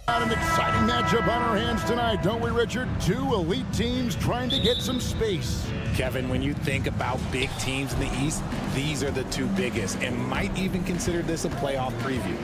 An exciting matchup on our hands tonight, don't we, Richard? Two elite teams trying to get some space. Kevin, when you think about big teams in the East, these are the two biggest, and might even consider this a playoff preview.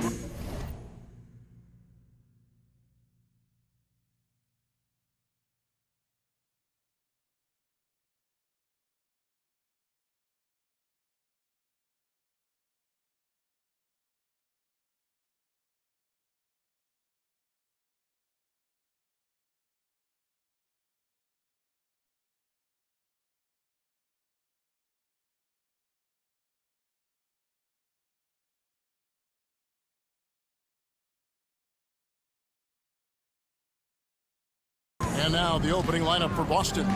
And now the opening lineup for Boston.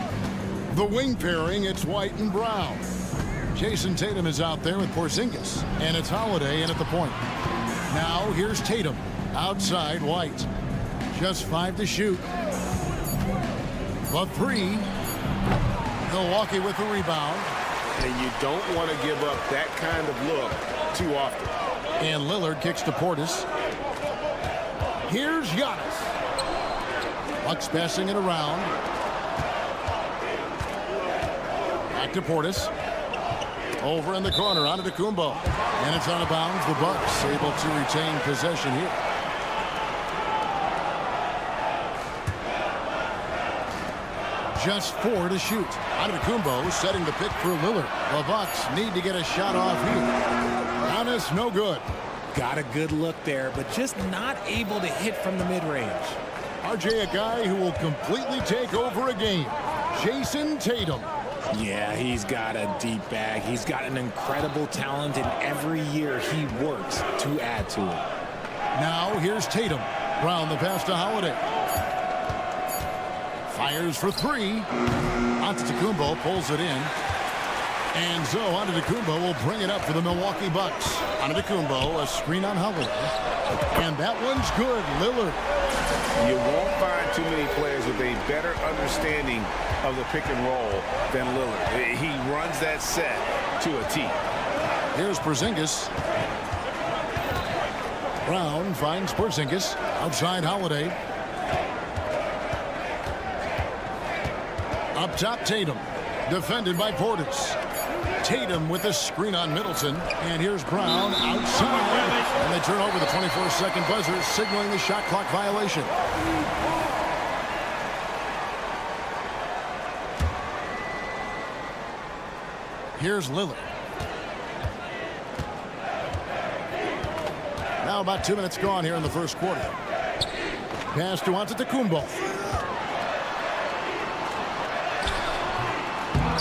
The wing pairing, it's White and Brown. Jason Tatum is out there with Porzingis. And it's Holiday in at the point. Now here's Tatum. Outside White. Just 5 to shoot. The 3. Milwaukee with the rebound. And you don't want to give up that kind of look too often. And Lillard kicks to Portis. Here's Giannis. Bucks passing it around. Back to Portis. Over in the corner, onto Kumbo. And it's out of bounds. The Bucks able to retain possession here. Just 4 to shoot. Kumbo setting the pick for Lillard. The Bucks need to get a shot off here. Giannis, no good. Got a good look there, but just not able to hit from the mid-range. RJ, a guy who will completely take over a game. Jason Tatum. Yeah, he's got a deep bag. He's got an incredible talent, and every year he works to add to it. Now here's Tatum. Brown the pass to Holiday. Fires for 3. Antetokounmpo pulls it in. And so Antetokounmpo will bring it up for the Milwaukee Bucks. Antetokounmpo, a screen on Holiday. And that one's good. Lillard. You won't find too many players with a better understanding of the pick and roll than Lillard. He runs that set to a T. Here's Porzingis. Brown finds Porzingis. Outside Holiday. Up top Tatum. Defended by Portis. Tatum with the screen on Middleton. And here's Brown outside. And they turn over the 24-second buzzer, signaling the shot clock violation. Here's Lillard. Now about 2 minutes gone here in the first quarter. Pass to Antetokounmpo.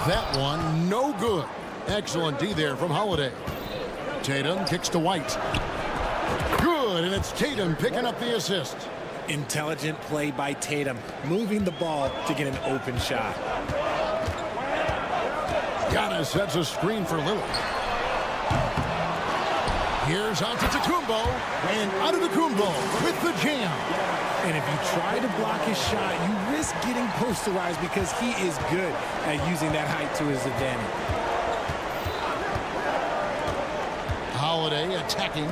That one, no good. Excellent D there from Holiday. Tatum kicks to White. Good, and it's Tatum picking up the assist. Intelligent play by Tatum, moving the ball to get an open shot. Giannis sets a screen for Lillard. Here's Antetokounmpo, and Antetokounmpo with the jam. And if you try to block his shot, you risk getting posterized because he is good at using that height to his advantage. Holiday attacking.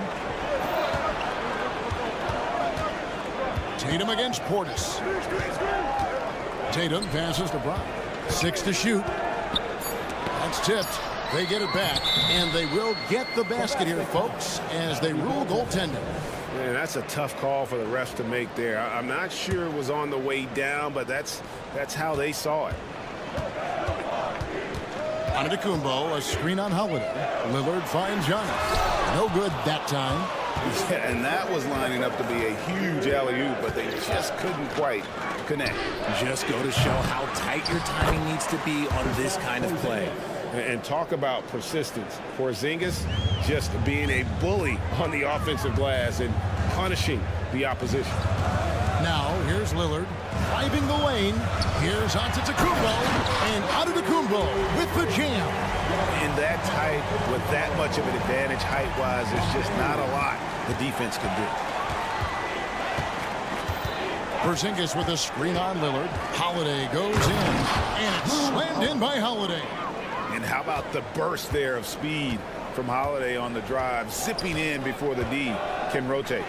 Tatum against Portis. Tatum passes to Brown. 6 to shoot. That's tipped. They get it back, and they will get the basket here, folks, as they rule goaltending. Man, that's a tough call for the refs to make there. I'm not sure it was on the way down, but that's how they saw it. Antetokounmpo, a screen on Holiday. Lillard finds Giannis. No good that time. Yeah, and that was lining up to be a huge alley-oop, but they just couldn't quite connect. Just go to show how tight your timing needs to be on this kind of play. And talk about persistence. Porzingis just being a bully on the offensive glass and punishing the opposition. Now, here's Lillard driving the lane. Here's Antetokounmpo, and Antetokounmpo with the jam. In that tight, with that much of an advantage height-wise, there's just not a lot the defense can do. Porzingis with a screen on Lillard. Holiday goes in, and it's slammed in by Holiday. And how about the burst there of speed from Holiday on the drive, zipping in before the D can rotate.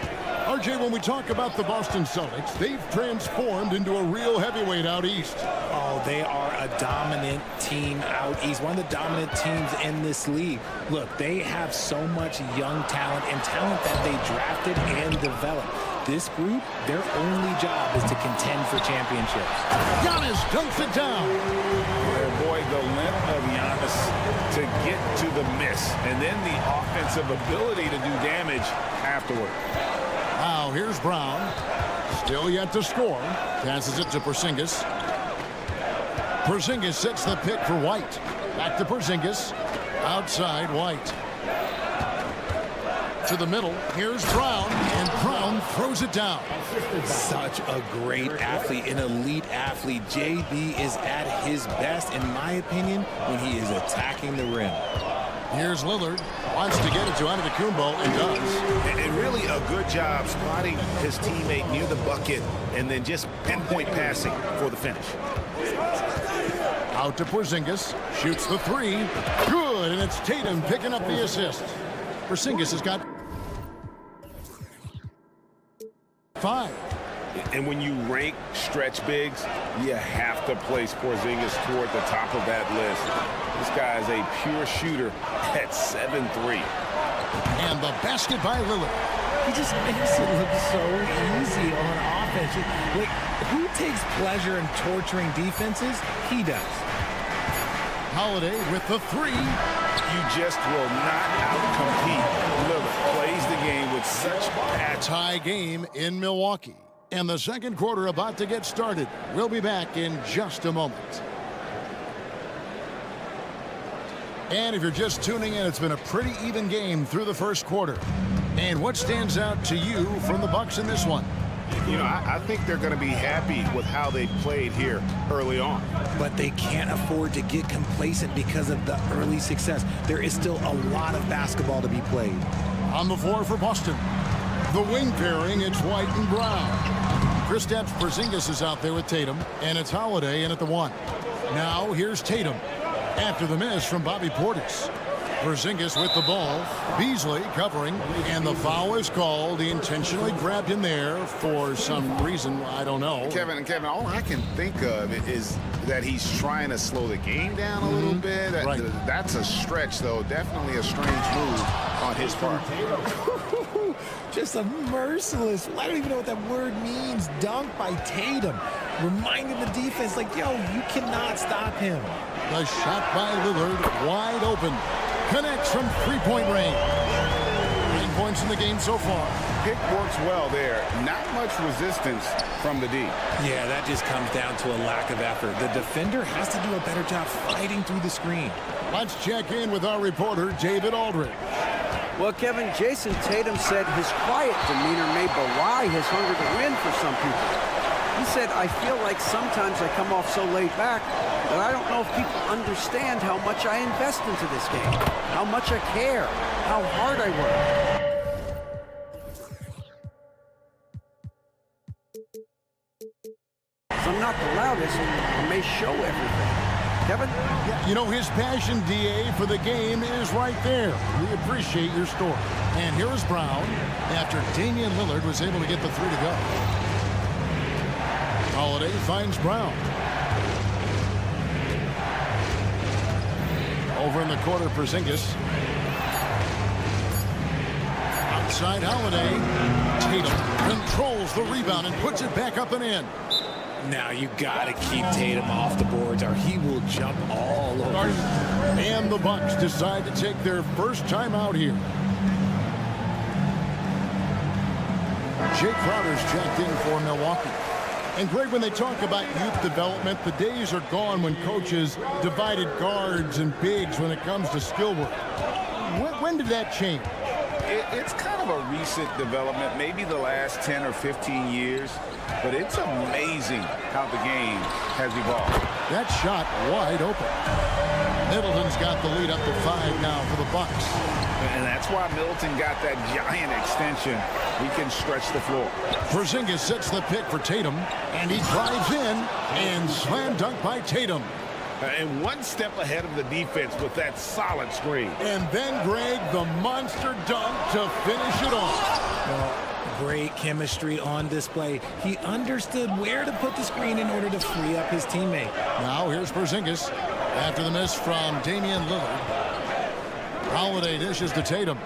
RJ, when we talk about the Boston Celtics, they've transformed into a real heavyweight out east. Oh, they are a dominant team out east, one of the dominant teams in this league. Look, they have so much young talent and talent that they drafted and developed. This group, their only job is to contend for championships. Giannis dunks it down. Boy, the length of Giannis to get to the miss, and then the offensive ability to do damage afterward. Now here's Brown. Still yet to score. Passes it to Porzingis. Porzingis sets the pick for White. Back to Porzingis. Outside White. To the middle. Here's Brown. And Brown throws it down. Such a great athlete, an elite athlete. JB is at his best, in my opinion, when he is attacking the rim. Here's Lillard. Wants to get it to Antetokounmpo and does. And really a good job spotting his teammate near the bucket and then just pinpoint passing for the finish. Out to Porzingis. Shoots the three. Good, and it's Tatum picking up the assist. Porzingis has got 5. And when you rank stretch bigs, you have to place Porzingis toward the top of that list. This guy is a pure shooter at 7'3". And the basket by Lillard. He just makes it look so easy on offense. Like, who takes pleasure in torturing defenses? He does. Holiday with the three. You just will not outcompete Lillard. Plays the game with such passion. Tie game in Milwaukee. And the second quarter about to get started. We'll be back in just a moment. And if you're just tuning in, it's been a pretty even game through the first quarter. And what stands out to you from the Bucks in this one? You know, I think they're going to be happy with how they played here early on. But they can't afford to get complacent because of the early success. There is still a lot of basketball to be played. On the floor for Boston. The wing pairing, it's White and Brown. Kristaps Porzingis is out there with Tatum, and it's Holiday in at the 1. Now here's Tatum. After the miss from Bobby Portis. Porzingis with the ball. Beasley covering, and the foul is called. He intentionally grabbed him there for some reason. I don't know. Kevin, all I can think of is that he's trying to slow the game down a little bit. Right. That's a stretch, though. Definitely a strange move on his part. Just a merciless, I don't even know what that word means, dunk by Tatum. Reminding the defense, like, yo, you cannot stop him. The shot by Lillard, wide open. Connects from three-point range. 9 points in the game so far. Pick works well there. Not much resistance from the D. Yeah, that just comes down to a lack of effort. The defender has to do a better job fighting through the screen. Let's check in with our reporter, David Aldridge. Well, Kevin, Jason Tatum said his quiet demeanor may belie his hunger to win for some people. He said, I feel like sometimes I come off so laid back that I don't know if people understand how much I invest into this game, how much I care, how hard I work. I'm not the loudest, I may show everything. Kevin? You know, his passion, DA, for the game is right there. We appreciate your story. And here is Brown after Damian Lillard was able to get the 3 to go. Holiday finds Brown. Over in the corner, Porzingis. Outside Holiday. Tatum controls the rebound and puts it back up and in. Now you gotta keep Tatum off the boards or he will jump all over. And the Bucks decide to take their first time out here. Jake Crowder's checked in for Milwaukee. And Greg, when they talk about youth development, the days are gone when coaches divided guards and bigs when it comes to skill work. When did that change? It's kind of a recent development, maybe the last 10 or 15 years, but it's amazing how the game has evolved. That shot wide open. Middleton's got the lead up to 5 now for the Bucks. And that's why Middleton got that giant extension. He can stretch the floor. Porzingis sets the pick for Tatum, and he drives in, and slam dunk by Tatum. And one step ahead of the defense with that solid screen. And then, Greg, the monster dunk to finish it off. Well, Great chemistry on display. He understood where to put the screen in order to free up his teammate. Now here's Porzingis after the miss from Damian Lillard. Holiday dishes to Tatum.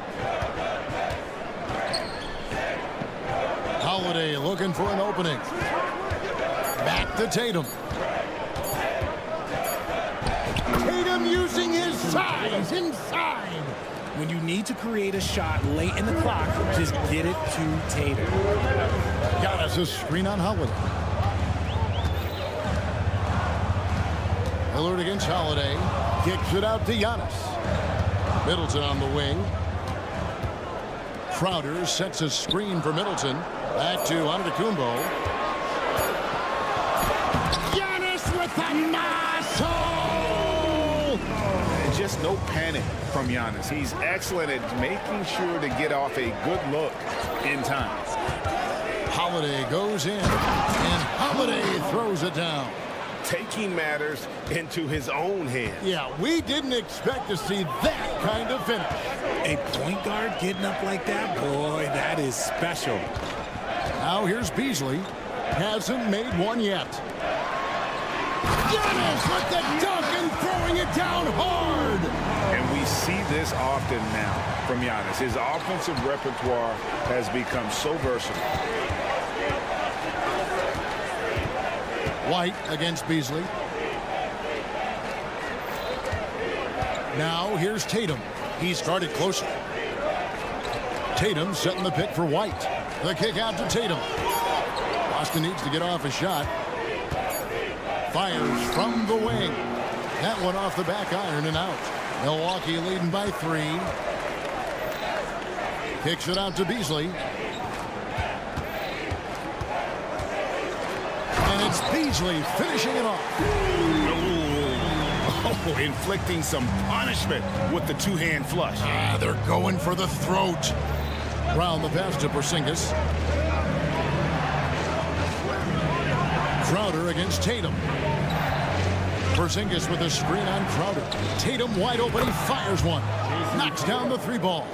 Holiday looking for an opening. Back to Tatum. Tatum using his size inside. When you need to create a shot late in the clock, just get it to Tatum. Giannis' screen on Holiday. Lillard against Holiday. Kicks it out to Giannis. Middleton on the wing. Crowder sets a screen for Middleton. Back to Antetokounmpo. Giannis with a muscle! Just no panic from Giannis. He's excellent at making sure to get off a good look in time. Holiday goes in, and Holiday throws it down. Taking matters into his own hands. Yeah, we didn't expect to see that kind of finish. A point guard getting up like that, boy, that is special. Now here's Beasley. Hasn't made one yet. Giannis with the dunk and throwing it down hard. And we see this often now from Giannis. His offensive repertoire has become so versatile. White against Beasley. Now here's Tatum. He started closer. Tatum setting the pick for White. The kick out to Tatum. Boston needs to get off a shot. Fires from the wing. That one off the back iron and out. Milwaukee leading by 3. Kicks it out to Beasley. And it's Beasley finishing it off. Oh, inflicting some punishment with the two-hand flush. They're going for the throat. Round the pass to Porzingis. Crowder against Tatum. Porzingis with a screen on Crowder. Tatum wide open. He fires one. Knocks down the 3 ball.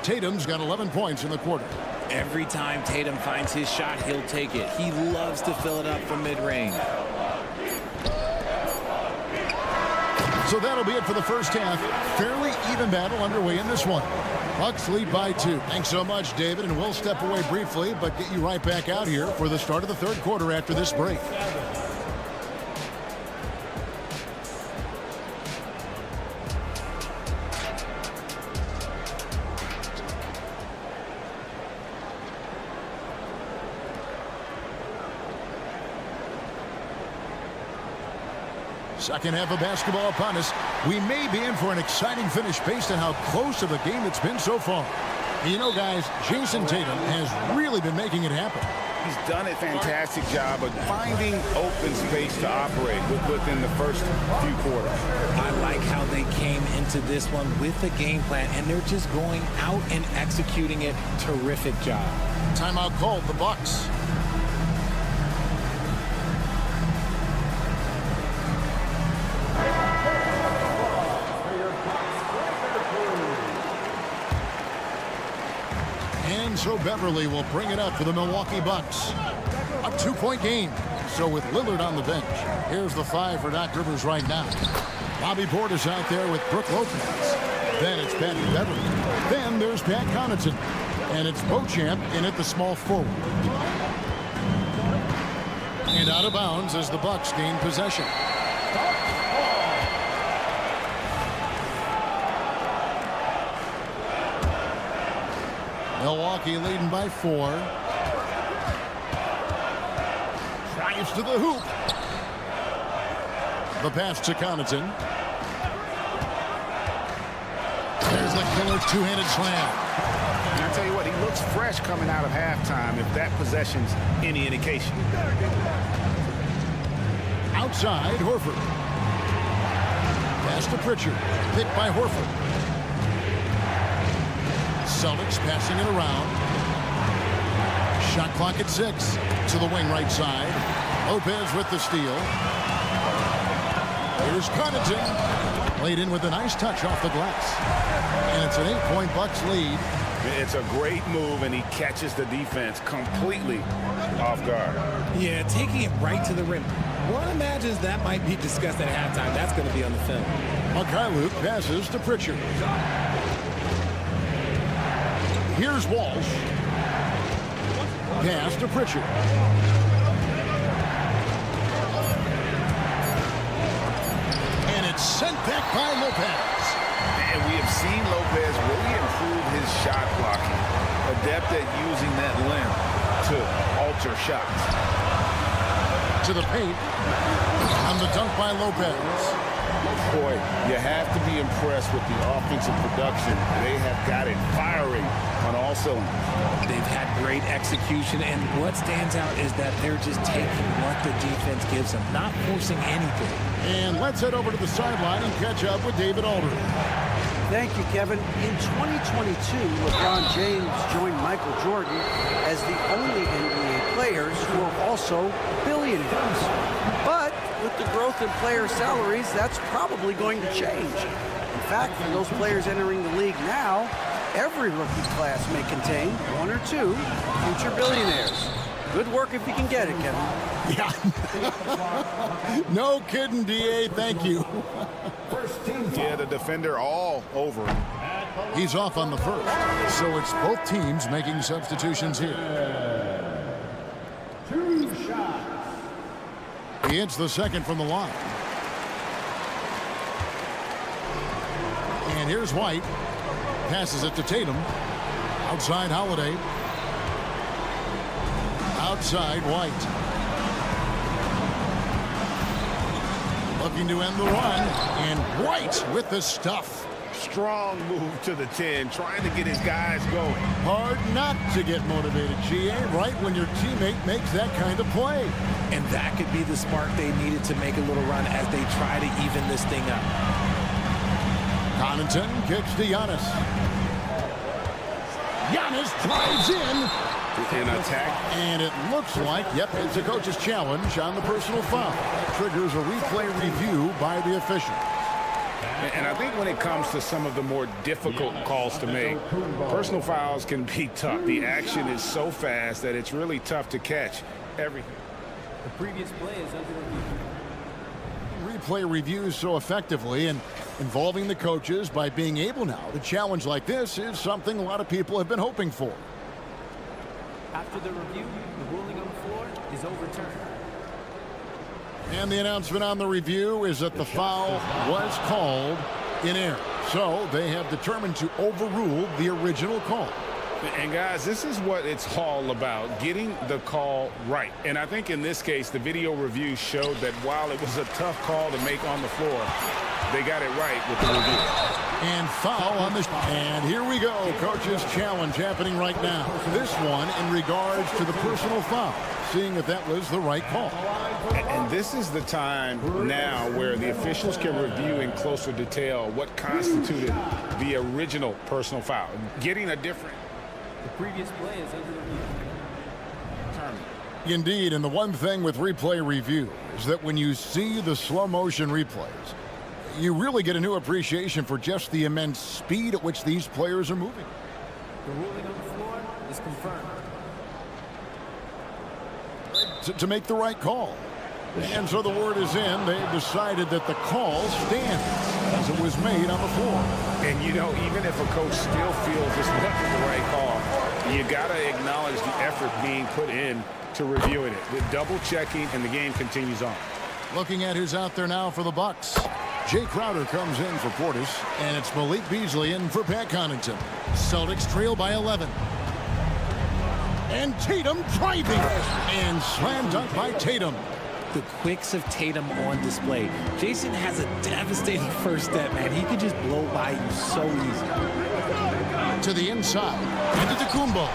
Tatum's got 11 points in the quarter. Every time Tatum finds his shot, he'll take it. He loves to fill it up from mid-range. So that'll be it for the first half. Fairly even battle underway in this one. Bucks lead by 2. Thanks so much, David, and we'll step away briefly, but get you right back out here for the start of the third quarter after this break. Second half of basketball upon us. We may be in for an exciting finish based on how close of a game it's been so far. You know, guys, Jason Tatum has really been making it happen. He's done a fantastic job of finding open space to operate within the first few quarters. I like how they came into this one with a game plan, and they're just going out and executing it. Terrific job. Timeout called, the Bucks. And so Beverly will bring it up for the Milwaukee Bucks. A 2-point game. So with Lillard on the bench, here's the 5 for Doc Rivers right now. Bobby Portis out there with Brook Lopez. Then it's Patty Beverly. Then there's Pat Connaughton. And it's Beauchamp in at the small forward. And out of bounds as the Bucks gain possession. Milwaukee leading by 4. Drives to the hoop. The pass to Connaughton. There's the killer two-handed slam. And I tell you what, he looks fresh coming out of halftime if that possession's any indication. Outside, Horford. Pass to Pritchard. Picked by Horford. Celtics passing it around. Shot clock at 6. To the wing right side. Lopez with the steal. Here's Connaughton. Played in with a nice touch off the glass. And it's an 8-point Bucks lead. It's a great move, and he catches the defense completely off guard. Yeah, taking it right to the rim. One imagines that might be discussed at halftime. That's going to be on the film. Mykhailiuk passes to Pritchard. Here's Walsh. Pass to Pritchard. And it's sent back by Lopez. And we have seen Lopez really improve his shot blocking. Adept at using that limb to alter shots. To the paint. On the dunk by Lopez. Boy, you have to be impressed with the offensive production. They have got it firing on all cylinders. They've had great execution, and what stands out is that they're just taking what the defense gives them, not forcing anything. And let's head over to the sideline and catch up with David Aldridge. Thank you, Kevin. In 2022, LeBron James joined Michael Jordan as the only NBA players who are also billionaires. But with the growth in player salaries, that's probably going to change. In fact, for those players entering the league now, every rookie class may contain one or two future billionaires. Good work if you can get it, Kevin. Yeah. No kidding, DA. Thank you. Yeah, the defender all over him. He's off on the first. So it's both teams making substitutions here. He hits the second from the line. And here's White. Passes it to Tatum. Outside Holiday. Outside White. Looking to end the run. And White with the stuff. Strong move to the 10, trying to get his guys going. Hard not to get motivated, GA, right when your teammate makes that kind of play. And that could be the spark they needed to make a little run as they try to even this thing up. Connaughton kicks to Giannis. Giannis drives in. In attack. And it looks like, yep, it's a coach's challenge on the personal foul. That triggers a replay review by the official. And I think when it comes to some of the more difficult calls to make, personal fouls can be tough. The action is so fast that it's really tough to catch everything. The previous play is under review. Replay reviews so effectively and involving the coaches by being able now to challenge like this is something a lot of people have been hoping for. After the review, the ruling on the floor is overturned. And the announcement on the review is that the foul was called in error. So they have determined to overrule the original call. And guys, this is what it's all about, getting the call right. And I think in this case, the video review showed that while it was a tough call to make on the floor, they got it right with the review. And foul on the... And here we go. Coach's challenge happening right now. This one in regards to the personal foul, seeing if that was the right call. And this is the time now where the officials can review in closer detail what constituted the original personal foul. Getting a different... The previous play is under review. Indeed, and the one thing with replay review is that when you see the slow motion replays, you really get a new appreciation for just the immense speed at which these players are moving. The ruling on the floor is confirmed. To make the right call. And so the word is in. They've decided that the call stands as it was made on the floor. And, you know, even if a coach still feels this wasn't the right call, you got to acknowledge the effort being put in to reviewing it. With double checking, and the game continues on. Looking at who's out there now for the Bucks. Jay Crowder comes in for Portis, and it's Malik Beasley in for Pat Connaughton. Celtics trail by 11. And Tatum driving. And slam dunk by Tatum. The quicks of Tatum on display. Jason has a devastating first step, man. He could just blow by you so easy. To the inside. Into Kumbo.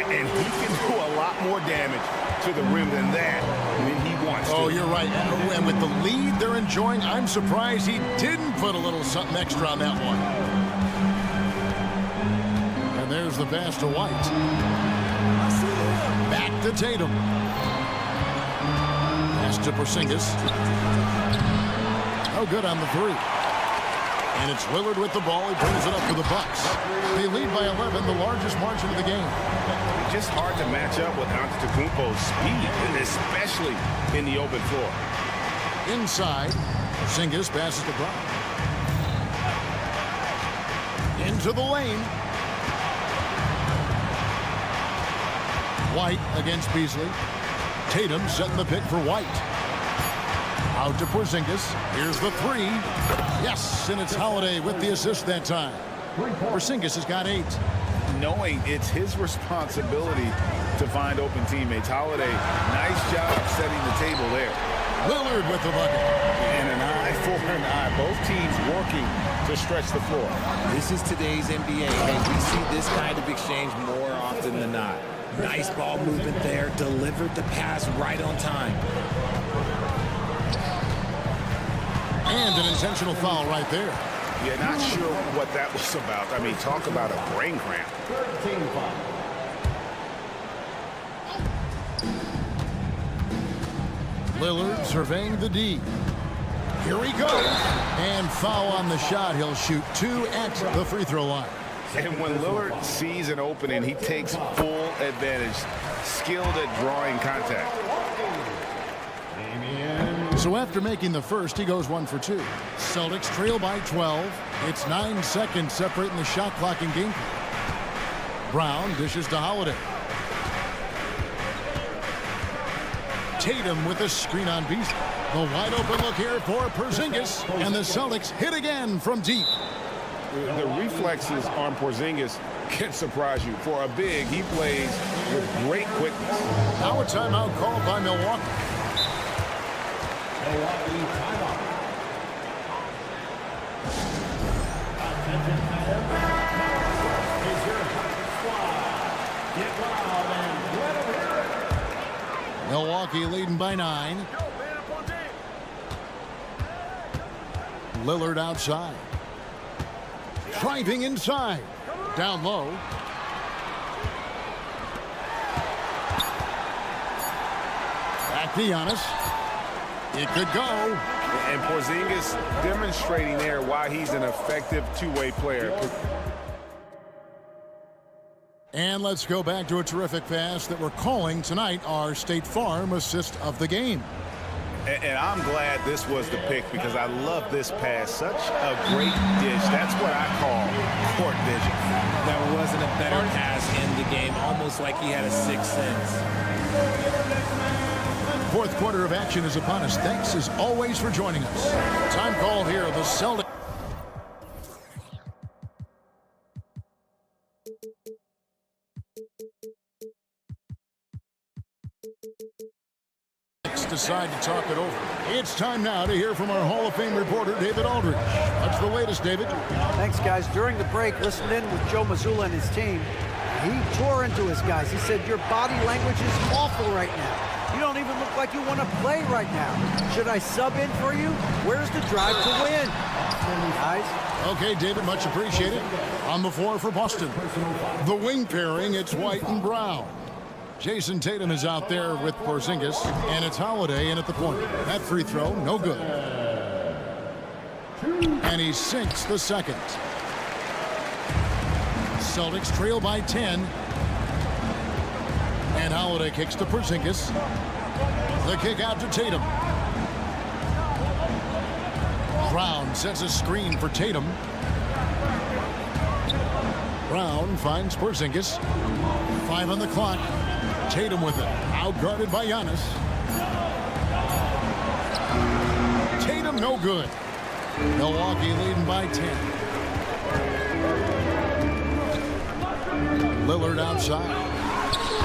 And he can do a lot more damage to the rim than that when he wants to. Oh, you're right. And with the lead they're enjoying, I'm surprised he didn't put a little something extra on that one. And there's the pass to White. Back to Tatum. Pass to Porzingis. Oh, good on the three. And it's Lillard with the ball. He brings it up for the Bucks. They lead by 11, the largest margin of the game. Just hard to match up with Antetokounmpo's speed, and especially in the open floor. Inside, Porzingis passes to Brown. Into the lane. White against Beasley. Tatum setting the pick for White. Out to Porzingis. Here's the three. Yes, and it's Holiday with the assist that time. Porzingis has got 8. Knowing it's his responsibility to find open teammates. Holiday, nice job setting the table there. Lillard with the bucket. And an eye for an eye. Both teams working to stretch the floor. This is today's NBA. Hey, we see this kind of exchange more often than not. Nice ball movement there. Delivered the pass right on time. And an intentional foul right there. Yeah, not sure what that was about. I mean, talk about a brain cramp. Lillard surveying the D. Here he goes. And foul on the shot. He'll shoot 2 at the free throw line. And when Lillard sees an opening, he takes full advantage. Skilled at drawing contact. So after making the first, he goes 1 for 2. Celtics trail by 12. It's 9 seconds separating the shot clock and game clock. Brown dishes to Holiday. Tatum with a screen on Beasley. The wide open look here for Porzingis. And the Celtics hit again from deep. The reflexes on Porzingis can surprise you. For a big, he plays with great quickness. Now a timeout called by Milwaukee. Milwaukee leading by 9. Lillard outside. Driving inside. Down low. Back to Giannis. It could go. And Porzingis demonstrating there why he's an effective two-way player. And let's go back to a terrific pass that we're calling tonight our State Farm assist of the game. And I'm glad this was the pick because I love this pass. Such a great dish. That's what I call court vision. There wasn't a better pass in the game. Almost like he had a sixth sense. Fourth quarter of action is upon us. Thanks as always for joining us. Time called here. The Celtics decide to talk it over. It's time now to hear from our Hall of Fame reporter, David Aldridge. What's the latest, David? Thanks, guys. During the break, listened in with Joe Mazzulla and his team. He tore into his guys. He said, your body language is awful right now. You don't even look like you want to play right now. Should I sub in for you? Where's the drive to win? Guys. Okay, David, much appreciated. On the floor for Boston. The wing pairing, it's White and Brown. Jason Tatum is out there with Porzingis, and it's Holiday in at the point. That free throw, no good. And he sinks the second. Celtics trail by 10. And Holiday kicks to Porzingis. The kick out to Tatum. Brown sets a screen for Tatum. Brown finds Porzingis. 5 on the clock. Tatum with it. Outguarded by Giannis. Tatum no good. Milwaukee leading by 10. Lillard outside.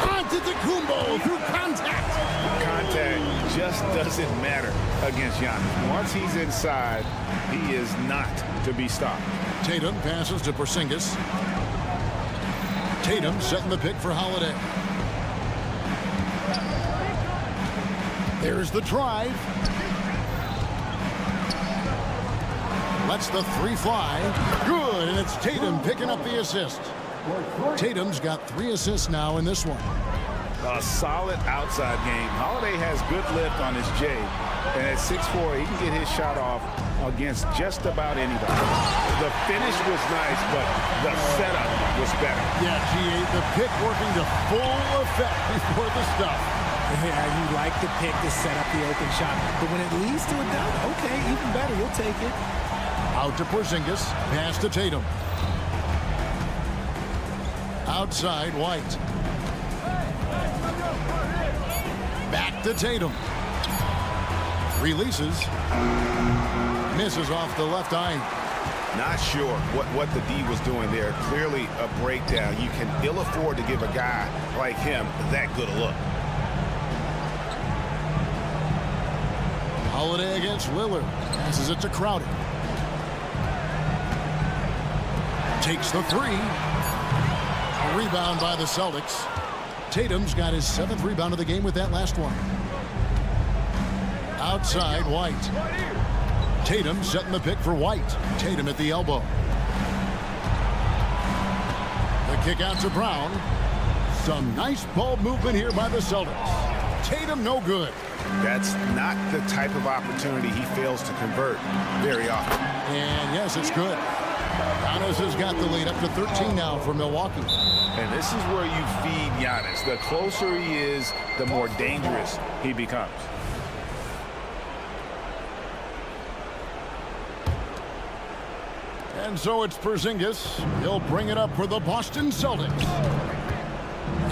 Antetokounmpo through contact. Contact just doesn't matter against Giannis. Once he's inside, he is not to be stopped. Tatum passes to Porzingis. Tatum setting the pick for Holiday. There's the drive. Lets the three fly. Good, and it's Tatum picking up the assist. Tatum's got 3 assists now in this one. A solid outside game. Holiday has good lift on his J, And at 6'4", he can get his shot off against just about anybody. The finish was nice, but the setup was better. Yeah, G8, the pick working to full effect before the stuff. Yeah, you like the pick to set up the open shot. But when it leads to a dunk, okay, even better. You'll take it. Out to Porzingis. Pass to Tatum. Outside, White. Back to Tatum. Releases. Misses off the left eye. Not sure what the D was doing there. Clearly a breakdown. You can ill afford to give a guy like him that good a look. Holiday against Lillard. Passes it to Crowder. Takes the three. A rebound by the Celtics. Tatum's got his 7th rebound of the game with that last one. Outside, White. Tatum setting the pick for White. Tatum at the elbow. The kick out to Brown. Some nice ball movement here by the Celtics. Tatum no good. That's not the type of opportunity he fails to convert very often. And yes, it's good. Giannis has got the lead up to 13 now for Milwaukee. And this is where you feed Giannis. The closer he is, the more dangerous he becomes. And so it's Porzingis. He'll bring it up for the Boston Celtics.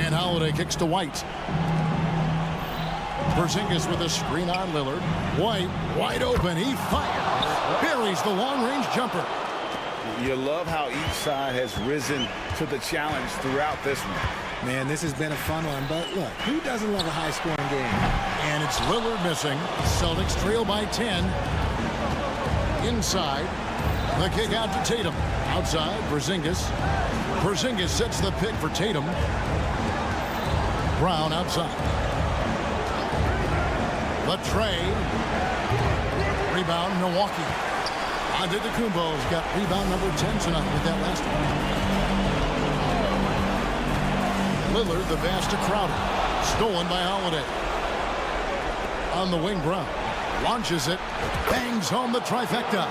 And Holiday kicks to White. Porzingis with a screen on Lillard. White wide open. He fires. Buries the long-range jumper. You love how each side has risen to the challenge throughout this one. Man, this has been a fun one, but look, who doesn't love a high-scoring game? And it's Lillard missing. Celtics trail by 10. Inside. The kick out to Tatum. Outside, Porzingis. Porzingis sets the pick for Tatum. Brown outside. The trade. Rebound, Milwaukee. Antetokounmpo's got rebound number 10 tonight with that last one. Lillard, the pass to Crowder. Stolen by Holiday. On the wing, Brown. Launches it. Bangs home the trifecta.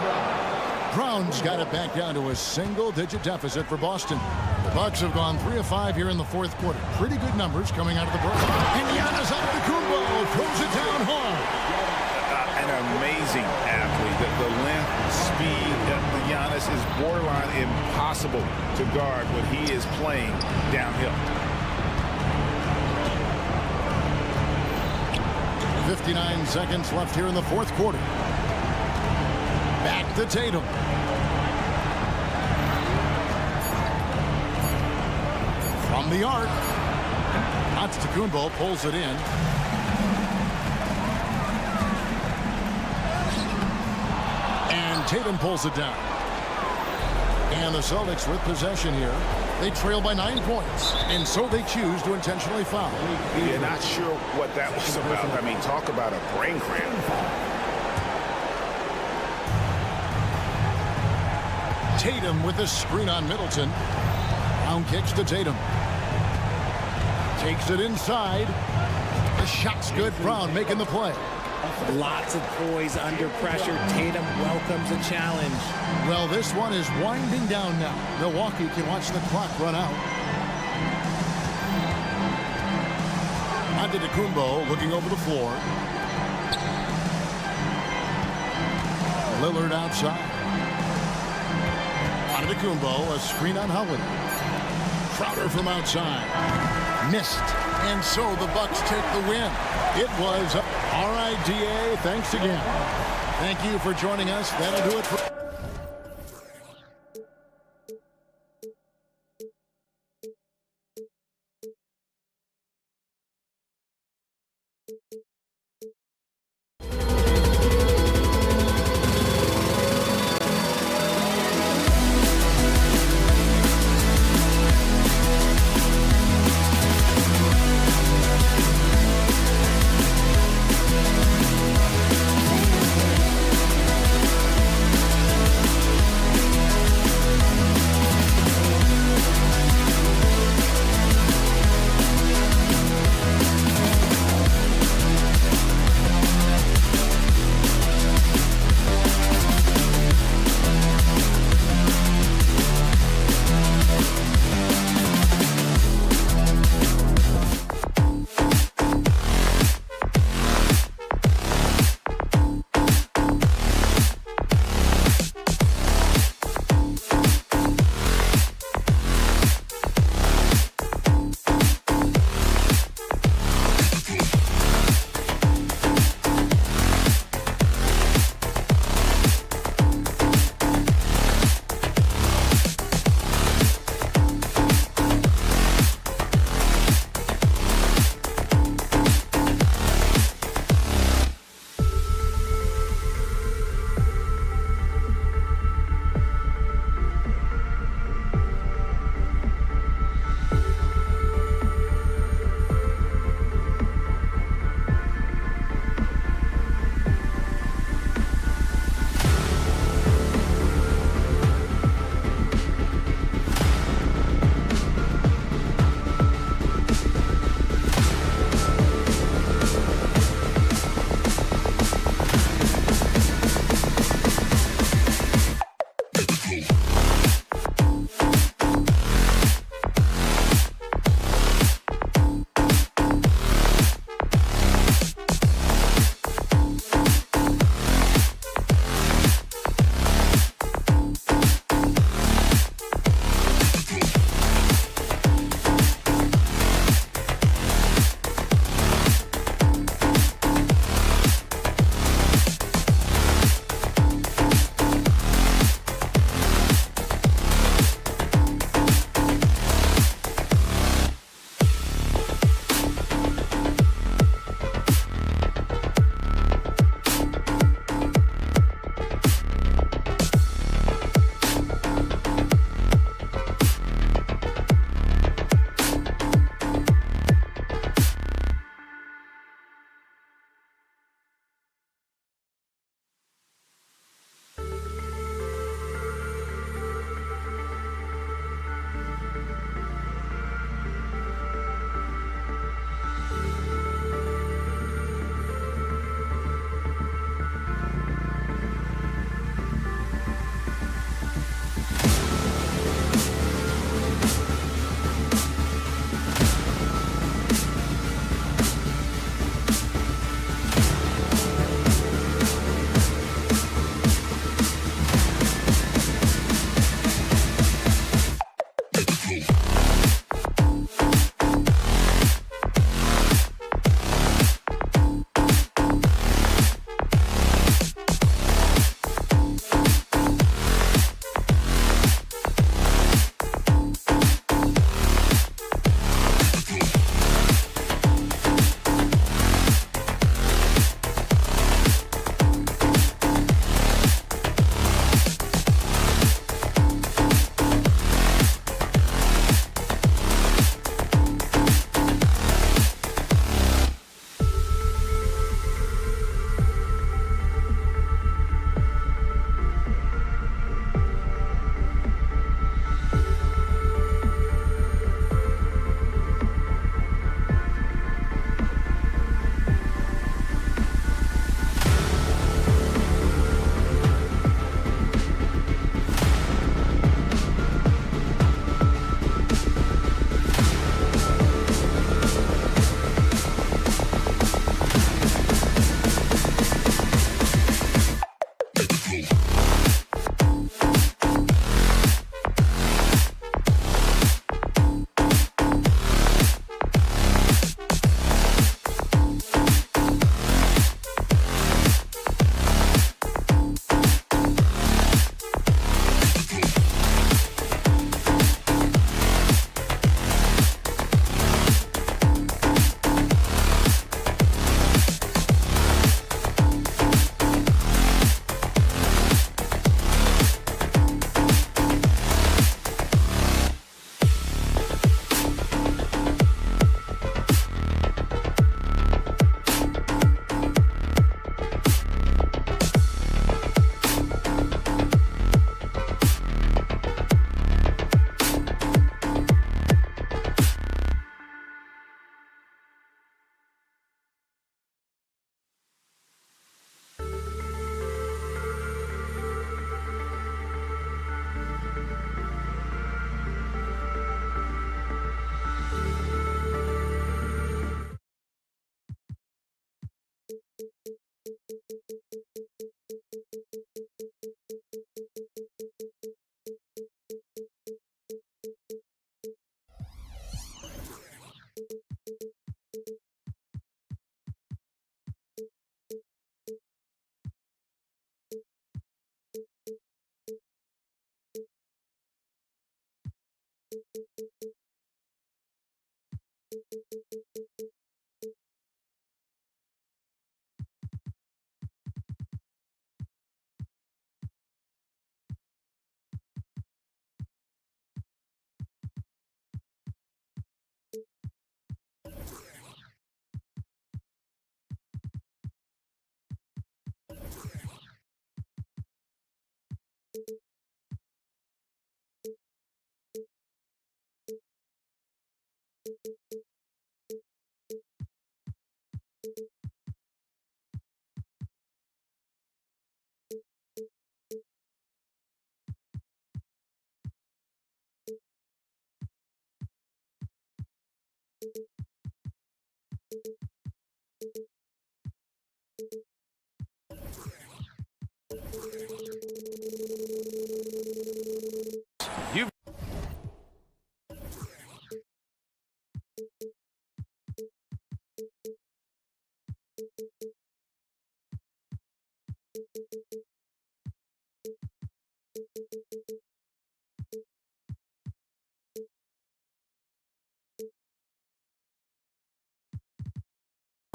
Brown's got it back down to a single-digit deficit for Boston. The Bucks have gone 3 of 5 here in the 4th quarter. Pretty good numbers coming out of the break. And Giannis Antetokounmpo throws it down hard. An amazing athlete. The length, speed, the Giannis is borderline impossible to guard when he is playing downhill. 59 seconds left here in the 4th quarter. Back to Tatum. From the arc. Antetokounmpo pulls it in. And Tatum pulls it down. And the Celtics with possession here. They trail by 9 points. And so they choose to intentionally foul. You're not sure what that was about. I mean, talk about a brain cramp. Tatum with a screen on Middleton. Brown kicks to Tatum. Takes it inside. The shot's good. Brown making the play. Lots of poise under pressure. Tatum welcomes a challenge. Well, this one is winding down now. Milwaukee can watch the clock run out. Antetokounmpo looking over the floor. Lillard outside. Antetokounmpo, a screen on Howard. Crowder from outside. Missed. And so the Bucks take the win. It was all right, DA. Thanks again. Thank you for joining us. That'll do it for...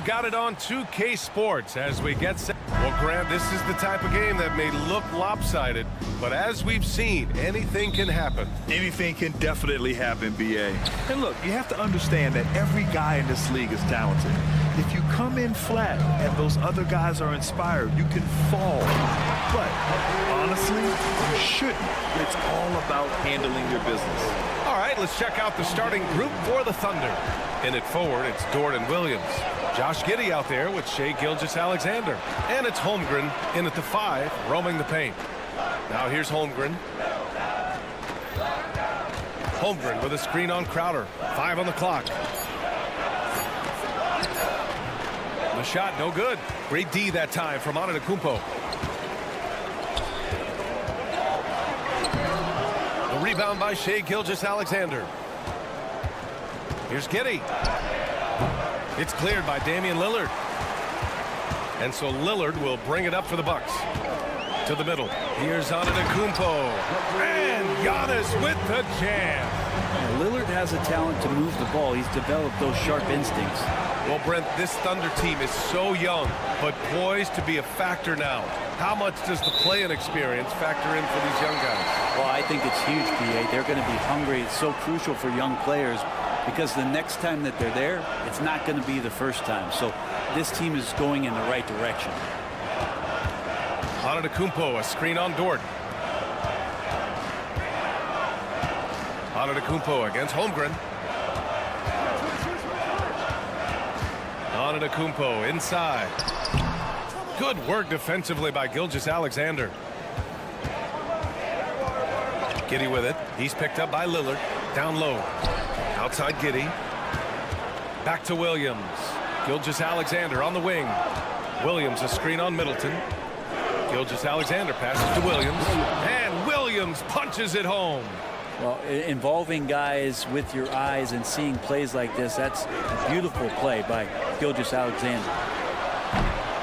Got it on 2K Sports as we get set. Well, Grant, this is the type of game that may look lopsided, but as we've seen, anything can happen. Anything can definitely happen, BA. And look, you have to understand that every guy in this league is talented. If you come in flat and those other guys are inspired, you can fall. But honestly, you shouldn't. It's all about handling your business. All right, let's check out the starting group for the Thunder. In it forward, it's Dort and Williams. Josh Giddey out there with Shai Gilgeous-Alexander. And it's Holmgren in at the 5, roaming the paint. Now here's Holmgren. Holmgren with a screen on Crowder. 5 on the clock. The shot, no good. Great D that time from Antetokounmpo. The rebound by Shai Gilgeous-Alexander. Here's Giddey. It's cleared by Damian Lillard. And so Lillard will bring it up for the Bucks. To the middle. Here's Antetokounmpo. And Giannis with the jam. Lillard has a talent to move the ball. He's developed those sharp instincts. Well, Brent, this Thunder team is so young, but poised to be a factor now. How much does the play-in experience factor in for these young guys? Well, I think it's huge, PA. They're going to be hungry. It's so crucial for young players because the next time that they're there, it's not going to be the first time. So this team is going in the right direction. Antetokounmpo, a screen on Dort. Antetokounmpo against Holmgren. Antetokounmpo inside. Good work defensively by Gilgeous-Alexander. Giddey with it. He's picked up by Lillard. Down low. Outside Giddey. Back to Williams. Gilgeous-Alexander on the wing. Williams a screen on Middleton. Gilgeous-Alexander passes to Williams. And Williams punches it home. Well, involving guys with your eyes and seeing plays like this, that's a beautiful play by Gilgeous-Alexander.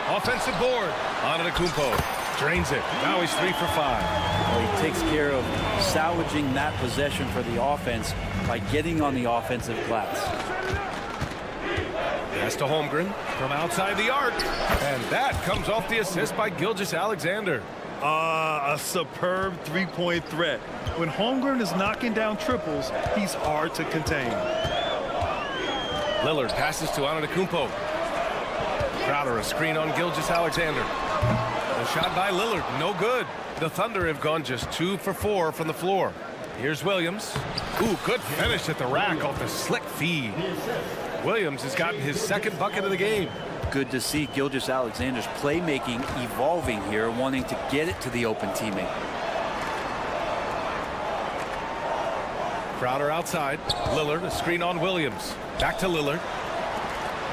Offensive board. Antetokounmpo drains it. Now he's 3 for 5. Well, he takes care of salvaging that possession for the offense by getting on the offensive glass. Pass to Holmgren from outside the arc. And that comes off the assist by Gilgeous-Alexander. A superb three-point threat. When Holmgren is knocking down triples, he's hard to contain. Lillard passes to Antetokounmpo. Crowder a screen on Gilgeous-Alexander. The shot by Lillard, no good. The Thunder have gone just 2 for 4 from the floor. Here's Williams. Ooh, good finish at the rack off the slick feed. Williams has gotten his second bucket of the game. Good to see Gilgeous-Alexander's playmaking evolving here, wanting to get it to the open teammate. Crowder outside. Lillard, a screen on Williams. Back to Lillard.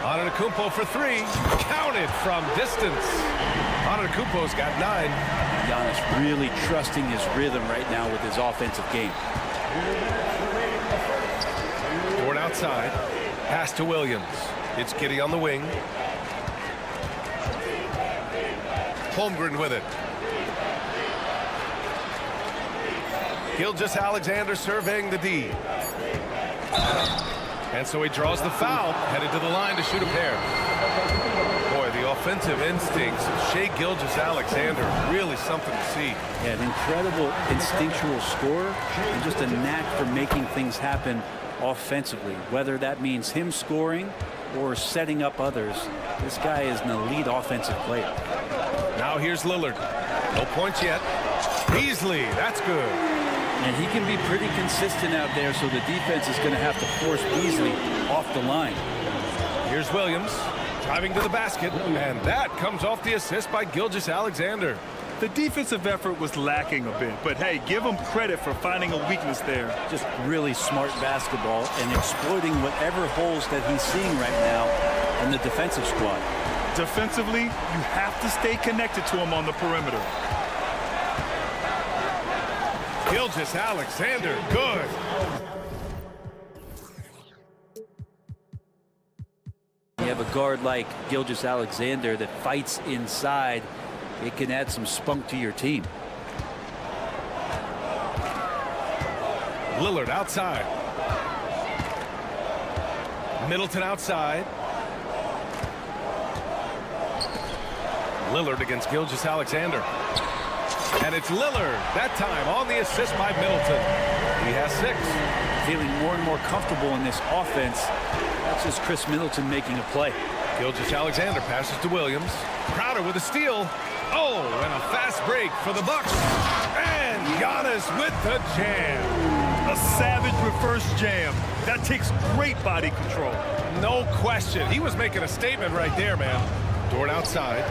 Antetokounmpo for three. Counted from distance. Antetokounmpo's got 9. Giannis really trusting his rhythm right now with his offensive game. Toward outside. Pass to Williams. It's Giddey on the wing. Holmgren with it. Gilgeous-Alexander surveying the D. And so he draws the foul, headed to the line to shoot a pair. Boy, the offensive instincts of Shai Gilgeous-Alexander, really something to see. Yeah, an incredible instinctual scorer and just a knack for making things happen offensively. Whether that means him scoring or setting up others, this guy is an elite offensive player. Now here's Lillard. No points yet. Beasley, that's good. And he can be pretty consistent out there, so the defense is going to have to force Beasley off the line. Here's Williams driving to the basket, and that comes off the assist by Gilgeous-Alexander. The defensive effort was lacking a bit, but hey, give him credit for finding a weakness there. Just really smart basketball and exploiting whatever holes that he's seeing right now in the defensive squad. Defensively, you have to stay connected to him on the perimeter. Gilgeous-Alexander, good. You have a guard like Gilgeous-Alexander that fights inside. It can add some spunk to your team. Lillard outside. Middleton outside. Lillard against Gilgeous-Alexander. And it's Lillard, that time on the assist by Middleton. He has 6. Feeling more and more comfortable in this offense. That's just Chris Middleton making a play. Gilgeous-Alexander passes to Williams. Crowder with a steal. Oh, and a fast break for the Bucks. And Giannis with the jam. A savage reverse jam. That takes great body control. No question. He was making a statement right there, man. Dort outside.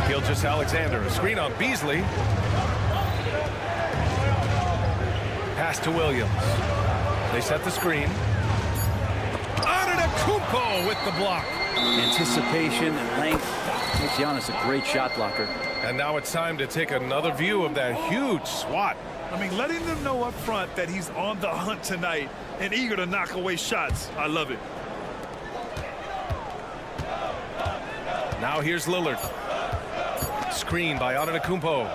Gilgeous-Alexander, a screen on Beasley. Pass to Williams. They set the screen. Antetokounmpo with the block. Anticipation and length makes Giannis a great shot blocker. And now it's time to take another view of that huge swat. I mean, letting them know up front that he's on the hunt tonight and eager to knock away shots. I love it. Now here's Lillard. Screen by Antetokounmpo.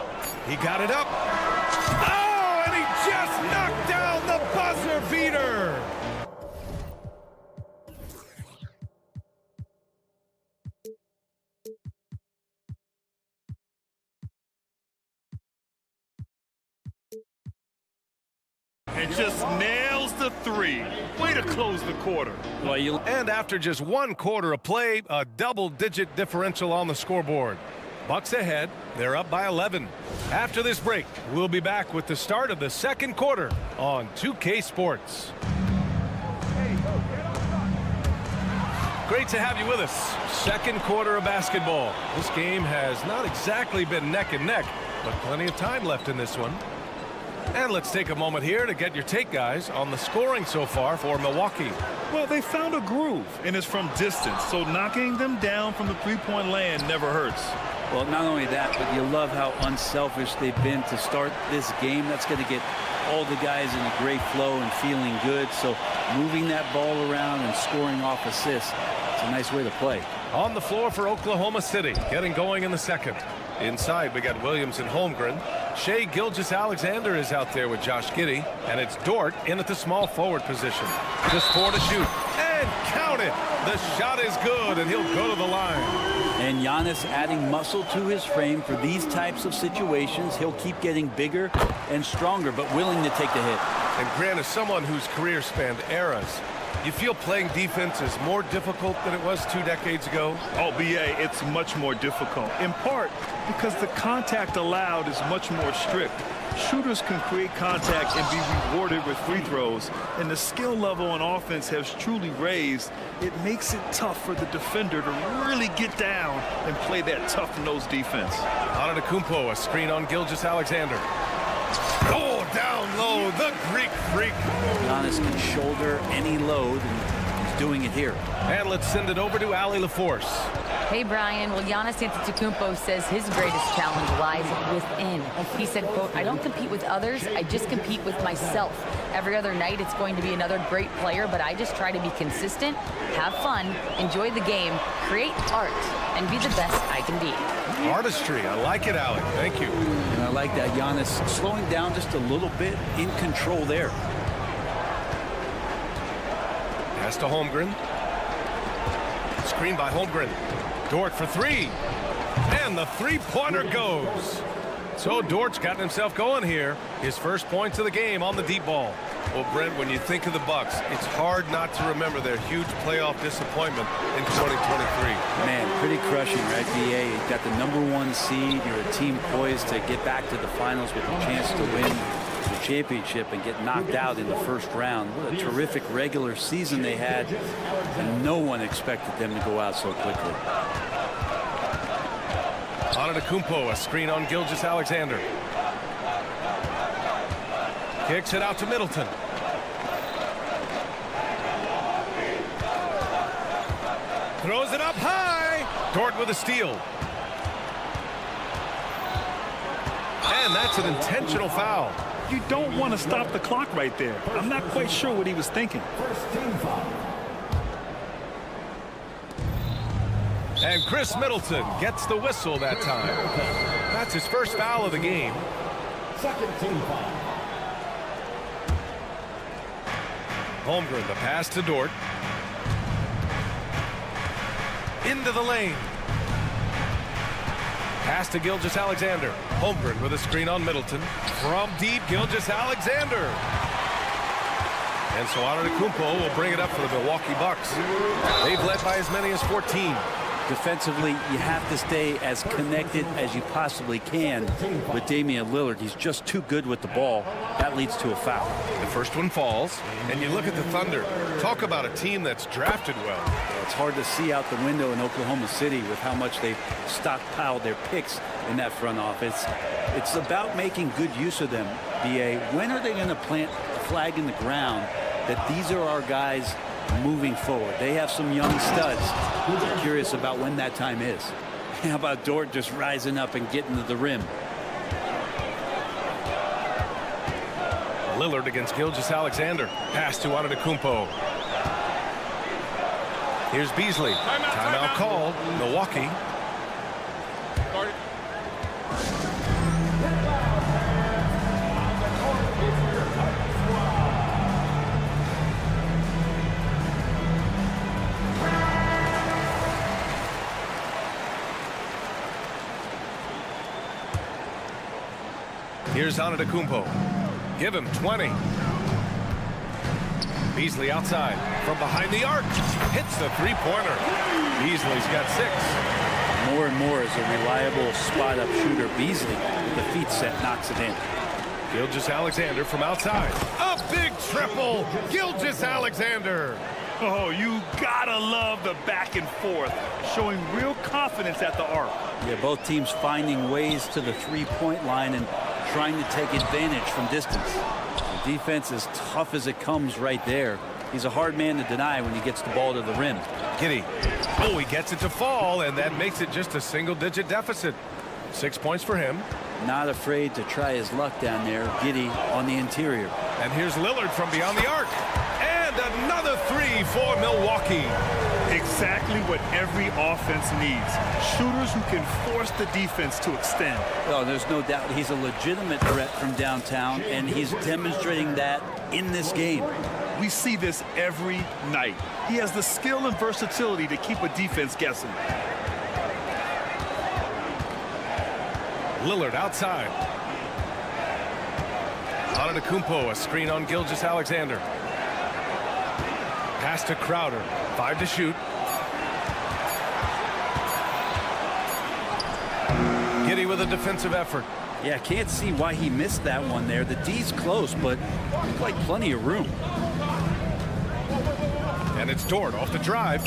He got it up. Oh, and he just knocked down the buzzer beater. And just nails the 3. Way to close the quarter. And after just 1 quarter of play, a double-digit differential on the scoreboard. Bucks ahead. They're up by 11. After this break, we'll be back with the start of the second quarter on 2K Sports. Great to have you with us. Second quarter of basketball. This game has not exactly been neck and neck, but plenty of time left in this one. And let's take a moment here to get your take, guys, on the scoring so far for Milwaukee. Well, they found a groove, and it's from distance, so knocking them down from the three-point land never hurts. Well, not only that, but you love how unselfish they've been to start this game. That's going to get all the guys in a great flow and feeling good. So moving that ball around and scoring off assists, it's a nice way to play. On the floor for Oklahoma City, getting going in the second. Inside, we got Williams and Holmgren. Shai Gilgeous-Alexander is out there with Josh Giddey, and it's Dort in at the small forward position. Just 4 to shoot, and count it. The shot is good, and he'll go to the line. And Giannis adding muscle to his frame for these types of situations. He'll keep getting bigger and stronger, but willing to take the hit. And Grant, as someone whose career spanned eras, you feel playing defense is more difficult than it was 2 decades ago? Oh, BA, it's much more difficult, in part because the contact allowed is much more strict. Shooters can create contact and be rewarded with free throws, and the skill level on offense has truly raised. It makes it tough for the defender to really get down and play that tough-nosed defense. Antetokounmpo, a screen on Gilgeous-Alexander. Oh, down low, the Greek freak. Giannis can shoulder any load, and he's doing it here. And let's send it over to Allie LaForce. Hey, Brian. Well, Giannis Antetokounmpo says his greatest challenge lies within. He said, quote, "I don't compete with others. I just compete with myself. Every other night it's going to be another great player, but I just try to be consistent, have fun, enjoy the game, create art, and be the best I can be." Artistry. I like it, Allie. Thank you. And I like that Giannis slowing down just a little bit, in control there. Pass to Holmgren. Screen by Holmgren. Dort for three. And the three-pointer goes. So Dort's gotten himself going here. His first points of the game on the deep ball. Well, Brent, when you think of the Bucks, it's hard not to remember their huge playoff disappointment in 2023. Man, pretty crushing, right, BA? You got the #1 seed. You're a team poised to get back to the finals with a chance to win the championship and get knocked out in the first round. What a terrific regular season they had, and no one expected them to go out so quickly. Antetokounmpo, a screen on Gilgeous-Alexander. Kicks it out to Middleton. Throws it up high. Dort with a steal. And that's an intentional foul. You don't want to stop the clock right there. I'm not quite sure what he was thinking. And Chris Middleton gets the whistle that time. That's his first foul of the game. Second team foul. Holmgren, the pass to Dort. Into the lane. Pass to Gilgeous-Alexander. Holmgren with a screen on Middleton. From deep, Gilgeous-Alexander. And so Antetokounmpo will bring it up for the Milwaukee Bucks. They've led by as many as 14. Defensively, you have to stay as connected as you possibly can with Damian Lillard. He's just too good with the ball. That leads to a foul. The first one falls, and you look at the Thunder. Talk about a team that's drafted well. It's hard to see out the window in Oklahoma City with how much they've stockpiled their picks in that front office. It's about making good use of them, BA. When are they going to plant the flag in the ground that these are our guys moving forward? They have some young studs. I'm curious about when that time is. How about Dort just rising up and getting to the rim? Lillard against Gilgeous-Alexander. Pass to Antetokounmpo. Here's Beasley. Timeout called. Milwaukee. Here's Antetokounmpo. Give him 20. Beasley outside from behind the arc. Hits the three-pointer. Beasley's got 6. More and more as a reliable spot-up shooter. Beasley, with the feet set, knocks it in. Gilgeous-Alexander from outside. A big triple. Gilgeous-Alexander. Oh, you gotta love the back and forth, showing real confidence at the arc. Yeah, both teams finding ways to the three-point line and trying to take advantage from distance. The defense is tough as it comes right there. He's a hard man to deny when he gets the ball to the rim. Giddey. Oh, he gets it to fall, and that makes it just a single-digit deficit. 6 points for him. Not afraid to try his luck down there. Giddey on the interior. And here's Lillard from beyond the arc. And another 3 for Milwaukee. Exactly what every offense needs. Shooters who can force the defense to extend. Oh, there's no doubt he's a legitimate threat from downtown, and he's demonstrating that in this game. We see this every night. He has the skill and versatility to keep a defense guessing. Lillard outside. Antetokounmpo, a screen on Gilgeous-Alexander. Pass to Crowder. 5 to shoot. Giddey with a defensive effort. Yeah, can't see why he missed that one there. The D's close, but looked like plenty of room. And it's Dort off the drive.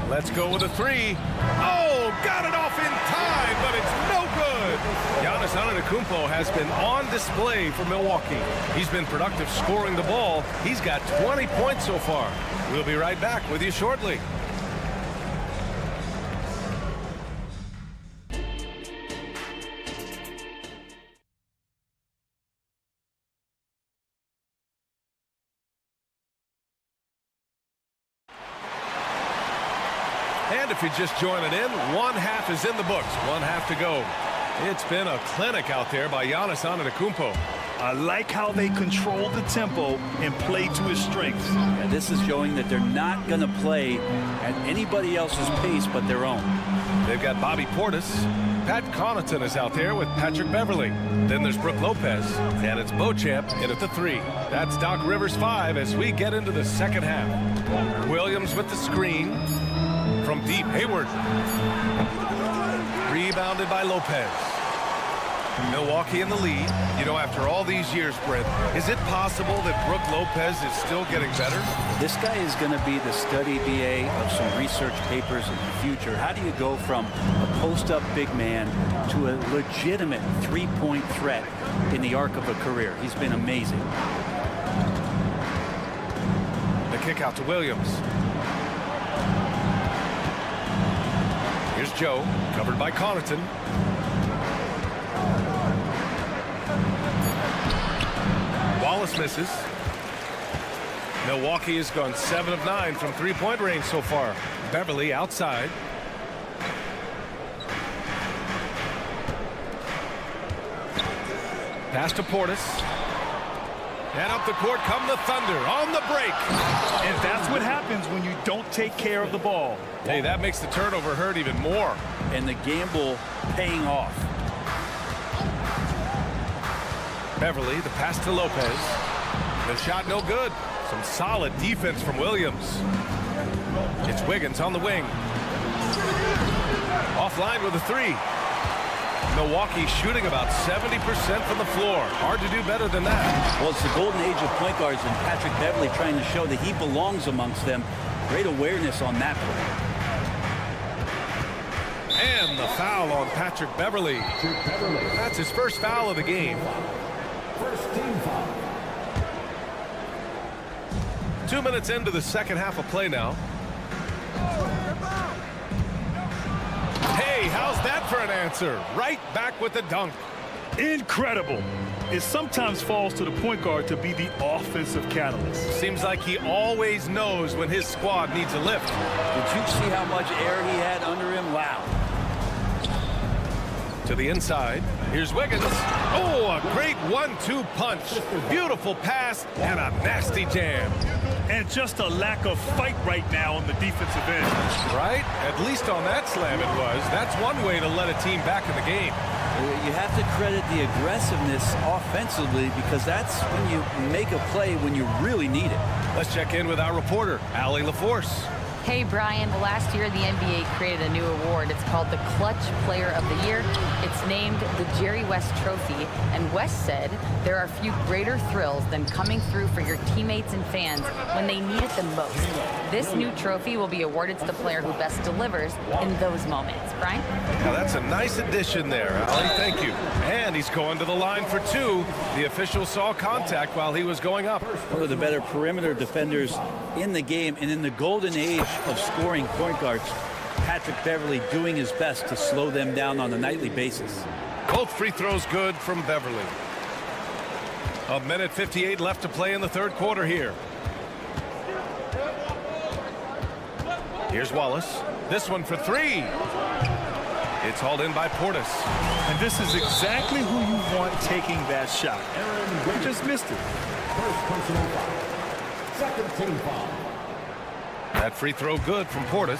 Let's go with a 3. Oh, got it off in time, but it's no good. Giannis Antetokounmpo has been on display for Milwaukee. He's been productive scoring the ball. He's got 20 points so far. We'll be right back with you shortly. And if you're just joining in, one half is in the books. One half to go. It's been a clinic out there by Giannis Antetokounmpo. I like how they control the tempo and play to his strengths. Yeah, this is showing that they're not going to play at anybody else's pace but their own. They've got Bobby Portis. Pat Connaughton is out there with Patrick Beverly. Then there's Brook Lopez. And it's Beauchamp in at the 3. That's Doc Rivers 5 as we get into the second half. Williams with the screen. From deep, Hayward. Rebounded by Lopez. Milwaukee in the lead. You know, after all these years, Brent, is it possible that Brook Lopez is still getting better? This guy is going to be the study BA of some research papers in the future. How do you go from a post-up big man to a legitimate three-point threat in the arc of a career? He's been amazing. The kick out to Williams. Here's Joe, covered by Connaughton. Wallace misses. Milwaukee has gone 7 of 9 from three-point range so far. Beverly outside. Pass to Portis. And up the court come the Thunder on the break. And that's what happens when you don't take care of the ball. Hey, that makes the turnover hurt even more. And the gamble paying off. Beverly, the pass to Lopez. The shot no good. Some solid defense from Williams. It's Wiggins on the wing. Offline with a 3. Milwaukee shooting about 70% from the floor. Hard to do better than that. Well, it's the golden age of point guards, and Patrick Beverly trying to show that he belongs amongst them. Great awareness on that play. And the foul on Patrick Beverly. That's his first foul of the game. First team foul. 2 minutes into the second half of play now. Hey, how's that for an answer? Right back with the dunk. Incredible. It sometimes falls to the point guard to be the offensive catalyst. Seems like he always knows when his squad needs a lift. Did you see how much air he had under him? Wow. To the inside. Here's Wiggins. Oh, a great 1-2 punch. Beautiful pass and a nasty jam. And just a lack of fight right now on the defensive end. Right? At least on that slam it was. That's one way to let a team back in the game. You have to credit the aggressiveness offensively, because that's when you make a play when you really need it. Let's check in with our reporter, Allie LaForce. Hey, Brian, last year the NBA created a new award. It's called the Clutch Player of the Year. It's named the Jerry West Trophy, and West said there are few greater thrills than coming through for your teammates and fans when they need it the most. This new trophy will be awarded to the player who best delivers in those moments. Brian? Now that's a nice addition there, Allie. Thank you. And he's going to the line for 2. The official saw contact while he was going up. One of the better perimeter defenders in the game, and in the golden age of scoring point guards, Patrick Beverly doing his best to slow them down on a nightly basis. Both free throws good from Beverly. 1:58 left to play in the third quarter here. Here's Wallace. This one for 3. It's hauled in by Portis. And this is exactly who you want taking that shot. He just missed it. First personal foul. Second team foul. That free throw good from Portis.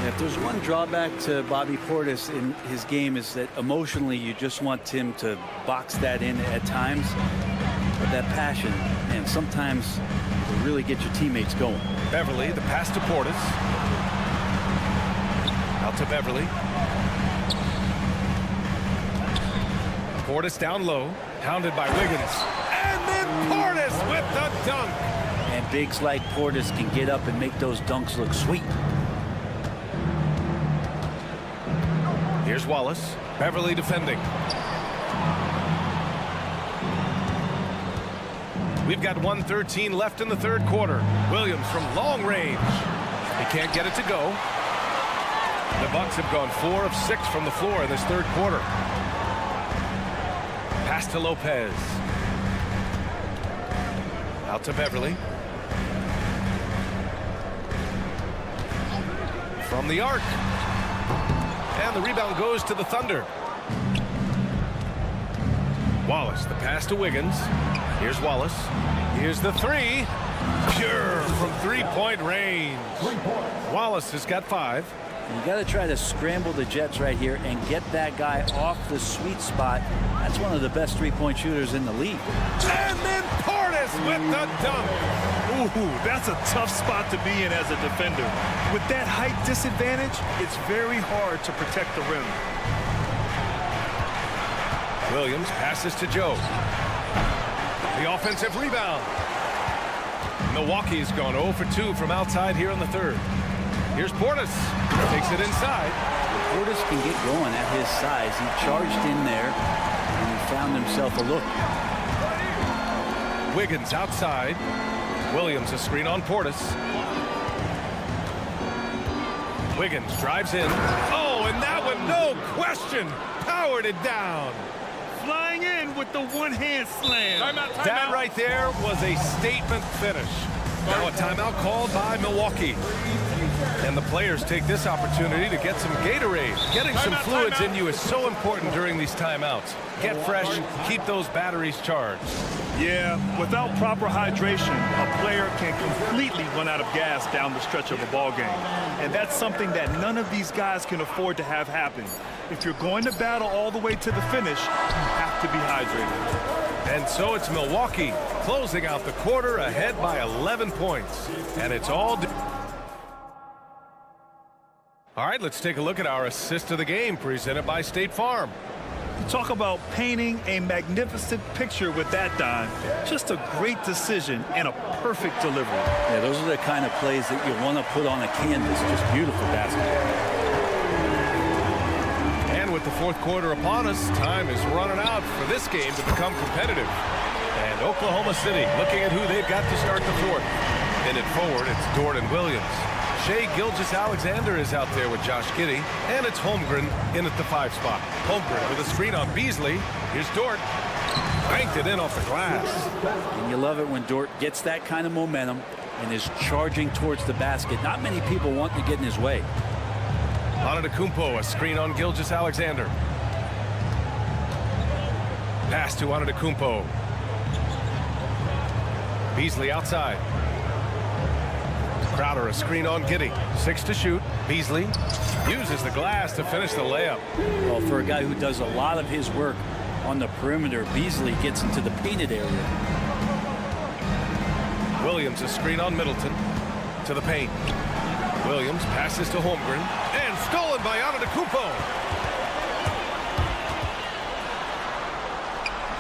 If there's one drawback to Bobby Portis in his game, is that emotionally you just want him to box that in at times. But that passion, and sometimes will really get your teammates going. Beverly, the pass to Portis. Out to Beverly. Portis down low, hounded by Wiggins. And then Portis with the dunk. And bigs like Portis can get up and make those dunks look sweet. Here's Wallace. Beverly defending. We've got 1:13 left in the third quarter. Williams from long range. He can't get it to go. The Bucks have gone 4 of 6 from the floor in this third quarter. Pass to Lopez. Out to Beverly. From the arc. And the rebound goes to the Thunder. Wallace, the pass to Wiggins. Here's Wallace. Here's the three. Pure from three-point range. Wallace has got 5. You got to try to scramble the Jets right here and get that guy off the sweet spot. That's one of the best three-point shooters in the league. And then Portis with the dunk. Ooh, that's a tough spot to be in as a defender. With that height disadvantage, it's very hard to protect the rim. Williams passes to Joe. The offensive rebound. Milwaukee's gone 0 for 2 from outside here in the third. Here's Portis. Takes it inside. Portis can get going at his size. He charged in there and he found himself a look. Wiggins outside. Williams a screen on Portis. Wiggins drives in. Oh, and that one, no question, powered it down. Flying in with the one-hand slam. That right there was a statement finish. Now a timeout called by Milwaukee. And the players take this opportunity to get some Gatorade. Getting some fluids in you is so important during these timeouts. Get fresh, keep those batteries charged. Yeah, without proper hydration, a player can completely run out of gas down the stretch of a ball game. And that's something that none of these guys can afford to have happen. If you're going to battle all the way to the finish, you have to be hydrated. And so it's Milwaukee closing out the quarter ahead by 11 points. And it's all... All right, let's take a look at our assist of the game presented by State Farm. Talk about painting a magnificent picture with that dime. Just a great decision and a perfect delivery. Yeah, those are the kind of plays that you want to put on a canvas. Just beautiful basketball. And with the fourth quarter upon us, time is running out for this game to become competitive. And Oklahoma City looking at who they've got to start the fourth. In it forward, it's Dort and Williams. Shea Gilgeous-Alexander is out there with Josh Giddey, and it's Holmgren in at the 5 spot. Holmgren with a screen on Beasley. Here's Dort. Banked it in off the glass. And you love it when Dort gets that kind of momentum and is charging towards the basket. Not many people want to get in his way. Antetokounmpo, a screen on Gilgeous-Alexander. Pass to Antetokounmpo. Beasley outside. Crowder, a screen on Giddey. 6 to shoot. Beasley uses the glass to finish the layup. Well, for a guy who does a lot of his work on the perimeter, Beasley gets into the painted area. Williams, a screen on Middleton. To the paint. Williams passes to Holmgren. And stolen by Antetokounmpo.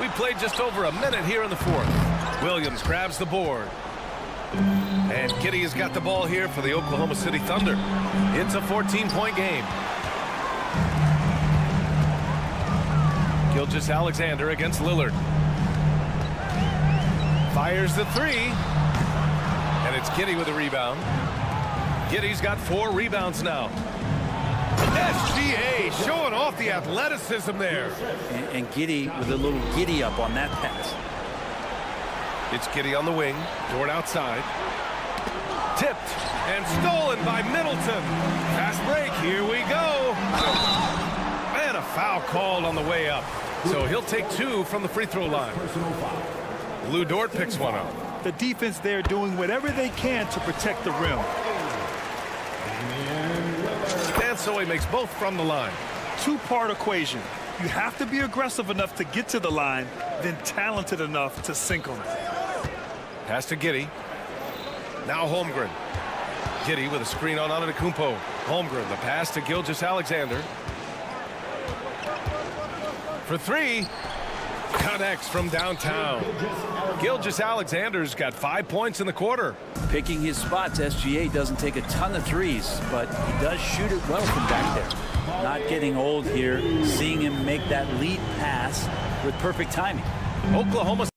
We played just over a minute here in the fourth. Williams grabs the board. And Giddey has got the ball here for the Oklahoma City Thunder. It's a 14-point game. Gilgeous-Alexander against Lillard. Fires the 3. And it's Giddey with a rebound. Giddey's got 4 rebounds now. SGA showing off the athleticism there. And Giddey with a little giddy up on that pass. It's Giddey on the wing. Dort outside. Tipped and stolen by Middleton. Fast break. Here we go. And a foul called on the way up. So he'll take 2 from the free throw line. Lou Dort picks one up. The defense there doing whatever they can to protect the rim. And so he makes both from the line. 2-part equation. You have to be aggressive enough to get to the line, then talented enough to sink on it. Pass to Giddey. Now Holmgren. Giddey with a screen on Antetokounmpo. Holmgren, the pass to Gilgeous-Alexander. For 3. Connects from downtown. Gilgeous-Alexander's got 5 points in the quarter. Picking his spots, SGA doesn't take a ton of threes, but he does shoot it well from back there. Not getting old here, seeing him make that lead pass with perfect timing. Oklahoma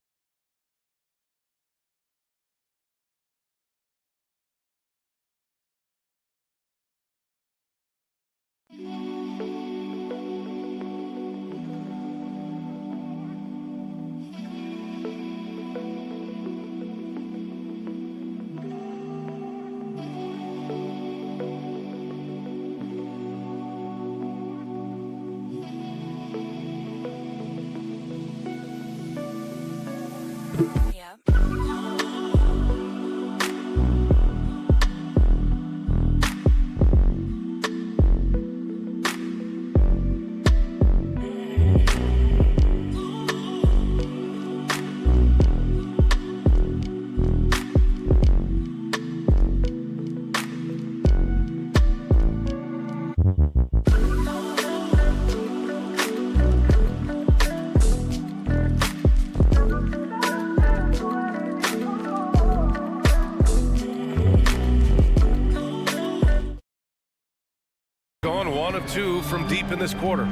Gone 1 of 2 from deep in this quarter.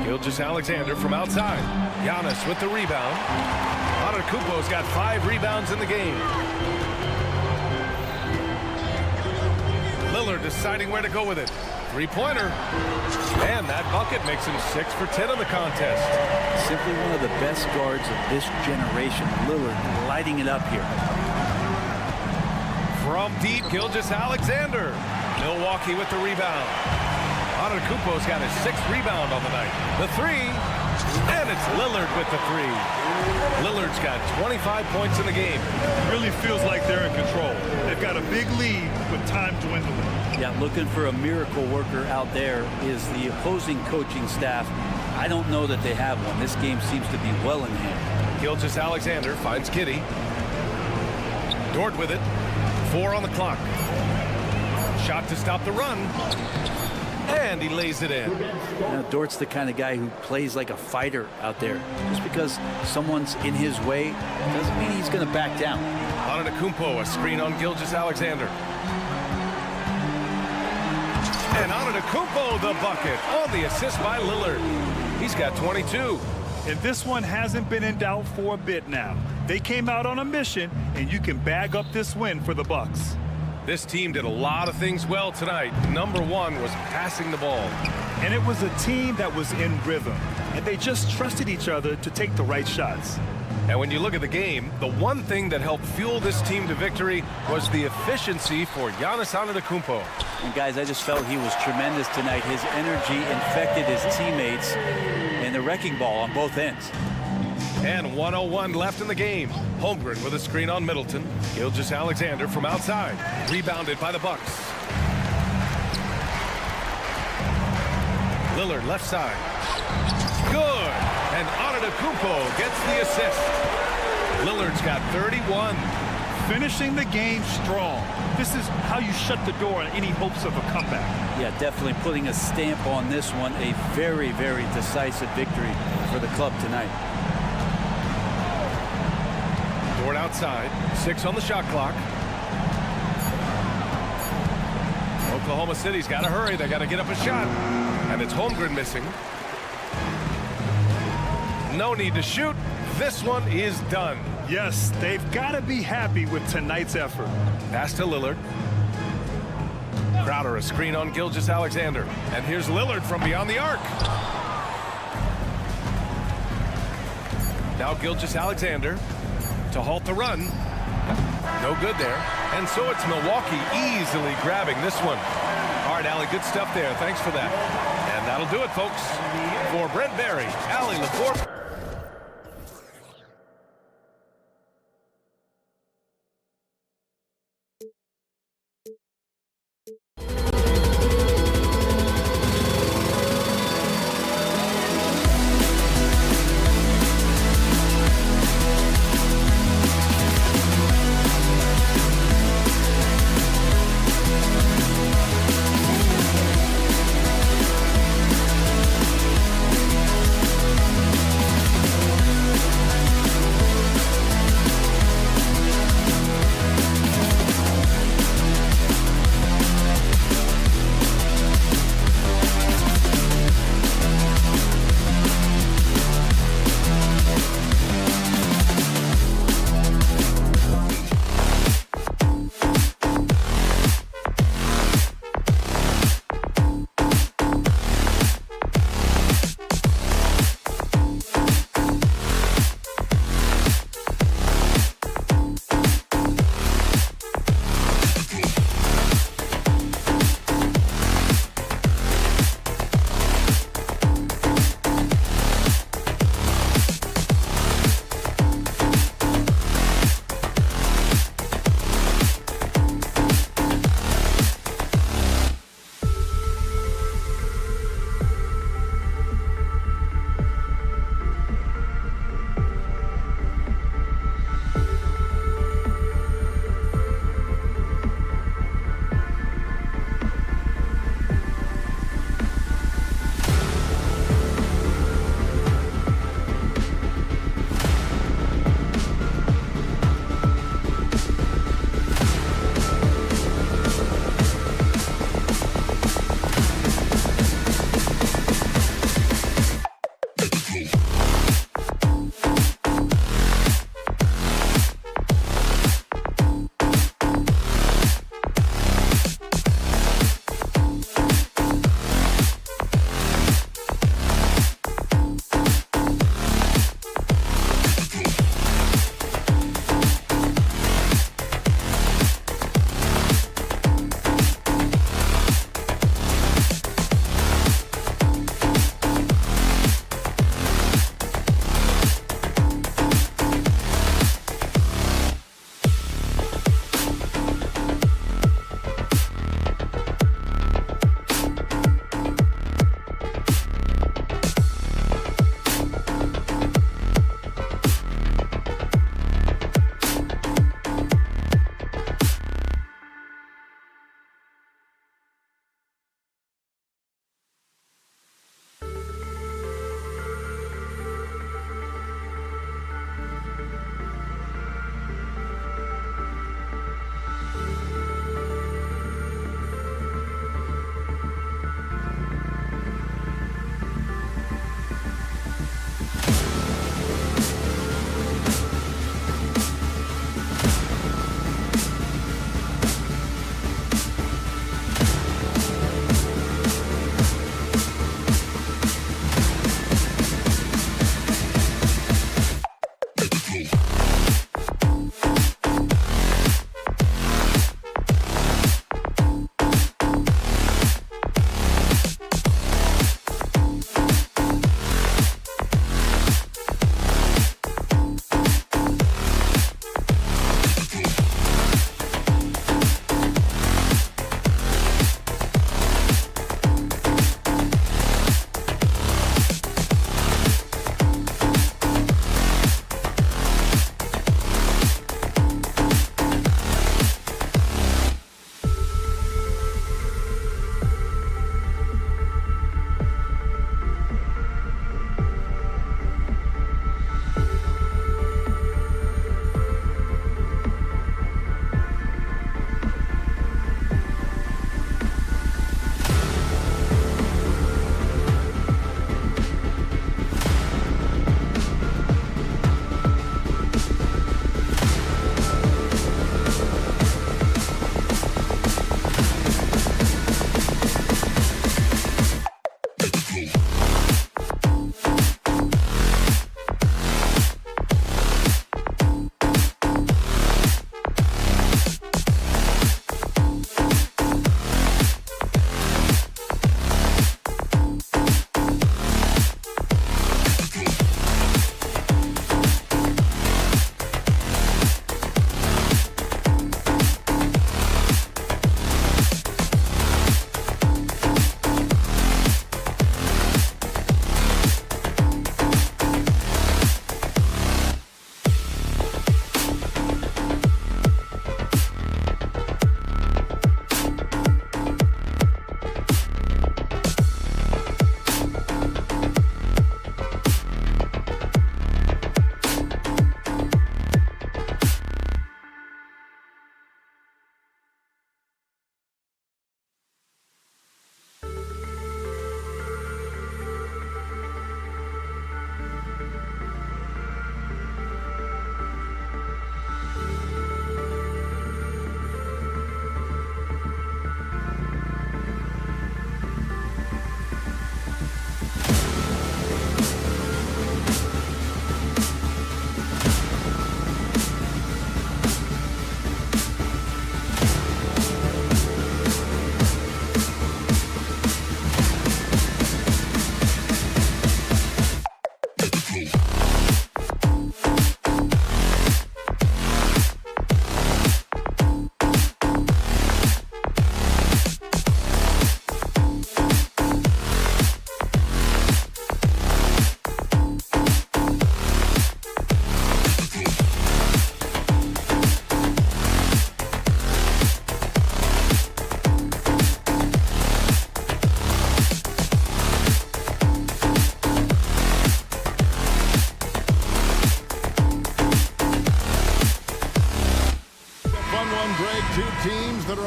Gilgeous-Alexander from outside. Giannis with the rebound. Antetokounmpo's got 5 rebounds in the game. Lillard deciding where to go with it. Three-pointer. And that bucket makes him 6 for 10 in the contest. Simply one of the best guards of this generation. Lillard lighting it up here. From deep, Gilgeous-Alexander. Milwaukee with the rebound. Antetokounmpo's got his 6th rebound on the night. The three, and it's Lillard with the three. Lillard's got 25 points in the game. Really feels like they're in control. They've got a big lead with time dwindling. Yeah, looking for a miracle worker out there is the opposing coaching staff. I don't know that they have one. This game seems to be well in hand. Gilgeous-Alexander finds Giddey. Dort with it. 4 on the clock. Shot to stop the run. And he lays it in. Now, Dort's the kind of guy who plays like a fighter out there. Just because someone's in his way doesn't mean he's going to back down. Antetokounmpo, a screen on Gilgeous-Alexander. And Antetokounmpo, the bucket on the assist by Lillard. He's got 22. And this one hasn't been in doubt for a bit now. They came out on a mission, and you can bag up this win for the Bucks. This team did a lot of things well tonight. Number 1 was passing the ball. And it was a team that was in rhythm, and they just trusted each other to take the right shots. And when you look at the game, the one thing that helped fuel this team to victory was the efficiency for Giannis Antetokounmpo. And guys, I just felt he was tremendous tonight. His energy infected his teammates, and the wrecking ball on both ends. And 1:01 left in the game. Holmgren with a screen on Middleton. Gilgeous-Alexander from outside. Rebounded by the Bucks. Lillard left side. Good. And Antetokounmpo gets the assist. Lillard's got 31. Finishing the game strong. This is how you shut the door on any hopes of a comeback. Yeah, definitely putting a stamp on this one. A very, very decisive victory for the club tonight. Dort outside. 6 on the shot clock. Oklahoma City's got to hurry. They got to get up a shot. And it's Holmgren missing. No need to shoot. This one is done. Yes, they've got to be happy with tonight's effort. Pass to Lillard. Crowder a screen on Gilgeous-Alexander. And here's Lillard from beyond the arc. Now Gilgeous-Alexander to halt the run. No good there. And so it's Milwaukee easily grabbing this one. All right, Allie, good stuff there. Thanks for that. And that'll do it, folks. For Brent Barry, Allie LaForte.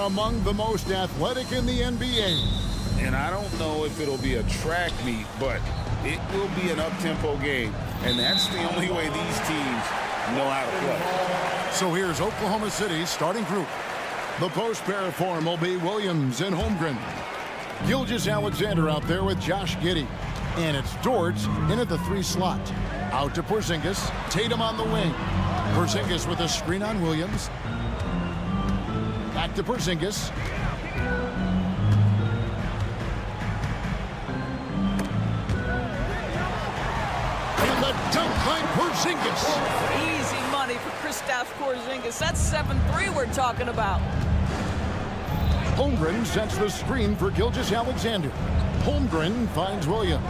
among the most athletic in the NBA. And I don't know if it'll be a track meet, but it will be an up-tempo game. And that's the only way these teams know how to play. So here's Oklahoma City's starting group. The post pair form will be Williams and Holmgren. Gilgeous-Alexander out there with Josh Giddey. And it's Dort in at the 3 slot. Out to Porzingis. Tatum on the wing. Porzingis with a screen on Williams. Back to Porzingis. And the dunk by Porzingis. Easy money for Kristaps Porzingis. That's 7-3 we're talking about. Holmgren sets the screen for Gilgeous-Alexander. Holmgren finds Williams.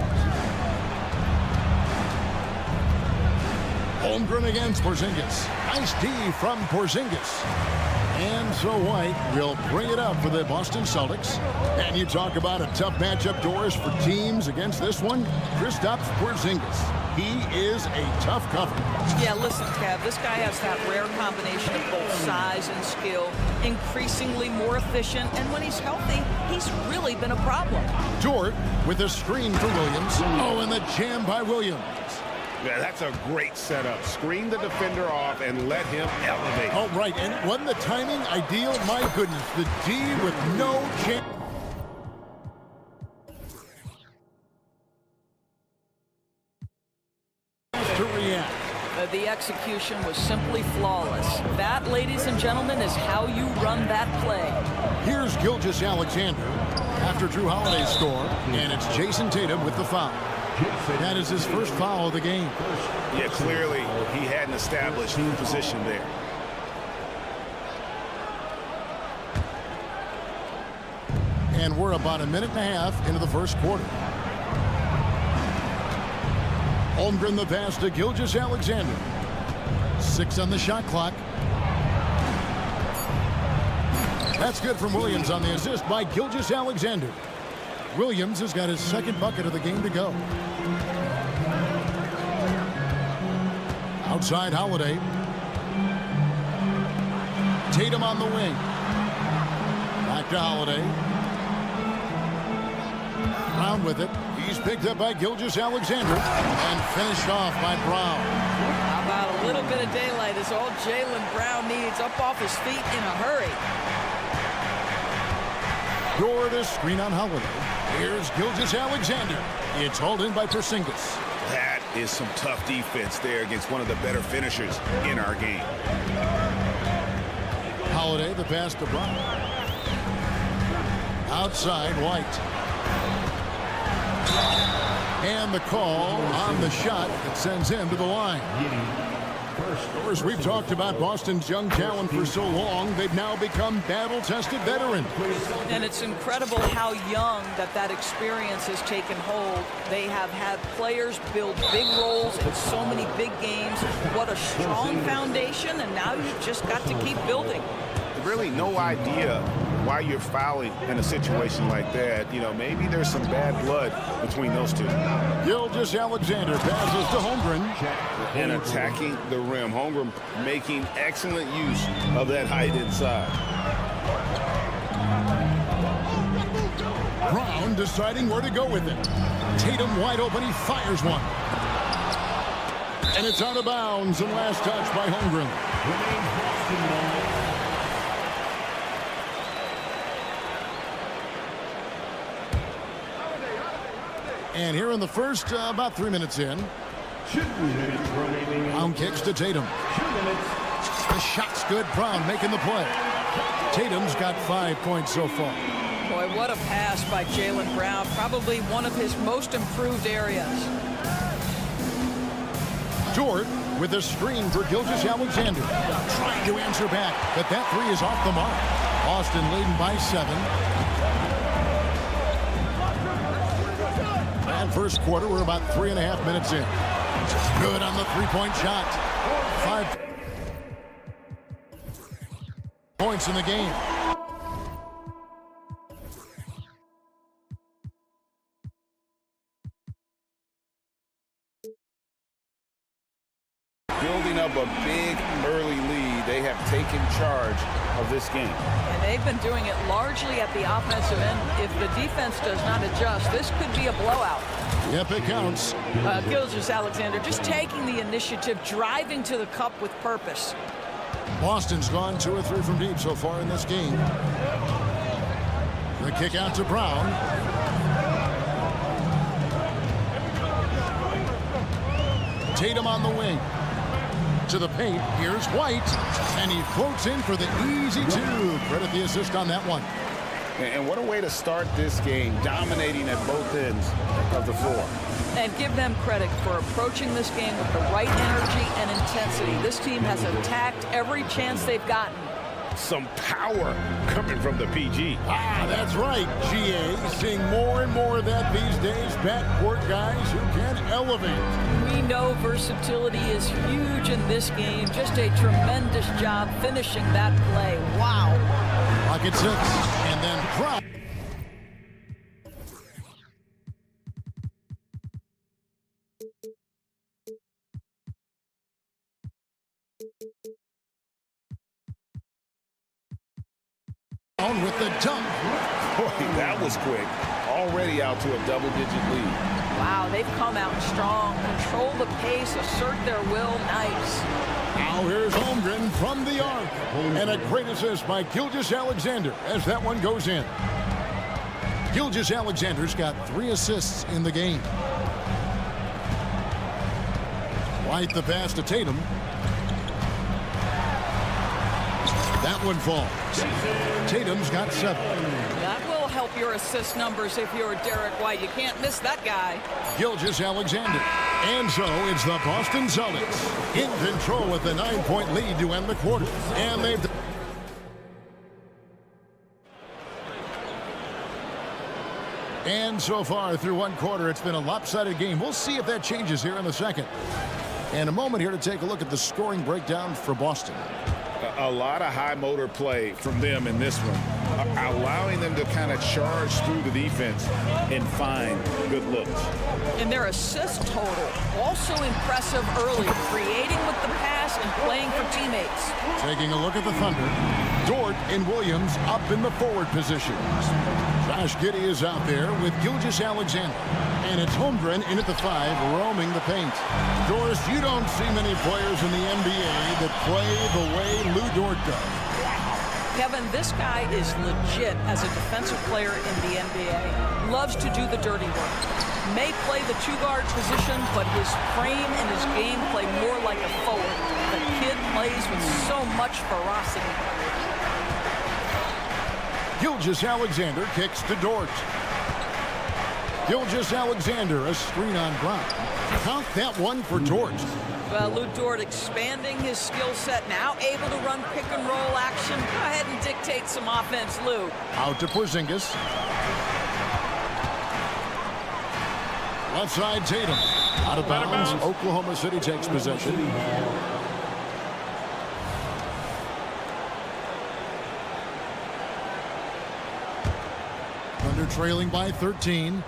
Holmgren against Porzingis. Nice D from Porzingis. And so White will bring it up for the Boston Celtics. And you talk about a tough matchup, Doris, for teams against this one. Kristaps Porzingis. He is a tough cover. Yeah, listen, Kev, this guy has that rare combination of both size and skill, increasingly more efficient, and when he's healthy, he's really been a problem. Dort with a screen for Williams. Oh, and the jam by Williams. Yeah, that's a great setup. Screen the defender off and let him elevate. Oh, right, and wasn't the timing ideal? My goodness, the D with no chance. To react. The execution was simply flawless. That, ladies and gentlemen, is how you run that play. Here's Gilgeous-Alexander after Drew Holiday's score, and it's Jason Tatum with the foul. That is his first foul of the game. Yeah, clearly he hadn't established position there. And we're about a minute and a half into the first quarter. Holmgren the pass to Gilgeous-Alexander. 6 on the shot clock. That's good from Williams on the assist by Gilgeous-Alexander. Williams has got his second bucket of the game to go. Outside Holiday. Tatum on the wing. Back to Holiday. Brown with it. He's picked up by Gilgeous-Alexander and finished off by Brown. How about a little bit of daylight is all Jaylen Brown needs, up off his feet in a hurry. Dort a screen on Holiday. Here's Gilgeous-Alexander. It's hauled in by Porzingis. That is some tough defense there against one of the better finishers in our game. Holiday, the pass to Brown. Outside, White. And the call on the shot that sends him to the line. Of course, we've talked about Boston's young talent for so long. They've now become battle-tested veterans. And it's incredible how young that experience has taken hold. They have had players build big roles in so many big games. What a strong foundation, and now you've just got to keep building. Really no idea why you're fouling in a situation like that. You know, maybe there's some bad blood between those two. Gilgeous-Alexander passes to Holmgren. And attacking the rim. Holmgren making excellent use of that height inside. Brown deciding where to go with it. Tatum wide open. He fires one. And it's out of bounds, and last touch by Holmgren. And here in the first, about 3 minutes in. 2 minutes remaining. Brown kicks to Tatum. 2 minutes. The shot's good. Brown making the play. Tatum's got 5 points so far. Boy, what a pass by Jaylen Brown. Probably one of his most improved areas. Dort with a screen for Gilgeous-Alexander. Trying to answer back, but that three is off the mark. Boston leading by 7. And first quarter, we're about 3.5 minutes in. Good on the three-point shot. 5 points in the game. Building up a big early lead they have taken charge of this game. And they've been doing it largely at the offensive end. If the defense does not adjust, this could be a blowout. Yep, it counts. Gilgeous-Alexander just taking the initiative, driving to the cup with purpose. Boston's gone 2 or 3 from deep so far in this game. The kick out to Brown. Tatum on the wing. To the paint. Here's White. And he floats in for the easy 2. Credit the assist on that one. And what a way to start this game, dominating at both ends of the floor. And give them credit for approaching this game with the right energy and intensity. This team has attacked every chance they've gotten. Some power coming from the PG. That's right, GA. Seeing more and more of that these days. Backcourt guys who can elevate. We know versatility is huge in this game. Just a tremendous job finishing that play. Wow. Pocket 6, and then Brown. With the dunk. Boy, that was quick. Already out to a double-digit lead. Wow, they've come out strong. Control the pace, assert their will. Nice. Now here's Holmgren from the arc. And a great assist by Gilgeous-Alexander as that one goes in. Gilgeous-Alexander's got 3 assists in the game. White the pass to Tatum. That one falls. Tatum's got 7. That will help your assist numbers if you're Derek White. You can't miss that guy. Gilgeous-Alexander. And so it's the Boston Celtics in control with a 9-point lead to end the quarter. And they've... And so far through one quarter, it's been a lopsided game. We'll see if that changes here in the second. And a moment here to take a look at the scoring breakdown for Boston. A lot of high motor play from them in this one, allowing them to kind of charge through the defense and find good looks. And their assist total also impressive early, creating with the pass and playing for teammates. Taking a look at the Thunder, Dort and Williams up in the forward positions. Josh Giddey is out there with Gilgeous-Alexander. And it's Holmgren in at the 5, roaming the paint. Doris, you don't see many players in the NBA that play the way Lou Dort does. Kevin, this guy is legit as a defensive player in the NBA. Loves to do the dirty work. May play the 2-guard position, but his frame and his game play more like a forward. The kid plays with so much ferocity. Gilgeous-Alexander kicks to Dort. Gilgeous-Alexander, a screen on Brown. Count that one for Dort. Well, Lou Dort expanding his skill set, now able to run pick and roll action. Go ahead and dictate some offense, Lou. Out to Porzingis. Left side, Tatum. Out of bounds. Oklahoma City takes possession. Thunder trailing by 13.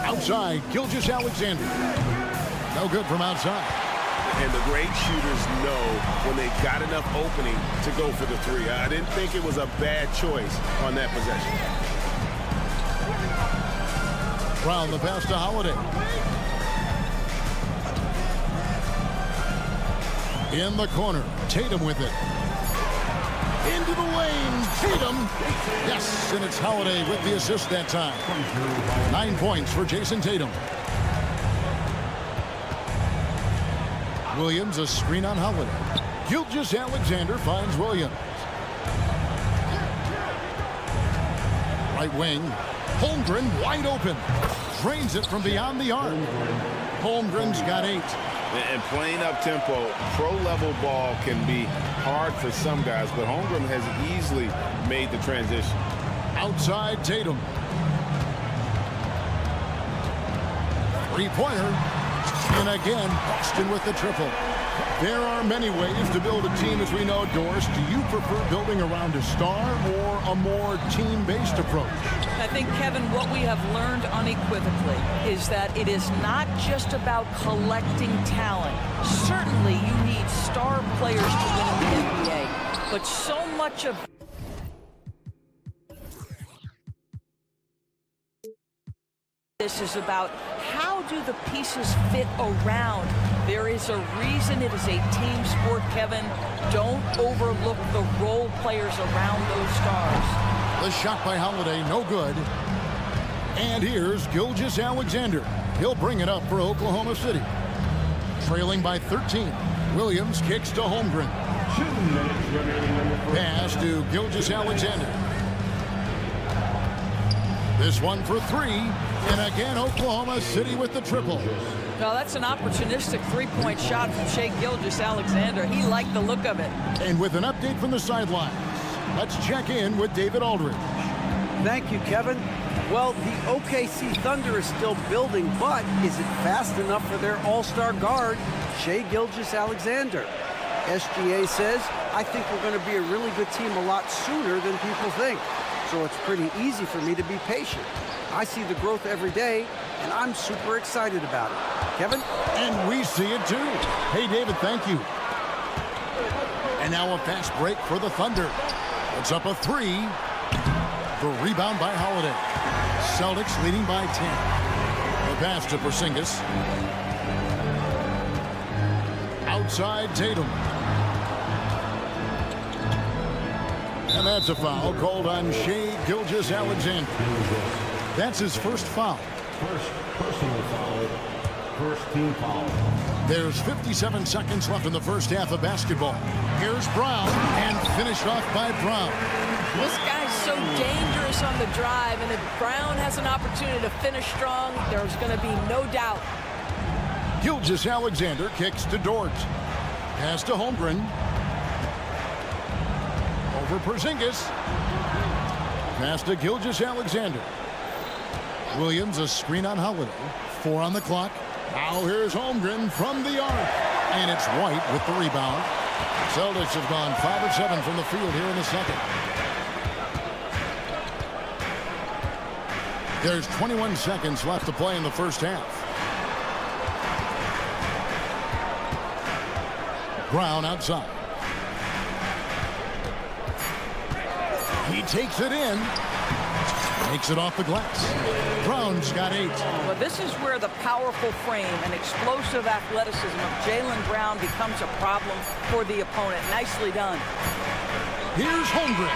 Outside, Gilgeous-Alexander. No good from outside. And the great shooters know when they've got enough opening to go for the 3. I didn't think it was a bad choice on that possession. Brown the pass to Holiday. In the corner, Tatum with it. Into the lane, Tatum. Yes, and it's Holiday with the assist that time. 9 points for Jason Tatum. Williams, a screen on Holiday. Gilgeous-Alexander finds Williams. Right wing, Holmgren wide open. Drains it from beyond the arc. Holmgren's got 8. And playing up tempo, pro-level ball can be hard for some guys, but Holmgren has easily made the transition. Outside Tatum. 3-pointer. And again, Boston with the triple. There are many ways to build a team, as we know, Doris. Do you prefer building around a star or a more team-based approach? I think, Kevin, what we have learned unequivocally is that it is not just about collecting talent. Certainly, you need star players to win in the NBA, but so much of this is about how do the pieces fit around. There is a reason it is a team sport, Kevin. Don't overlook the role players around those stars. The shot by Holiday, no good. And here's Gilgeous-Alexander. He'll bring it up for Oklahoma City. Trailing by 13. Williams kicks to Holmgren. 2 minutes remaining. Pass to Gilgeous-Alexander. This one for 3. And again, Oklahoma City with the triple. Now, that's an opportunistic three-point shot from Shag Gilgeous-Alexander. He liked the look of it. And with an update from the sidelines, let's check in with David Aldridge. Thank you, Kevin. Well, the OKC Thunder is still building, but is it fast enough for their all-star guard, Shai Gilgeous-Alexander? SGA says, I think we're going to be a really good team a lot sooner than people think. So it's pretty easy for me to be patient. I see the growth every day, and I'm super excited about it. Kevin? And we see it too. Hey, David, thank you. And now a fast break for the Thunder. It's up a 3. The rebound by Holiday. Celtics leading by 10. The pass to Porzingis. Outside Tatum. And that's a foul called on Shai Gilgeous-Alexander. That's his first foul. First personal foul. First team foul. There's 57 seconds left in the first half of basketball. Here's Brown, and finished off by Brown. This guy's so dangerous on the drive, and if Brown has an opportunity to finish strong, there's going to be no doubt. Gilgeous-Alexander kicks to Dort. Pass to Holmgren. Over Porzingis. Pass to Gilgeous-Alexander. Williams, a screen on Holiday. 4 on the clock. Now here's Holmgren from the arc. And it's White with the rebound. Celtics have gone 5 of 7 from the field here in the second. There's 21 seconds left to play in the first half. Brown outside. He takes it in. Takes it off the glass. Brown's got 8. Well, this is where the powerful frame and explosive athleticism of Jaylen Brown becomes a problem for the opponent. Nicely done. Here's Holmgren.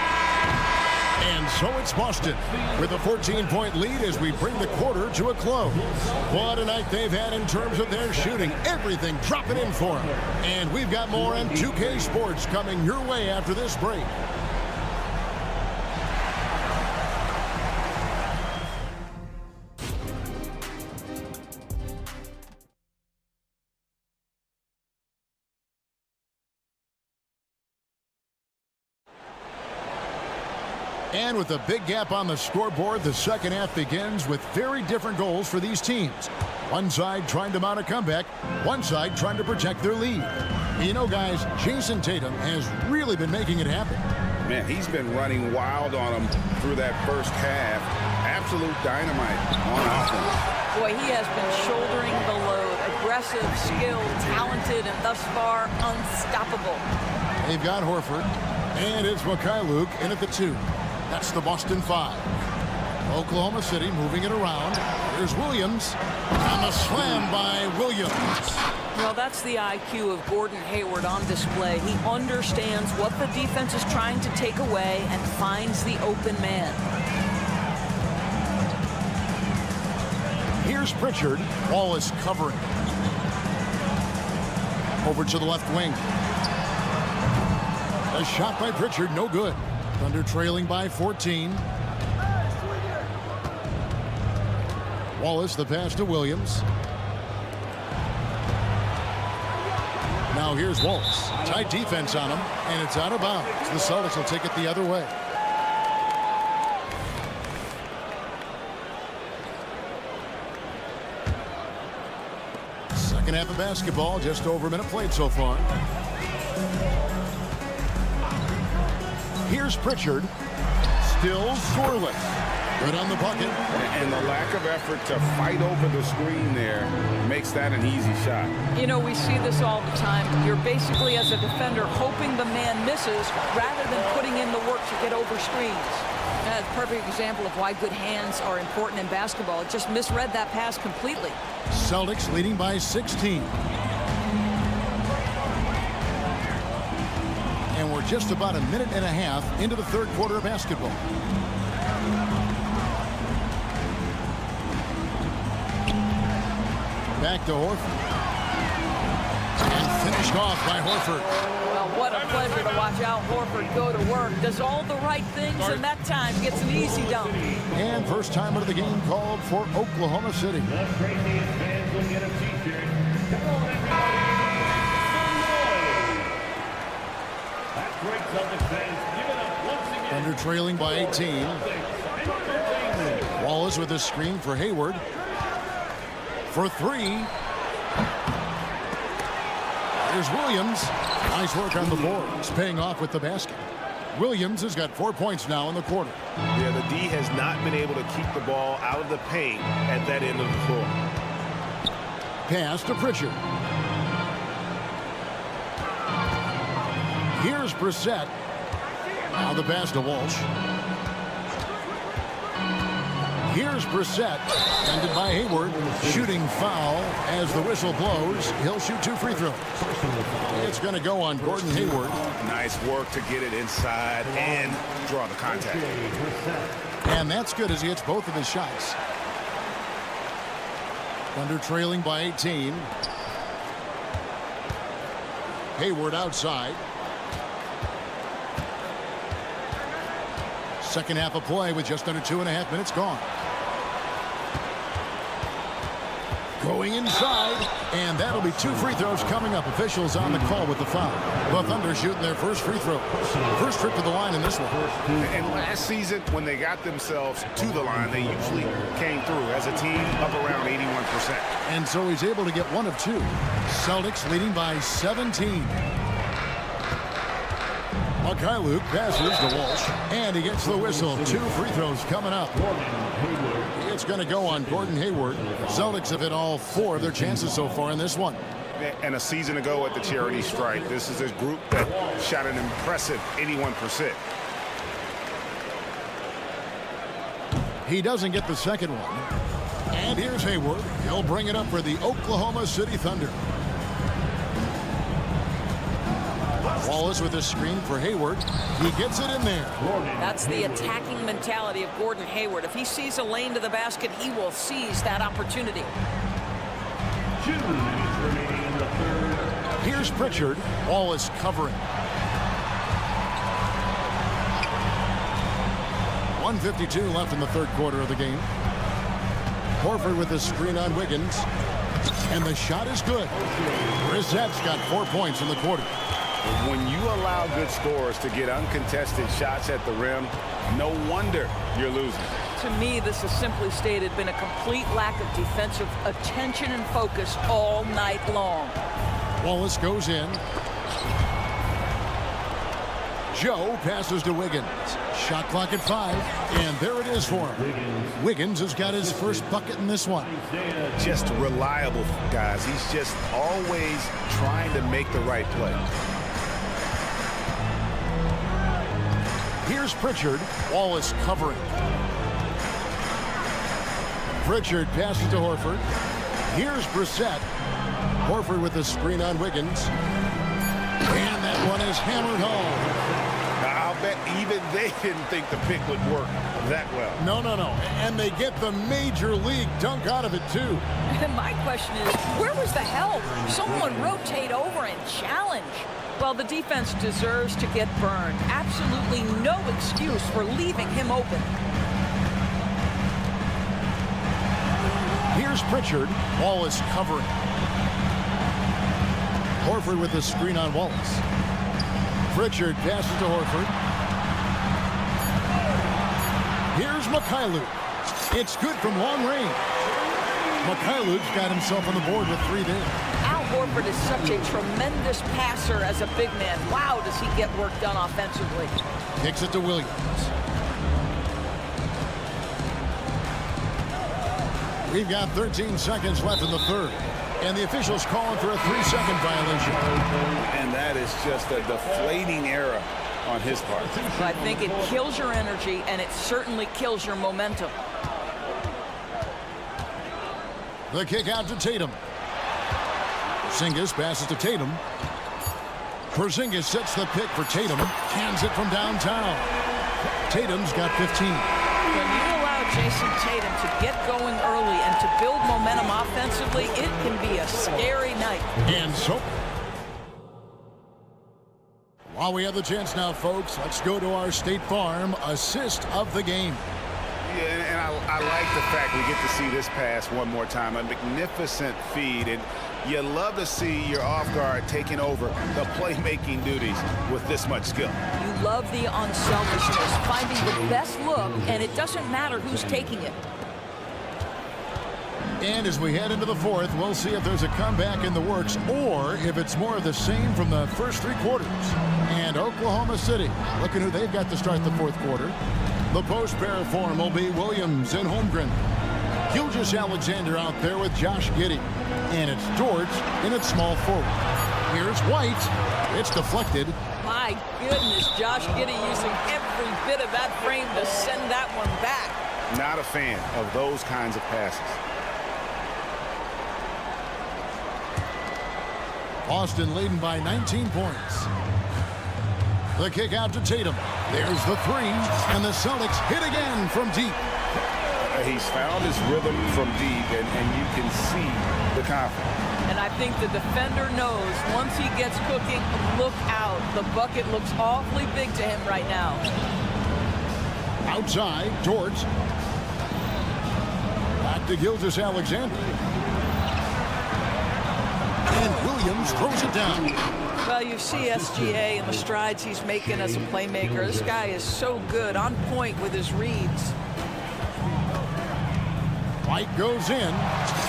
And so it's Boston with a 14-point lead as we bring the quarter to a close. What a night they've had in terms of their shooting. Everything dropping in for them. And we've got more on 2K Sports coming your way after this break. And with a big gap on the scoreboard, the second half begins with very different goals for these teams. One side trying to mount a comeback, one side trying to protect their lead. You know, guys, Jason Tatum has really been making it happen. Man, he's been running wild on them through that first half. Absolute dynamite on offense. Boy, he has been shouldering the load. Aggressive, skilled, talented, and thus far unstoppable. They've got Horford, and it's Mikhailuk in at the 2. That's the Boston 5. Oklahoma City moving it around. Here's Williams. And a slam by Williams. Well, that's the IQ of Gordon Hayward on display. He understands what the defense is trying to take away and finds the open man. Here's Pritchard. Wallace covering. Over to the left wing. A shot by Pritchard, no good. Thunder trailing by 14. Wallace, the pass to Williams. Now here's Wallace. Tight defense on him, and it's out of bounds. The Celtics will take it the other way. Second half of basketball, just over a minute played so far. Here's Pritchard. Still scoreless. Good on the bucket. And the lack of effort to fight over the screen there makes that an easy shot. You know, we see this all the time. You're basically, as a defender, hoping the man misses rather than putting in the work to get over screens. That's a perfect example of why good hands are important in basketball. It just misread that pass completely. Celtics leading by 16. And we're just about a minute and a half into the third quarter of basketball. Back to Horford. And finished off by Horford. Well, what a pleasure to watch Al Horford go to work. Does all the right things, and that time gets an easy dunk. And first time of the game called for Oklahoma City. Thunder trailing by 18. Wallace with a screen for Hayward. For three. Here's Williams. Nice work on the boards, paying off with the basket. Williams has got 4 points now in the quarter. Yeah, the D has not been able to keep the ball out of the paint at that end of the floor. Pass to Pritchard. Here's Brissett. Now the pass to Walsh. Here's Brissett, ended by Hayward. Shooting foul as the whistle blows. He'll shoot 2 free throws. It's going to go on Gordon Hayward. Nice work to get it inside and draw the contact. And that's good as he hits both of his shots. Thunder trailing by 18. Hayward outside. Second half of play with just under 2.5 minutes gone. Going inside, and that'll be 2 free throws coming up. Officials on the call with the foul. The Thunder shooting their first free throw. First trip to the line in this one. And last season, when they got themselves to the line, they usually came through as a team up around 81%. And so he's able to get 1 of 2. Celtics leading by 17. Luke passes to Walsh, and he gets the whistle. 2 free throws coming up. It's going to go on Gordon Hayward. Celtics have hit all 4 of their chances so far in this one. And a season ago at the charity stripe, this is a group that shot an impressive 81%. He doesn't get the second one. And here's Hayward. He'll bring it up for the Oklahoma City Thunder. Wallace with a screen for Hayward. He gets it in there. That's the attacking mentality of Gordon Hayward. If he sees a lane to the basket, he will seize that opportunity. Here's Pritchard. Wallace covering. 1:52 left in the third quarter of the game. Horford with a screen on Wiggins. And the shot is good. Brissett's got 4 points in the quarter. When you allow good scorers to get uncontested shots at the rim, no wonder you're losing. To me, this has simply stated been a complete lack of defensive attention and focus all night long. Wallace goes in. Joe passes to Wiggins. Shot clock at 5, and there it is for him. Wiggins has got his first bucket in this one. Just reliable, guys. He's just always trying to make the right play. Here's Pritchard. Wallace covering. Pritchard passes to Horford. Here's Brissett. Horford with the screen on Wiggins. And that one is hammered home. I'll bet even they didn't think the pick would work that well. No. And they get the major league dunk out of it, too. And my question is, where was the help? Someone rotate over and challenge. Well, the defense deserves to get burned. Absolutely no excuse for leaving him open. Here's Pritchard. Wallace covering. Horford with the screen on Wallace. Pritchard passes to Horford. Here's Mikhailuk. It's good from long range. Mikhailuk's got himself on the board with 3 there. Al Horford is such a tremendous passer as a big man. Wow, does he get work done offensively. Kicks it to Williams. We've got 13 seconds left in the third. And the officials calling for a 3-second violation. And that is just a deflating error on his part. So I think it kills your energy, and it certainly kills your momentum. The kick out to Tatum. Porzingis passes to Tatum. Porzingis sets the pick for Tatum. Hands it from downtown. Tatum's got 15. When you allow Jason Tatum to get going early and to build momentum offensively, it can be a scary night. And so, while we have the chance now, folks, let's go to our State Farm assist of the game. Yeah, and I like the fact we get to see this pass one more time. A magnificent feed, and you love to see your off guard taking over the playmaking duties with this much skill. You love the unselfishness, finding the best look, and it doesn't matter who's taking it. And as we head into the fourth, we'll see if there's a comeback in the works or if it's more of the same from the first 3 quarters. And Oklahoma City, looking who they've got to start the fourth quarter. The post pair form will be Williams and Holmgren. Gilgeous-Alexander out there with Josh Giddey. And it's George in its small forward. Here's White. It's deflected. My goodness, Josh Giddey using every bit of that frame to send that one back. Not a fan of those kinds of passes. Boston leading by 19 points. The kick out to Tatum. There's the three, and the Celtics hit again from deep. He's found his rhythm from deep, and you can see the confidence. And I think the defender knows once he gets cooking, look out. The bucket looks awfully big to him right now. Outside, George. Back to Gilgeous-Alexander. And Williams throws it down. Well, you see SGA and the strides he's making as a playmaker. This guy is so good, on point with his reads. White goes in,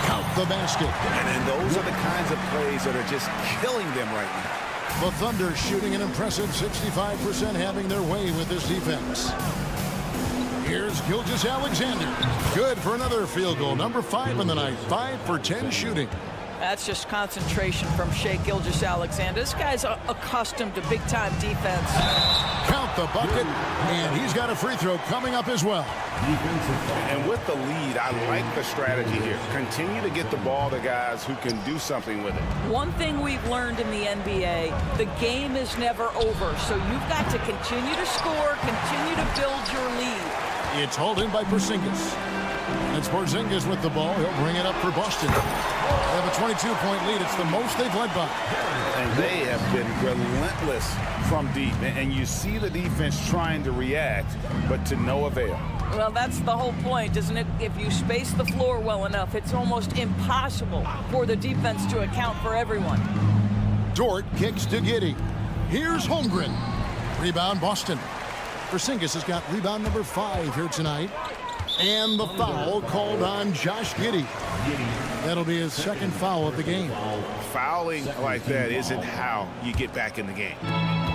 count the basket. And those are the kinds of plays that are just killing them right now. The Thunder shooting an impressive 65%, having their way with this defense. Here's Gilgeous-Alexander. Good for another field goal. Number 5 in the night. 5 for 10 shooting. That's just concentration from Shai Gilgeous-Alexander. This guy's accustomed to big-time defense. Count the bucket, and he's got a free throw coming up as well. And with the lead, I like the strategy here. Continue to get the ball to guys who can do something with it. One thing we've learned in the NBA, the game is never over, so you've got to continue to score, continue to build your lead. It's hauled in by Porzingis. It's Porzingis with the ball. He'll bring it up for Boston. They have a 22-point lead. It's the most they've led by. And they have been relentless from deep. And you see the defense trying to react, but to no avail. Well, that's the whole point, isn't it? If you space the floor well enough, it's almost impossible for the defense to account for everyone. Dort kicks to Giddey. Here's Holmgren. Rebound, Boston. Porzingis has got rebound number 5 here tonight. And the foul called on Josh Giddey. That'll be his second foul of the game. Fouling like that isn't how you get back in the game.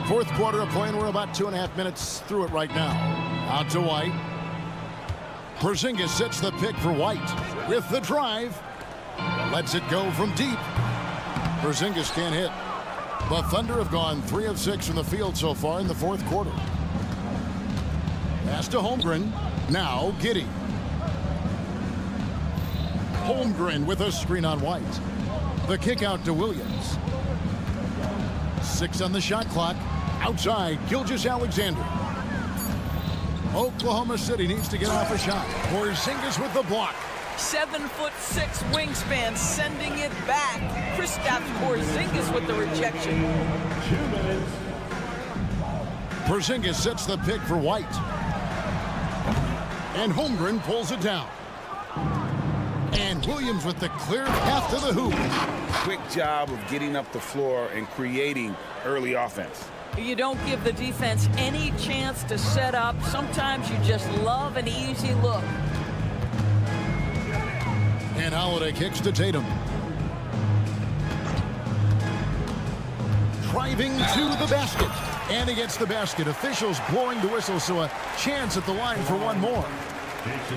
Fourth quarter of play, and we're about 2.5 minutes through it right now. Out to White. Porzingis sets the pick for White with the drive. Lets it go from deep. Porzingis can't hit. The Thunder have gone 3 of 6 from the field so far in the fourth quarter. Pass to Holmgren. Now Giddey. Holmgren with a screen on White. The kick out to Williams. 6 on the shot clock. Outside, Gilgeous-Alexander. Oklahoma City needs to get off a shot. Porzingis with the block. 7'6" wingspan, sending it back. Kristaps Porzingis with the rejection. 2 minutes. Porzingis sets the pick for White. And Holmgren pulls it down. And Williams with the clear path to the hoop. Quick job of getting up the floor and creating early offense. You don't give the defense any chance to set up. Sometimes you just love an easy look. And Holiday kicks to Tatum. Driving to the basket. And against the basket. Officials blowing the whistle, so a chance at the line for one more.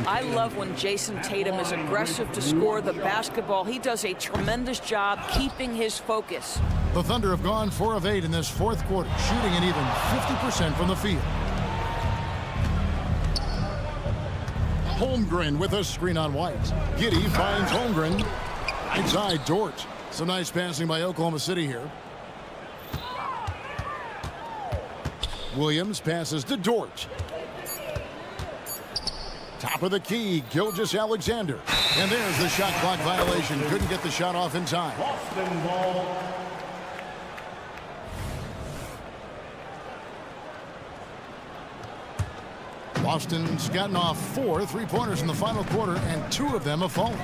I love when Jason Tatum is aggressive to score the basketball. He does a tremendous job keeping his focus. The Thunder have gone 4 of 8 in this fourth quarter, shooting an even 50% from the field. Holmgren with a screen on White. Giddey finds Holmgren. Inside Dort. Some nice passing by Oklahoma City here. Williams passes to Dort. Top of the key, Gilgeous-Alexander. And there's the shot clock violation. Couldn't get the shot off in time. Boston ball. Boston's gotten off 4 3-pointers in the final quarter, and 2 of them have fallen.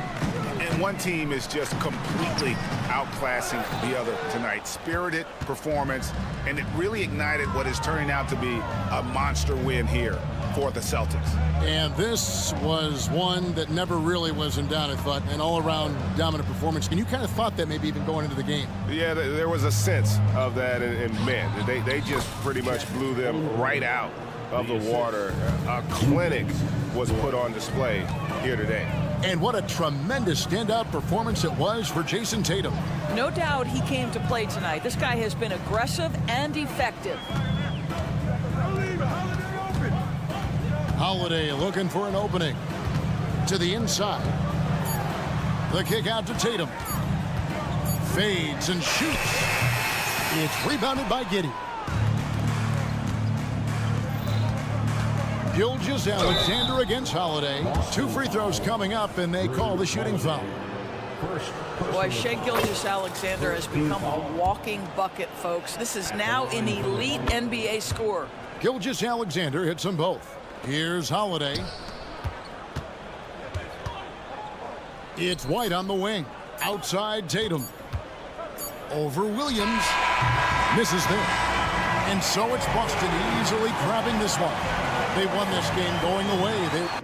And one team is just completely outclassing the other tonight. Spirited performance, and it really ignited what is turning out to be a monster win here for the Celtics. And this was one that never really was in doubt, I thought, an all-around dominant performance. And you kind of thought that maybe even going into the game. Yeah, there was a sense of that in men. They just pretty much blew them right out of the water. A clinic was put on display here today. And what a tremendous standout performance it was for Jason Tatum. No doubt he came to play tonight. This guy has been aggressive and effective. Holiday looking for an opening. To the inside. The kick out to Tatum. Fades and shoots. It's rebounded by Giddey. Gilgeous-Alexander against Holiday. 2 free throws coming up, and they call the shooting foul. Boy, Shag Gilgeous-Alexander has become a walking bucket, folks. This is now an elite NBA scorer. Gilgeous-Alexander hits them both. Here's Holiday. It's White on the wing. Outside Tatum. Over Williams. Misses there. And so it's Boston easily grabbing this one. They won this game going away.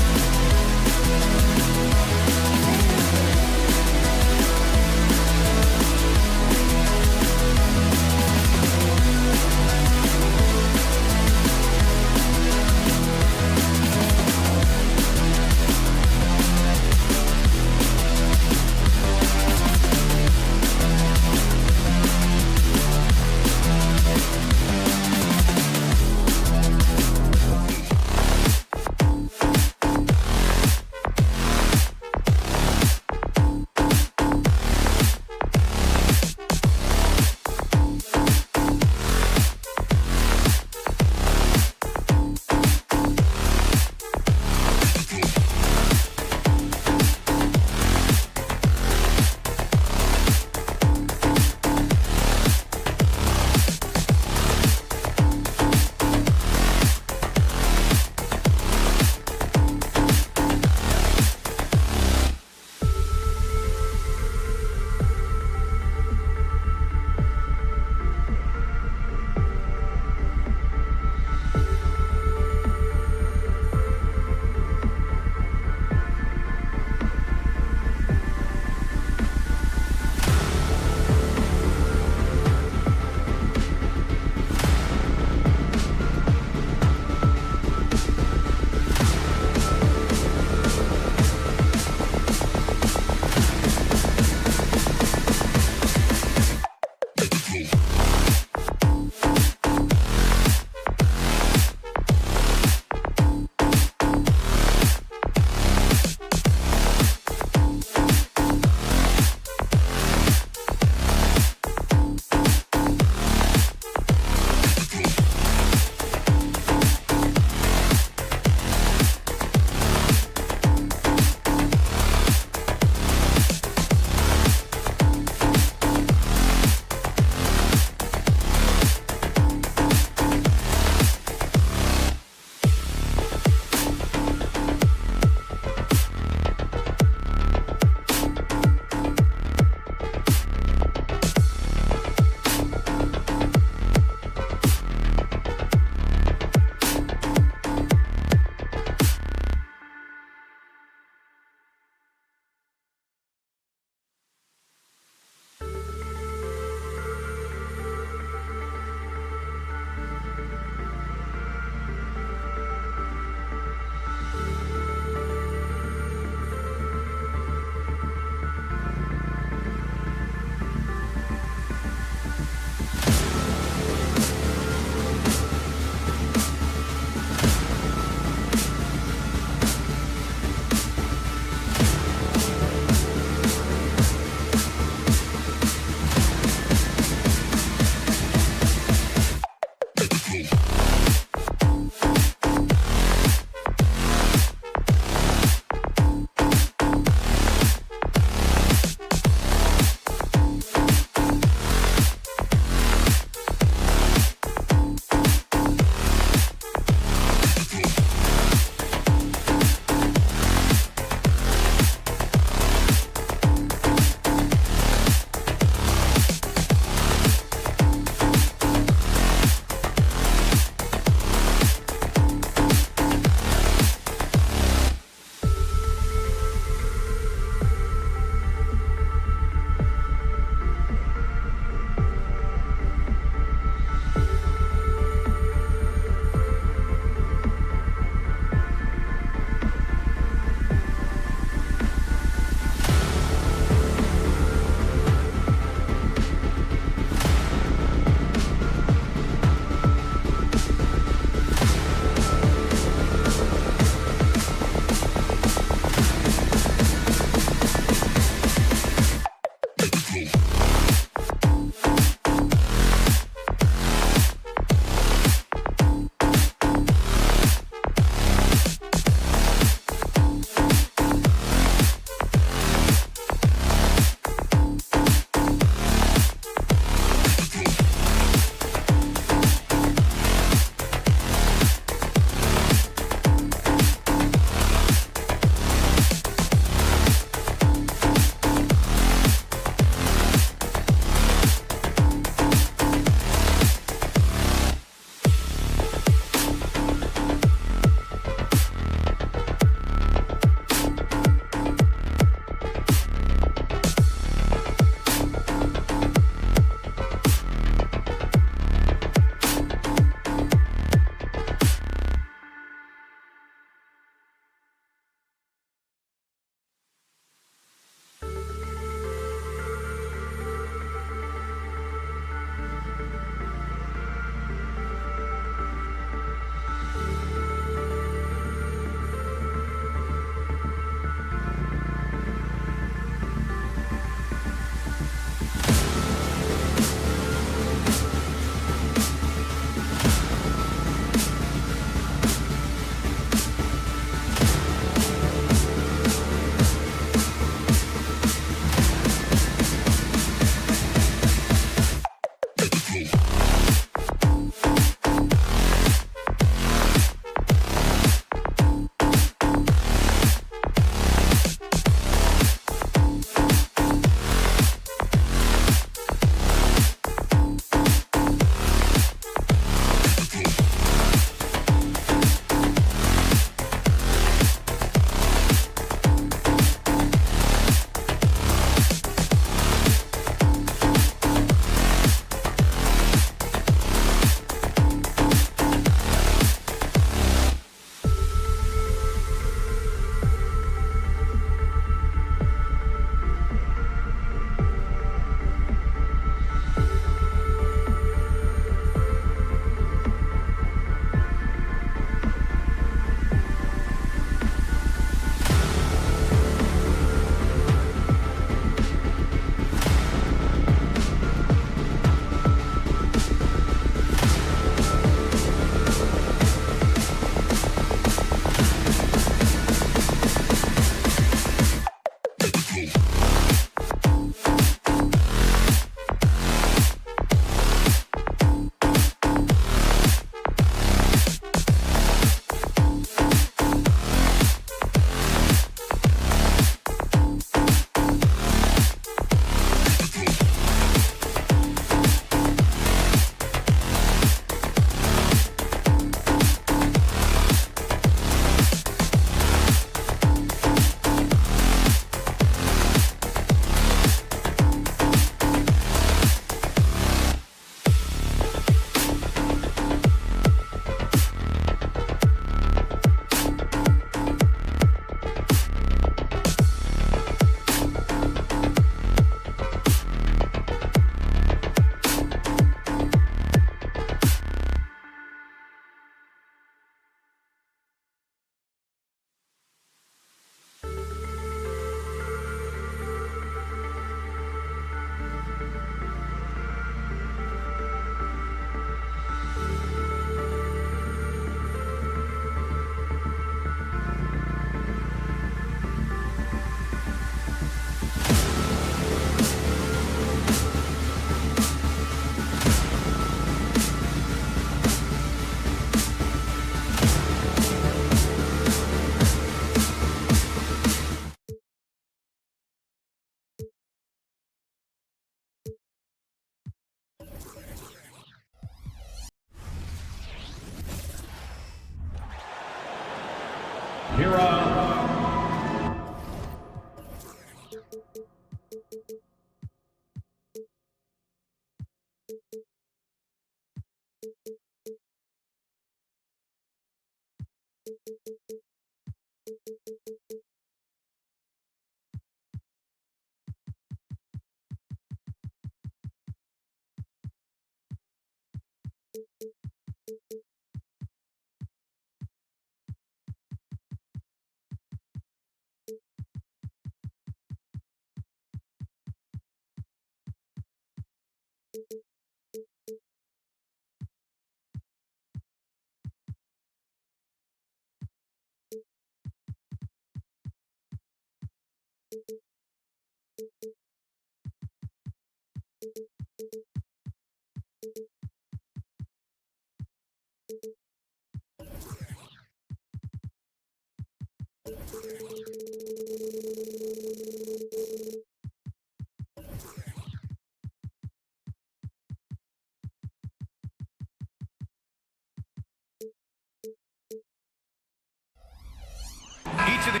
Each of the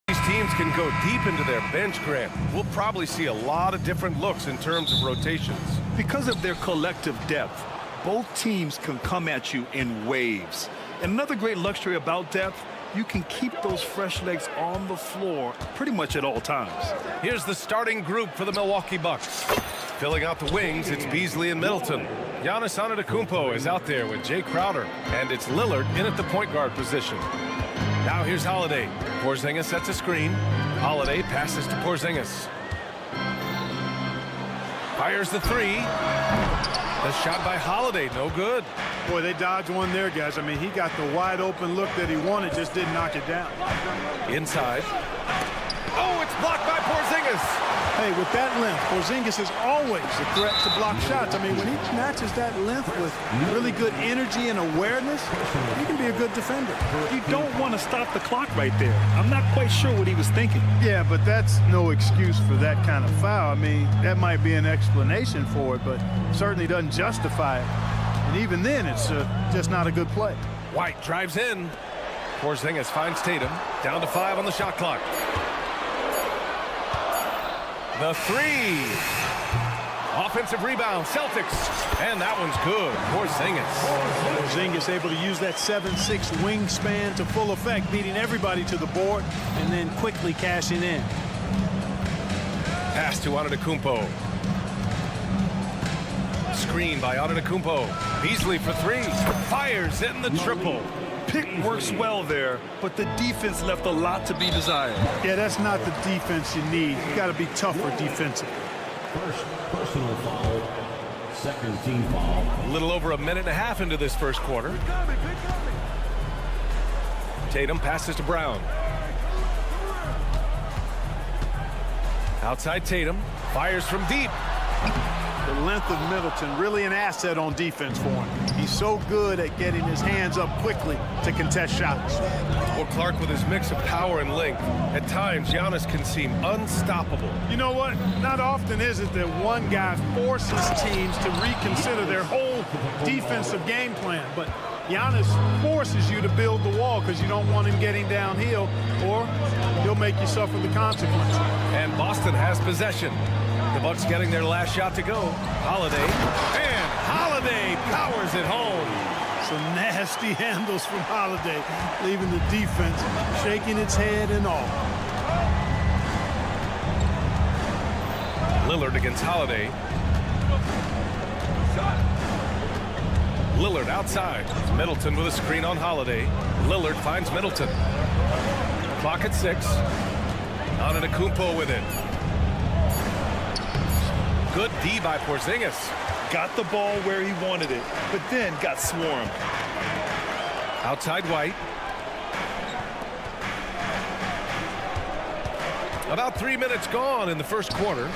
These teams can go deep into their bench, Grant. We'll probably see a lot of different looks in terms of rotations. Because of their collective depth, both teams can come at you in waves. And another great luxury about depth, you can keep those fresh legs on the floor pretty much at all times. Here's the starting group for the Milwaukee Bucks. Filling out the wings, it's Beasley and Middleton. Giannis Antetokounmpo is out there with Jay Crowder, and it's Lillard in at the point guard position. Now here's Holiday. Porzingis sets a screen. Holiday passes to Porzingis. Fires the three. The shot by Holiday, no good. Boy, they dodged one there, guys. I mean, he got the wide open look that he wanted, just didn't knock it down. Inside. Oh, it's blocked by Porzingis. Hey, with that length, Porzingis is always a threat to block shots. I mean, when he matches that length with really good energy and awareness, he can be a good defender. You don't want to stop the clock right there. I'm not quite sure what he was thinking. Yeah, but that's no excuse for that kind of foul. I mean, that might be an explanation for it, but certainly doesn't justify it. And even then, it's just not a good play. White drives in. Porzingis finds Tatum. Down to 5 on the shot clock. The three. Offensive rebound, Celtics. And that one's good. Porzingis able to use that 7'6" wingspan to full effect, beating everybody to the board and then quickly cashing in. Pass to Antetokounmpo. Screen by Antetokounmpo. Beasley for three. Fires in the triple. Pick works well there, but the defense left a lot to be desired. Yeah, that's not the defense you need. You got to be tougher defensively. First personal foul, second team foul. A little over a minute and a half into this first quarter. Tatum passes to Brown. Outside Tatum. Fires from deep. The length of Middleton, really an asset on defense for him. He's so good at getting his hands up quickly to contest shots. Well, Clark, with his mix of power and length, at times Giannis can seem unstoppable. You know what? Not often is it that one guy forces teams to reconsider their whole defensive game plan, but Giannis forces you to build the wall because you don't want him getting downhill, or he'll make you suffer the consequences. And Boston has possession. The Bucks getting their last shot to go. Holiday. And Holiday powers it home. Some nasty handles from Holiday, leaving the defense shaking its head and all. Lillard against Holiday. Lillard outside. Middleton with a screen on Holiday. Lillard finds Middleton. Clock at 6. Antetokounmpo with it. Good D by Porzingis. Got the ball where he wanted it, but then got swarmed. Outside White. About 3 minutes gone in the first quarter.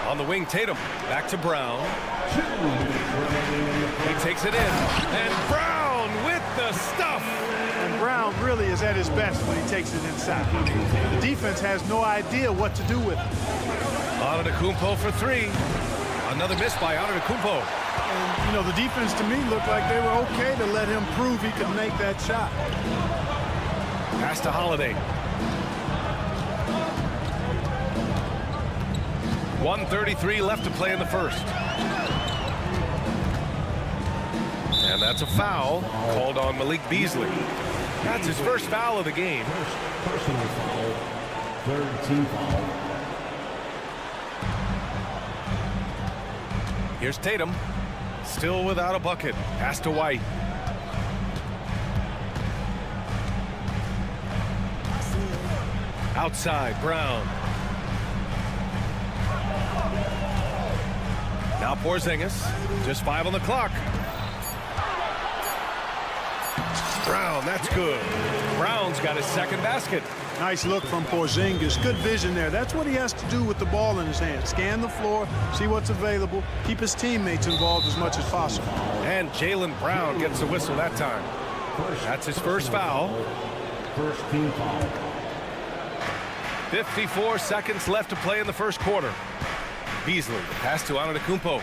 On the wing, Tatum. Back to Brown. He takes it in. And Brown with the stuff. And Brown really is at his best when he takes it inside. The defense has no idea what to do with it. Antetokounmpo for three. Another miss by Antetokounmpo. And, you know, the defense to me looked like they were okay to let him prove he could make that shot. Pass to Holiday. 1:33 left to play in the first. And that's a foul called on Malik Beasley. That's his first foul of the game. Personal foul. Third team foul. Here's Tatum. Still without a bucket. Pass to White. Outside, Brown. Now Porzingis. Just 5 on the clock. Brown, that's good. Brown's got his second basket. Nice look from Porzingis. Good vision there. That's what he has to do with the ball in his hand. Scan the floor, see what's available, keep his teammates involved as much as possible. And Jaylen Brown gets a whistle that time. That's his first foul. First team foul. 54 seconds left to play in the first quarter. Beasley, pass to Antetokounmpo.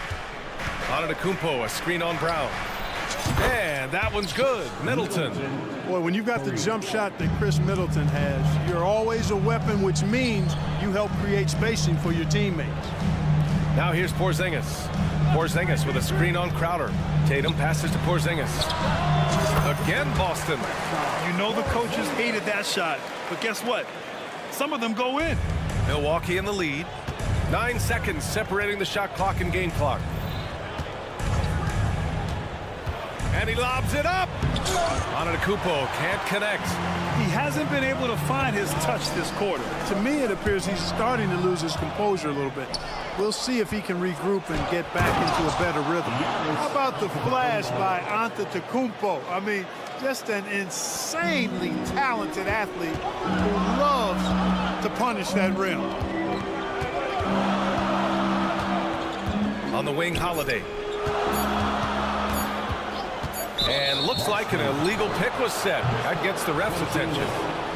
Antetokounmpo, a screen on Brown. And that one's good. Middleton. Boy, when you've got the jump shot that Chris Middleton has, you're always a weapon, which means you help create spacing for your teammates. Now here's Porzingis. Porzingis with a screen on Crowder. Tatum passes to Porzingis. Again, Boston. You know the coaches hated that shot, but guess what? Some of them go in. Milwaukee in the lead. 9 seconds separating the shot clock and game clock. And he lobs it up. Antetokounmpo can't connect. He hasn't been able to find his touch this quarter. To me, it appears he's starting to lose his composure a little bit. We'll see if he can regroup and get back into a better rhythm. How about the flash by Antetokounmpo? I mean, just an insanely talented athlete who loves to punish that rim. On the wing, Holiday. And looks like an illegal pick was set. That gets the ref's attention.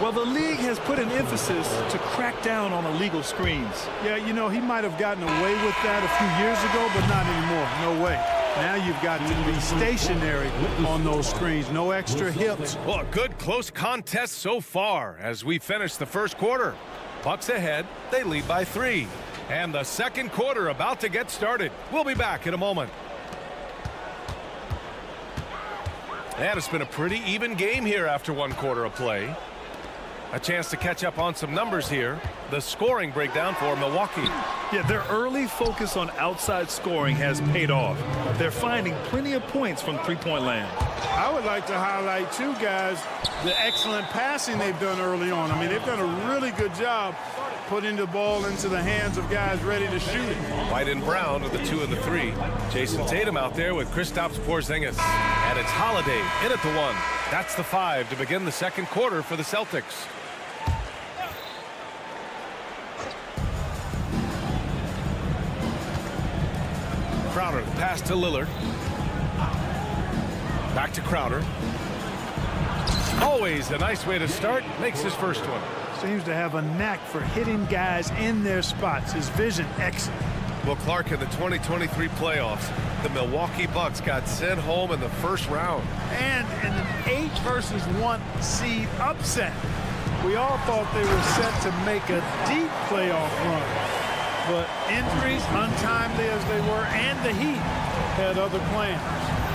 Well, the league has put an emphasis to crack down on illegal screens. Yeah, you know, he might have gotten away with that a few years ago, but not anymore. No way. Now you've got to be stationary on those screens. No extra hips. Well, a good close contest so far as we finish the first quarter. Bucks ahead. They lead by 3. And the second quarter about to get started. We'll be back in a moment. And it's been a pretty even game here after 1 quarter of play. A chance to catch up on some numbers here. The scoring breakdown for Milwaukee. Yeah, their early focus on outside scoring has paid off. They're finding plenty of points from three-point land. I would like to highlight, too, guys, the excellent passing they've done early on. I mean, they've done a really good job putting the ball into the hands of guys ready to shoot it. White and Brown with the 2 and the 3. Jason Tatum out there with Kristaps Porzingis. And it's Holiday in at the 1. That's the 5 to begin the second quarter for the Celtics. Crowder, pass to Lillard. Back to Crowder. Always a nice way to start. Makes his first one. Seems to have a knack for hitting guys in their spots. His vision, excellent. Well, Clark, in the 2023 playoffs, the Milwaukee Bucks got sent home in the first round. And in an 8-versus-1 seed upset. We all thought they were set to make a deep playoff run. But injuries, untimely as they were, and the Heat had other plans.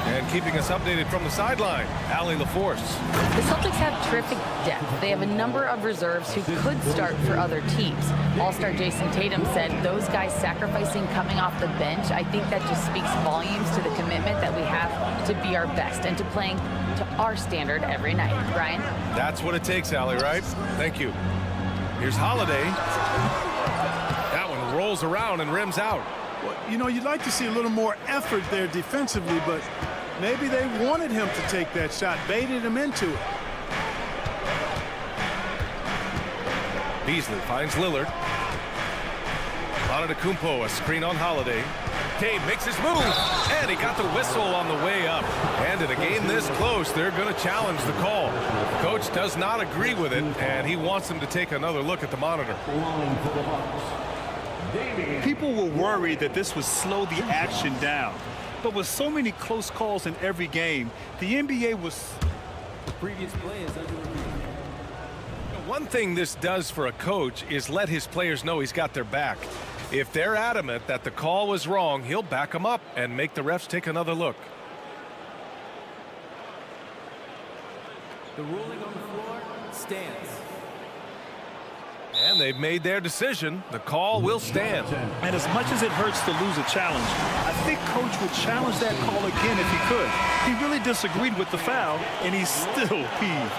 And keeping us updated from the sideline, Allie LaForce. The Celtics have terrific depth. They have a number of reserves who could start for other teams. All-star Jason Tatum said those guys sacrificing coming off the bench, I think that just speaks volumes to the commitment that we have to be our best and to playing to our standard every night. Brian? That's what it takes, Allie, right? Thank you. Here's Holiday. That one rolls around and rims out. Well, you know, you'd like to see a little more effort there defensively, but maybe they wanted him to take that shot, baited him into it. Beasley finds Lillard. Antetokounmpo, a screen on Holiday. Dame makes his move, and he got the whistle on the way up. And in a game this close, they're going to challenge the call. Coach does not agree with it, and he wants them to take another look at the monitor. People were worried that this would slow the action down. But with so many close calls in every game, the NBA was... The previous play is under review. One thing this does for a coach is let his players know he's got their back. If they're adamant that the call was wrong, he'll back them up and make the refs take another look. The ruling on the floor stands. And they've made their decision. The call will stand. And as much as it hurts to lose a challenge, I think Coach would challenge that call again if he could. He really disagreed with the foul, and he's still peeved.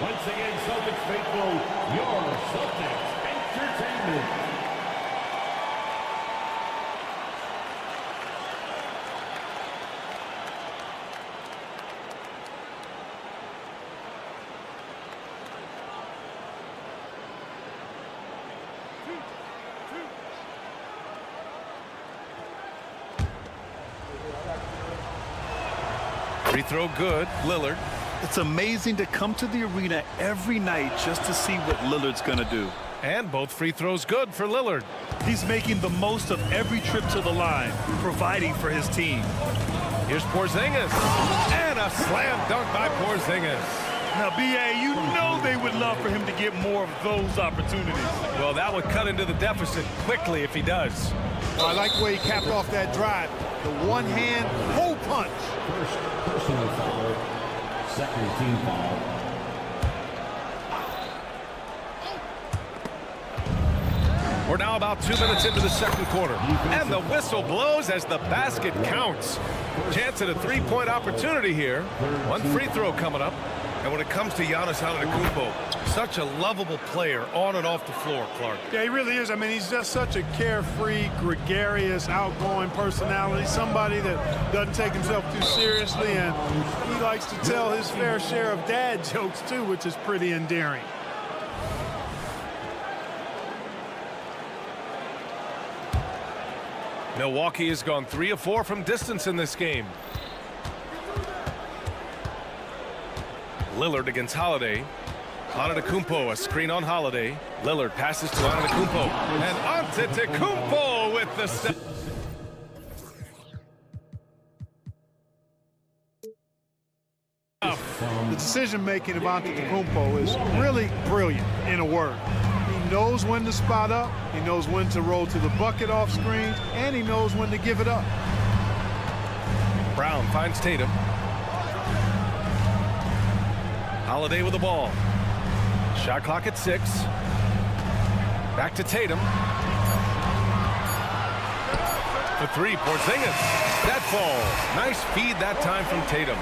Once again, Celtics faithful, your Celtics Entertainment. 3 throw good, Lillard. It's amazing to come to the arena every night just to see what Lillard's going to do. And both free throws good for Lillard. He's making the most of every trip to the line, providing for his team. Here's Porzingis. And a slam dunk by Porzingis. Now, B.A., you know they would love for him to get more of those opportunities. Well, that would cut into the deficit quickly if he does. Well, I like the way he capped off that drive. The one-hand hole punch. First personal foul, second team foul. We're now about 2 minutes into the second quarter. And the whistle blows as the basket counts. Chance at a three-point opportunity here. One free throw coming up. And when it comes to Giannis Antetokounmpo, such a lovable player on and off the floor, Clark. Yeah, he really is. I mean, he's just such a carefree, gregarious, outgoing personality, somebody that doesn't take himself too seriously, and he likes to tell his fair share of dad jokes, too, which is pretty endearing. Milwaukee has gone 3 of 4 from distance in this game. Lillard against Holiday. Antetokounmpo, a screen on Holiday. Lillard passes to Antetokounmpo. And Antetokounmpo with the step. The decision-making of Antetokounmpo is really brilliant, in a word. He knows when to spot up, he knows when to roll to the bucket off screens, and he knows when to give it up. Brown finds Tatum. Holiday with the ball. Shot clock at 6. Back to Tatum. For 3, Porzingis. That falls. Nice feed that time from Tatum.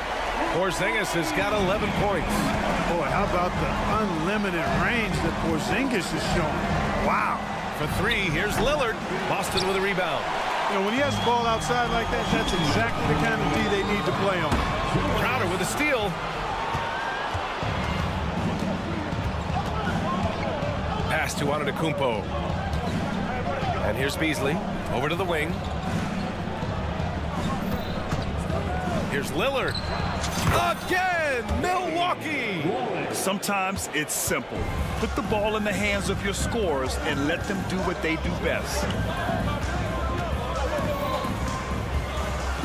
Porzingis has got 11 points. Boy, how about the unlimited range that Porzingis is showing? Wow. For 3, here's Lillard. Boston with a rebound. You know, when he has the ball outside like that, that's exactly the kind of D they need to play on. Crowder with a steal. Pass to Antetokounmpo. And here's Beasley. Over to the wing. Here's Lillard. Again, Milwaukee! Sometimes it's simple. Put the ball in the hands of your scorers and let them do what they do best.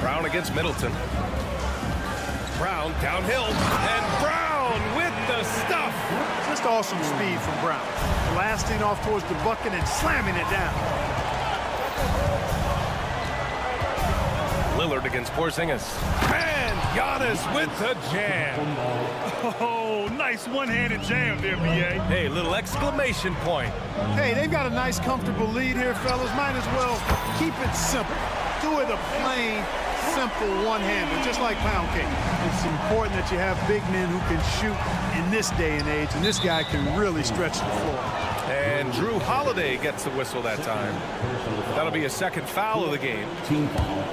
Brown against Middleton. Brown downhill. And Brown with the stuff. Just awesome speed from Brown. Blasting off towards the bucket and slamming it down. Lillard against Porzingis. And Giannis with the jam. Oh, nice one-handed jam there, B.A. Hey, little exclamation point. Hey, they've got a nice, comfortable lead here, fellas. Might as well keep it simple. Do it a plain, simple one-hander, just like pound cake. It's important that you have big men who can shoot in this day and age, and this guy can really stretch the floor. And Drew Holiday gets the whistle that time. That'll be a second foul of the game. Team foul.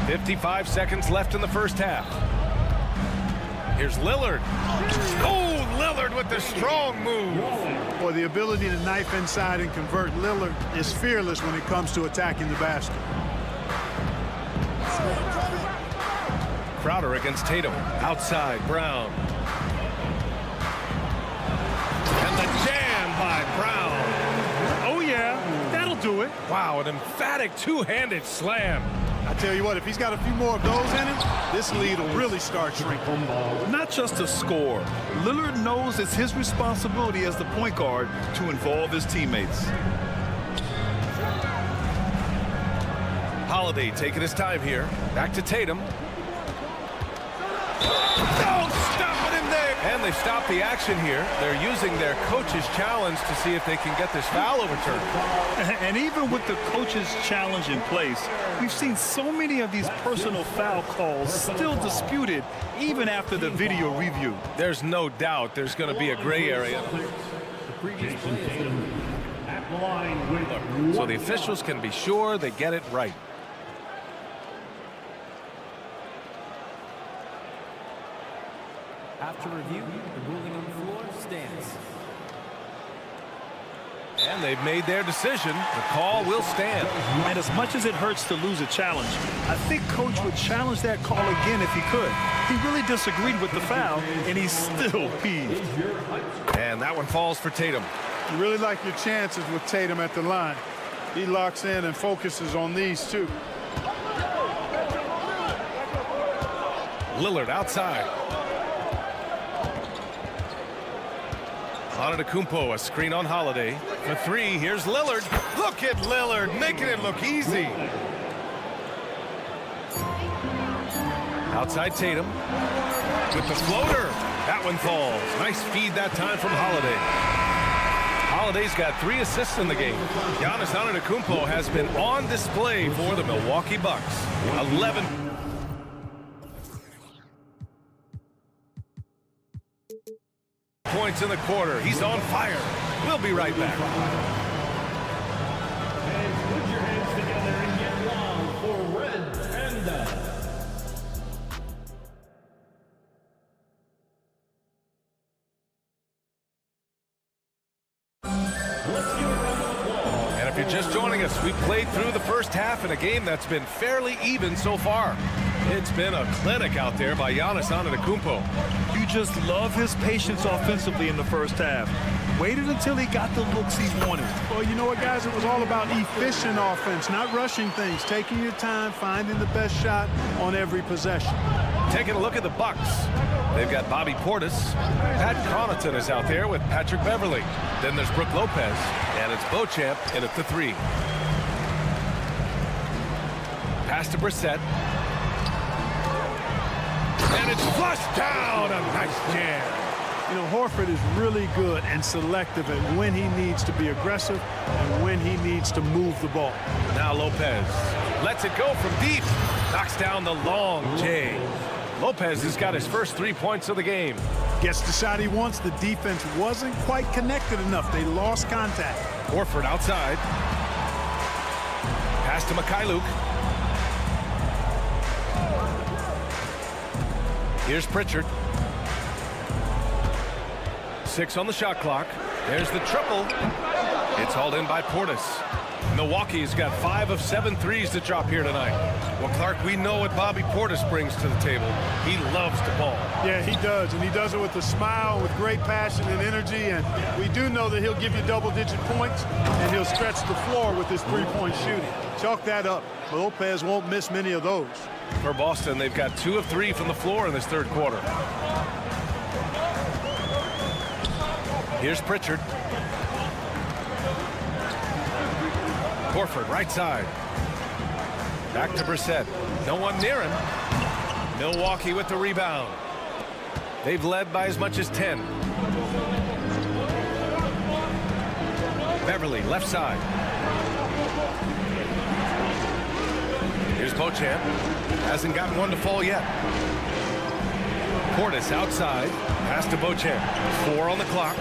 55 seconds left in the first half. Here's Lillard. Oh, Lillard with the strong move. Boy, the ability to knife inside and convert. Lillard is fearless when it comes to attacking the basket. Crowder against Tatum. Outside, Brown. And the jam by Brown. Oh, yeah, that'll do it. Wow, an emphatic two-handed slam. I tell you what, if he's got a few more of those in him, this lead will really start shrinking. Not just to score. Lillard knows it's his responsibility as the point guard to involve his teammates. Holiday taking his time here. Back to Tatum. Oh, stop it in there. And they stop the action here. They're using their coach's challenge to see if they can get this foul overturned. And even with the coach's challenge in place, we've seen so many of these personal foul calls still disputed even after the video review. There's no doubt there's going to be a gray area. So the officials can be sure they get it right. After review, the ruling on the floor stands. And they've made their decision. The call will stand. And as much as it hurts to lose a challenge, I think Coach would challenge that call again if he could. He really disagreed with the foul, and he's still peeved. And that one falls for Tatum. You really like your chances with Tatum at the line. He locks in and focuses on these two. Lillard outside. Antetokounmpo, a screen on Holiday. For three, here's Lillard. Look at Lillard, making it look easy. Outside Tatum. With the floater. That one falls. Nice feed that time from Holiday. Holiday's got 3 assists in the game. Giannis Antetokounmpo has been on display for the Milwaukee Bucks. 11. Points in the quarter. He's on fire. We'll be right back. And put your hands together and get loud for Red Panda. And if you're just joining us, we played through the first half in a game that's been fairly even so far. It's been a clinic out there by Giannis Antetokounmpo. You just love his patience offensively in the first half. Waited until he got the looks he wanted. Well, you know what, guys? It was all about efficient offense, not rushing things, taking your time, finding the best shot on every possession. Taking a look at the Bucks. They've got Bobby Portis. Pat Connaughton is out there with Patrick Beverly. Then there's Brook Lopez, and it's Beauchamp in at the 3. Pass to Brissett. And it's flushed down. A nice jam. You know, Horford is really good and selective at when he needs to be aggressive and when he needs to move the ball. Now Lopez lets it go from deep. Knocks down the long J. Lopez has got his first 3 points of the game. Gets the shot he wants. The defense wasn't quite connected enough. They lost contact. Horford outside. Pass to Mikhailuk. Here's Pritchard. 6 on the shot clock. There's the triple. It's hauled in by Portis. Milwaukee's got 5 of 7 threes to drop here tonight. Well, Clark, we know what Bobby Portis brings to the table. He loves the ball. Yeah, he does, and he does it with a smile, with great passion and energy, and we do know that he'll give you double-digit points, and he'll stretch the floor with his three-point shooting. Chalk that up. Lopez won't miss many of those. For Boston, they've got 2 of 3 from the floor in this third quarter. Here's Pritchard. Horford, right side. Back to Brissett. No one near him. Milwaukee with the rebound. They've led by as much as 10. Beverly, left side. Here's Beauchamp. Hasn't gotten one to fall yet. Portis outside. Pass to Beauchamp. 4 on the clock.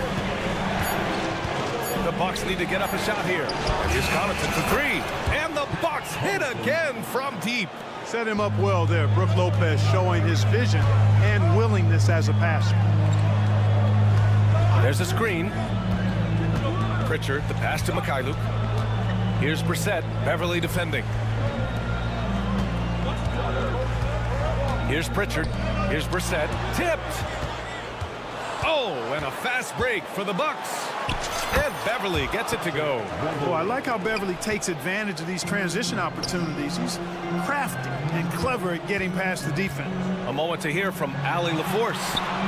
The Bucks need to get up a shot here. And here's Connaughton for three. And the Bucks hit again from deep. Set him up well there. Brook Lopez showing his vision and willingness as a passer. There's a screen. Pritchard, the pass to Mikhailuk. Here's Brissett, Beverly defending. Here's Pritchard. Here's Brissett. Tipped. Oh, and a fast break for the Bucks. And Beverly gets it to go. Boy, I like how Beverly takes advantage of these transition opportunities. He's crafty and clever at getting past the defense. A moment to hear from Allie LaForce.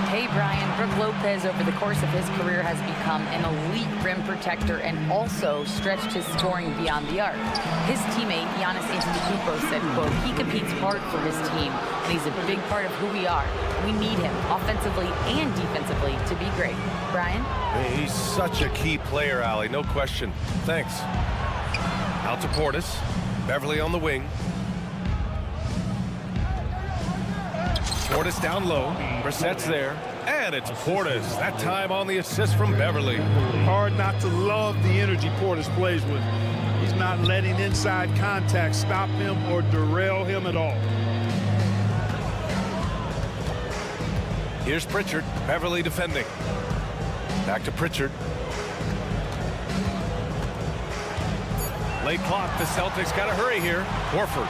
Hey, Brian, Brook Lopez over the course of his career has become an elite rim protector and also stretched his scoring beyond the arc. His teammate, Giannis Antetokounmpo, said, quote, he competes hard for his team, and he's a big part of who we are. We need him offensively and defensively to be great. Brian? He's such a key player, Allie, no question. Thanks. Out to Portis. Beverly on the wing. Portis down low. Brissett's there. And it's Portis. That time on the assist from Beverly. Hard not to love the energy Portis plays with. He's not letting inside contact stop him or derail him at all. Here's Pritchard. Beverly defending. Back to Pritchard. Late clock. The Celtics got to hurry here. Horford.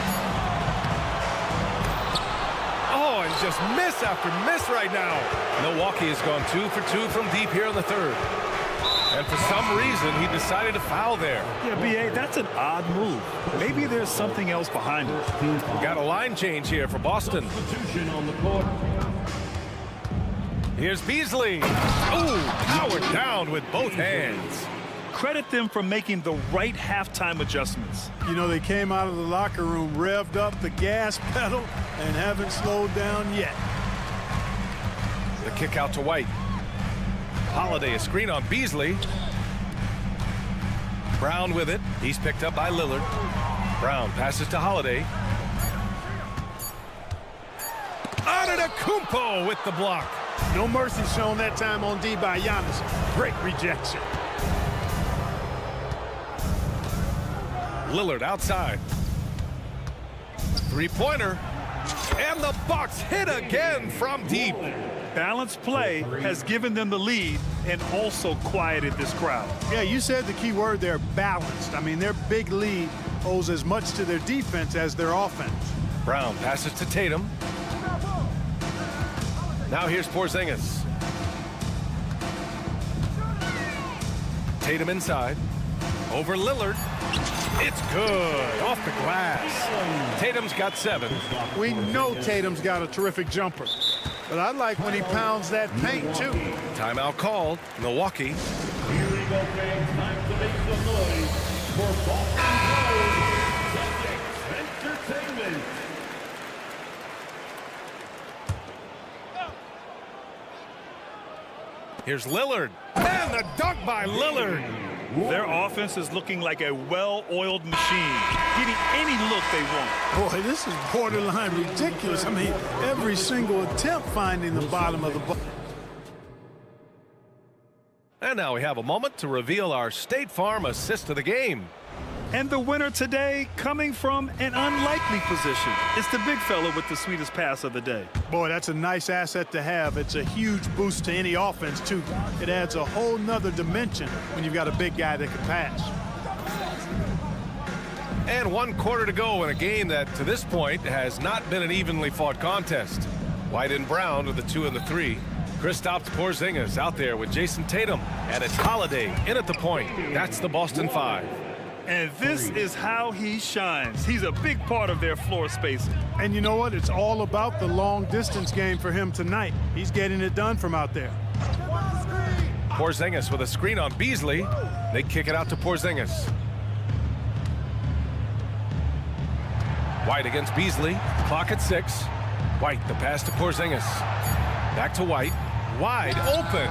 Oh, and just miss after miss right now. Milwaukee has gone 2 for 2 from deep here in the third. And for some reason, he decided to foul there. Yeah, B.A., that's an odd move. Maybe there's something else behind it. Got a line change here for Boston. Substitution on the court. Here's Beasley. Ooh, powered down with both hands. Credit them for making the right halftime adjustments. You know, they came out of the locker room, revved up the gas pedal, and haven't slowed down yet. The kick out to White. Holiday, a screen on Beasley. Brown with it. He's picked up by Lillard. Brown passes to Holiday. Antetokounmpo with the block. No mercy shown that time on D by Giannis. Great rejection. Lillard outside. Three-pointer. And the Bucks hit again from deep. Balanced play has given them the lead and also quieted this crowd. Yeah, you said the key word there, balanced. I mean, their big lead owes as much to their defense as their offense. Brown passes to Tatum. Now here's Porzingis. Tatum inside. Over Lillard. It's good. Off the glass. Tatum's got 7. We know Tatum's got a terrific jumper. But I like when he pounds that paint, too. Timeout called. Milwaukee. Here we go, fans. Time to make some noise for Boston Celtics Entertainment. Here's Lillard. And the dunk by Lillard. Their offense is looking like a well-oiled machine, getting any look they want. Boy, this is borderline ridiculous. I mean, every single attempt finding the bottom of the ball. And now we have a moment to reveal our State Farm assist of the game. And the winner today coming from an unlikely position. It's the big fella with the sweetest pass of the day. Boy, that's a nice asset to have. It's a huge boost to any offense, too. It adds a whole nother dimension when you've got a big guy that can pass. And 1 quarter to go in a game that, to this point, has not been an evenly fought contest. White and Brown with the 2 and the 3. Kristaps Porzingis out there with Jason Tatum. And it's Holiday in at the point. That's the Boston 5. And this is how he shines. He's a big part of their floor spacing. And you know what? It's all about the long-distance game for him tonight. He's getting it done from out there. Porzingis with a screen on Beasley. They kick it out to Porzingis. White against Beasley. Clock at 6. White, the pass to Porzingis. Back to White. Wide open.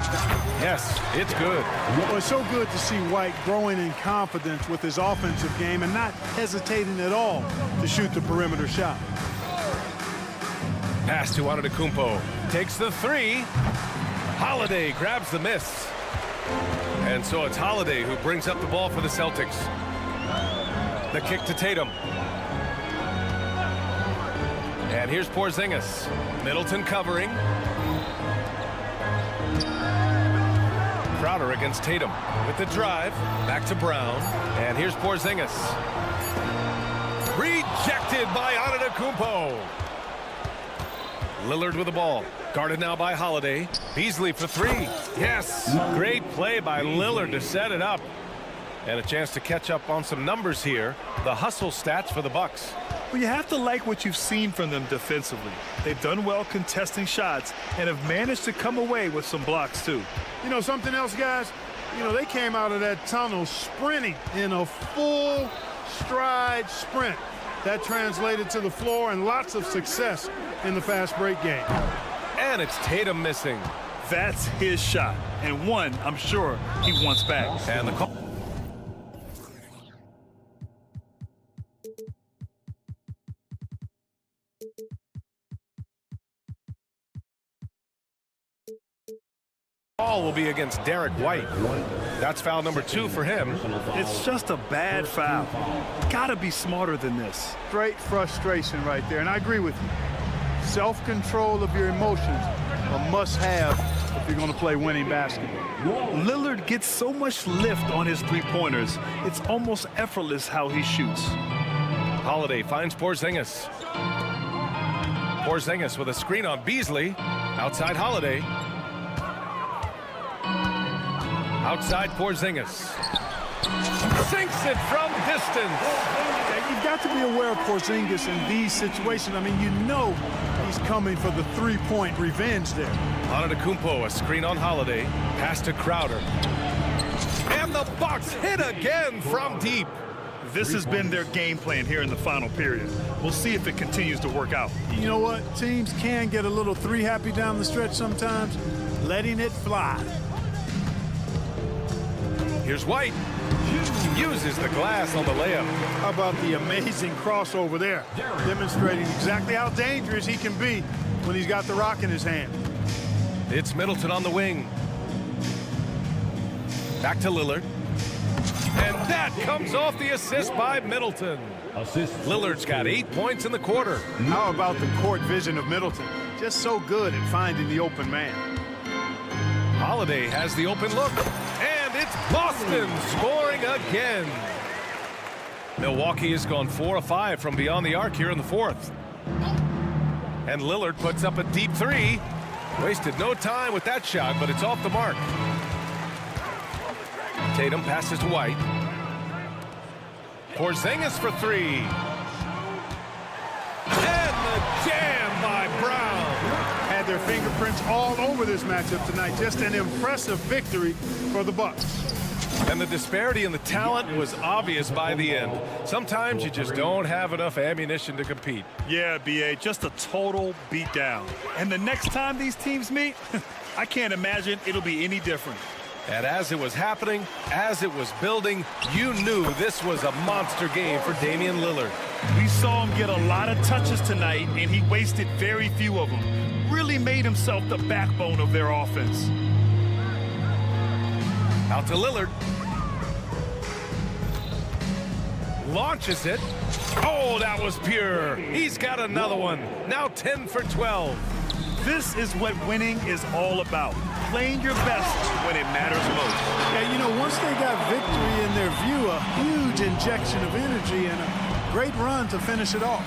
Yes, it's good. Well, it's so good to see White growing in confidence with his offensive game and not hesitating at all to shoot the perimeter shot. Pass to Antetokounmpo. Takes the 3. Holiday grabs the miss. And so it's Holiday who brings up the ball for the Celtics. The kick to Tatum. And here's Porzingis. Middleton covering. Crowder against Tatum with the drive. Back to Brown. And here's Porzingis. Rejected by Antetokounmpo. Lillard with the ball. Guarded now by Holiday. Beasley for three. Yes. Great play by Lillard to set it up. And a chance to catch up on some numbers here. The hustle stats for the Bucks. Well, you have to like what you've seen from them defensively. They've done well contesting shots and have managed to come away with some blocks too. You know something else, guys? You know, they came out of that tunnel sprinting in a full stride sprint. That translated to the floor and lots of success in the fast break game. And it's Tatum missing. That's his shot, and one I'm sure he wants back. And the call. Ball will be against Derek White. That's foul number 2 for him. It's just a bad foul. Gotta be smarter than this. Straight frustration right there, and I agree with you. Self-control of your emotions a must-have if you're going to play winning basketball. Lillard gets so much lift on his three-pointers, it's almost effortless how he shoots. Holiday finds Porzingis. Porzingis with a screen on Beasley. Outside Holiday. Outside Porzingis. Sinks it from distance. You've got to be aware of Porzingis in these situations. I mean, you know he's coming for the three-point revenge there. Antetokounmpo, a screen on Holiday. Pass to Crowder. And the Bucks hit again from deep. This has been their game plan here in the final period. We'll see if it continues to work out. You know what? Teams can get a little three-happy down the stretch sometimes. Letting it fly. Here's White. Uses the glass on the layup. How about the amazing crossover there? Demonstrating exactly how dangerous he can be when he's got the rock in his hand. It's Middleton on the wing. Back to Lillard. And that comes off the assist by Middleton. Lillard's got 8 points in the quarter. How about the court vision of Middleton? Just so good at finding the open man. Holiday has the open look. And it's Boston scoring again. Milwaukee has gone 4 of 5 from beyond the arc here in the fourth. And Lillard puts up a deep three. Wasted no time with that shot, but it's off the mark. Tatum passes to White. Porzingis for three. And the jam by Brown. Had their fingerprints all over this matchup tonight. Just an impressive victory for the Bucks. And the disparity in the talent was obvious by the end. Sometimes you just don't have enough ammunition to compete. Yeah, B.A., just a total beatdown. And the next time these teams meet, I can't imagine it'll be any different. And as it was happening, as it was building, you knew this was a monster game for Damian Lillard. We saw him get a lot of touches tonight, and he wasted very few of them. Really made himself the backbone of their offense. Out to Lillard. Launches it. Oh, that was pure. He's got another one. Now 10 for 12. This is what winning is all about. Playing your best when it matters most. Yeah, you know, once they got victory in their view, a huge injection of energy and a great run to finish it off.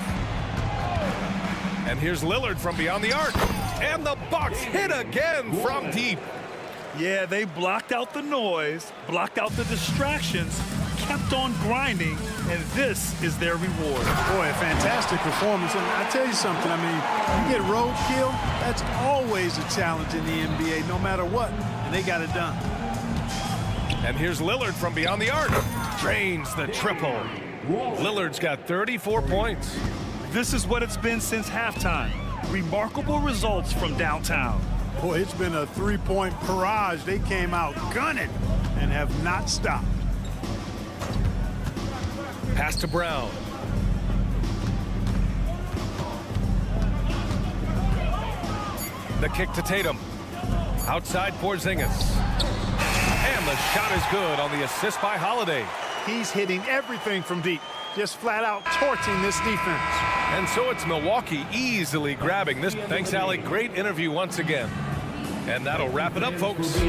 And here's Lillard from beyond the arc. And the Bucks hit again from deep. Yeah, they blocked out the noise, blocked out the distractions, kept on grinding, and this is their reward. Boy, a fantastic performance. And I tell you something, I mean, you get roadkill, that's always a challenge in the NBA, no matter what, and they got it done. And here's Lillard from beyond the arc. Drains the triple. Lillard's got 34 points. This is what it's been since halftime. Remarkable results from downtown. Boy, it's been a three-point barrage. They came out gunning and have not stopped. Pass to Brown. The kick to Tatum. Outside Porzingis. shot is good on the assist by Holiday. He's hitting everything from deep, just flat out torching this defense. And so it's Milwaukee easily grabbing this. Thanks, Allie. Great interview once again. And that'll wrap it up, folks.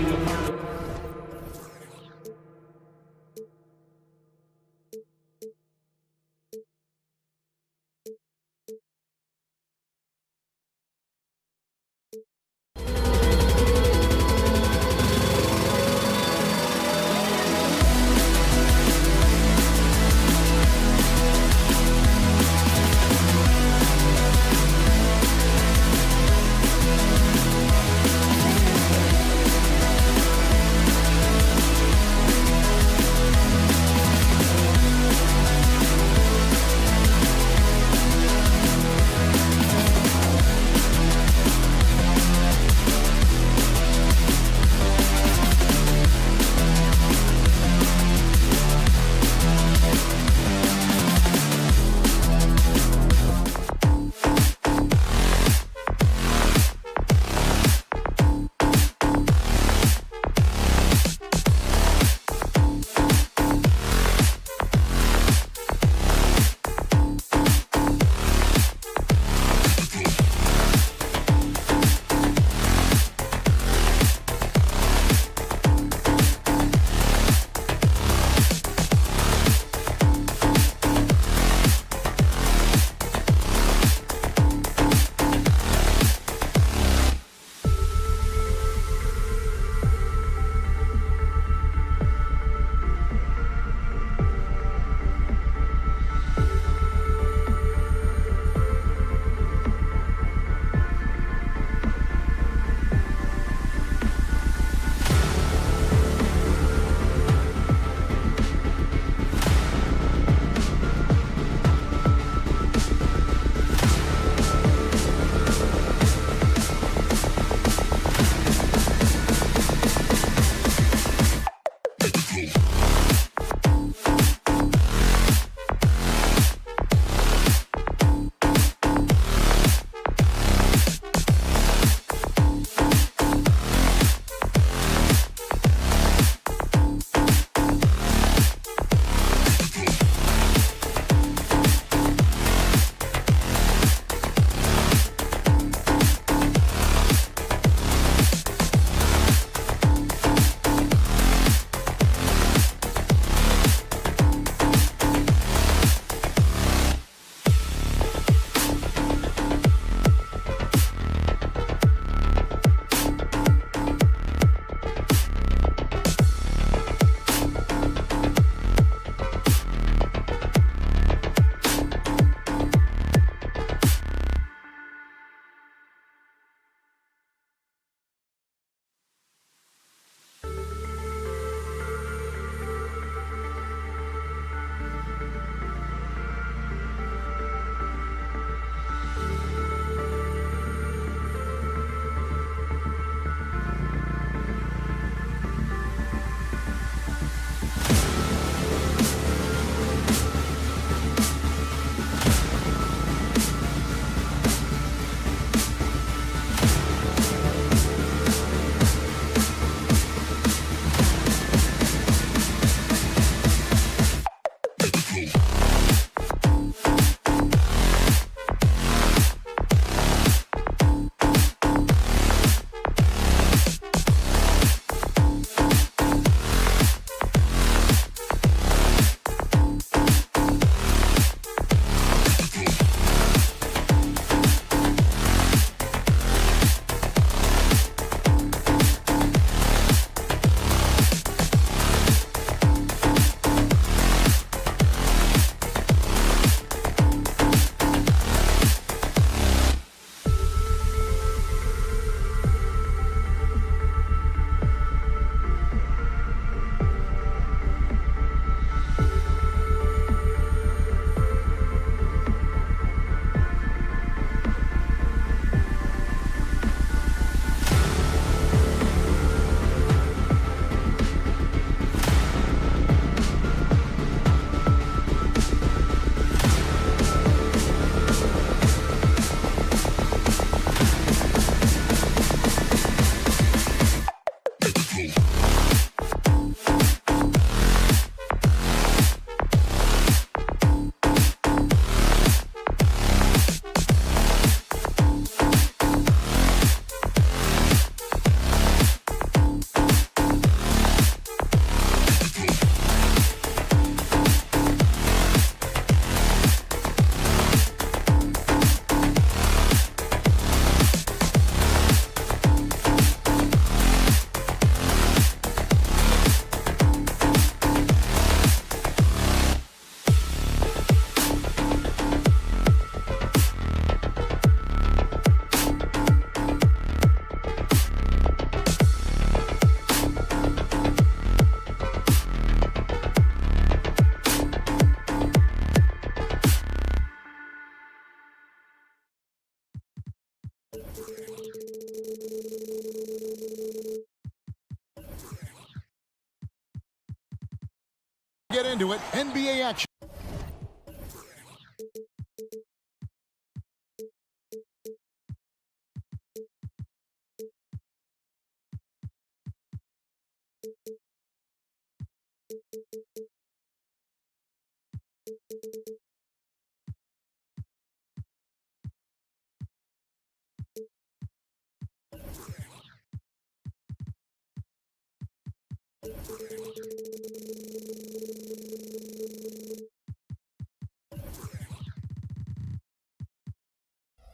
Get into it. NBA action.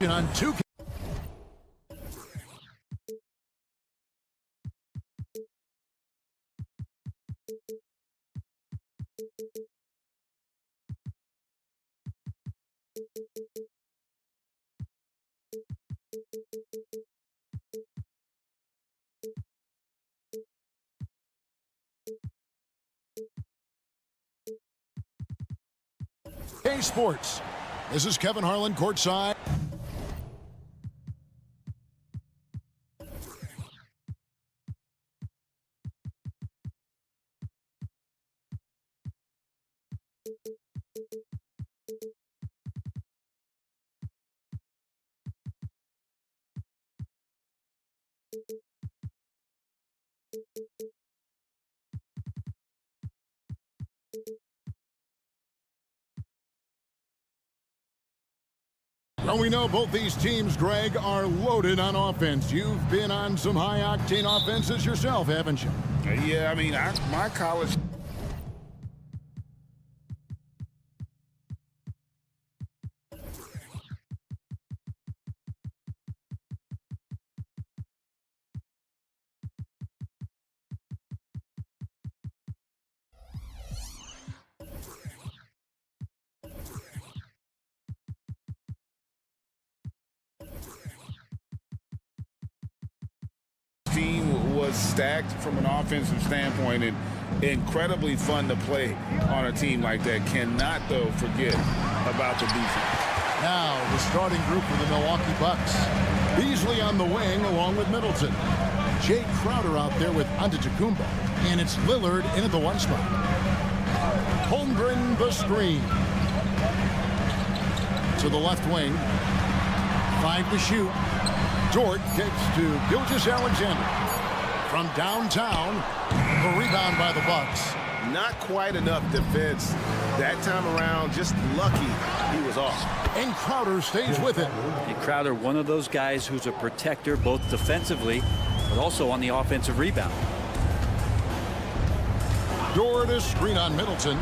On 2. Hey Sports. This is Kevin Harlan courtside. Well, we know both these teams, Greg, are loaded on offense. You've been on some high-octane offenses yourself, haven't you? Yeah, I mean, my college... team was stacked from an offensive standpoint and incredibly fun to play on a team like that. Cannot, though, forget about the defense. Now, the starting group for the Milwaukee Bucks. Beasley on the wing along with Middleton. Jay Crowder out there with Antetokounmpo. And it's Lillard in at the 1 spot. Holmgren the screen. To the left wing. 5 to shoot. Dort kicks to Gilgeous-Alexander. From downtown, a rebound by the Bucks. Not quite enough defense that time around. Just lucky he was off. And Crowder stays with it. And Crowder, one of those guys who's a protector both defensively but also on the offensive rebound. Dort a screen on Middleton.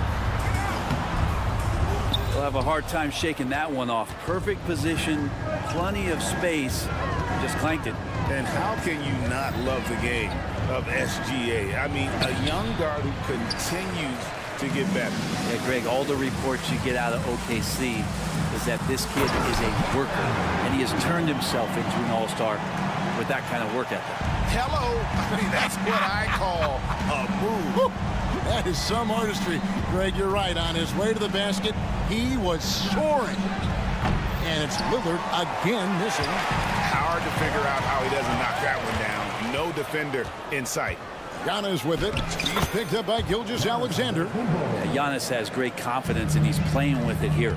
They'll have a hard time shaking that one off. Perfect position, plenty of space. Just clanked it. And how can you not love the game of SGA? I mean, a young guard who continues to get better. Yeah, Greg, all the reports you get out of OKC is that this kid is a worker, and he has turned himself into an all-star with that kind of work ethic. Hello. I mean, that's what I call a move. Woo. That is some artistry. Greg, you're right. On his way to the basket, he was soaring. And it's Lillard again missing. Hard to figure out how he doesn't knock that one down. No defender in sight. Giannis with it. He's picked up by Gilgeous-Alexander. Yeah, Giannis has great confidence, and he's playing with it here.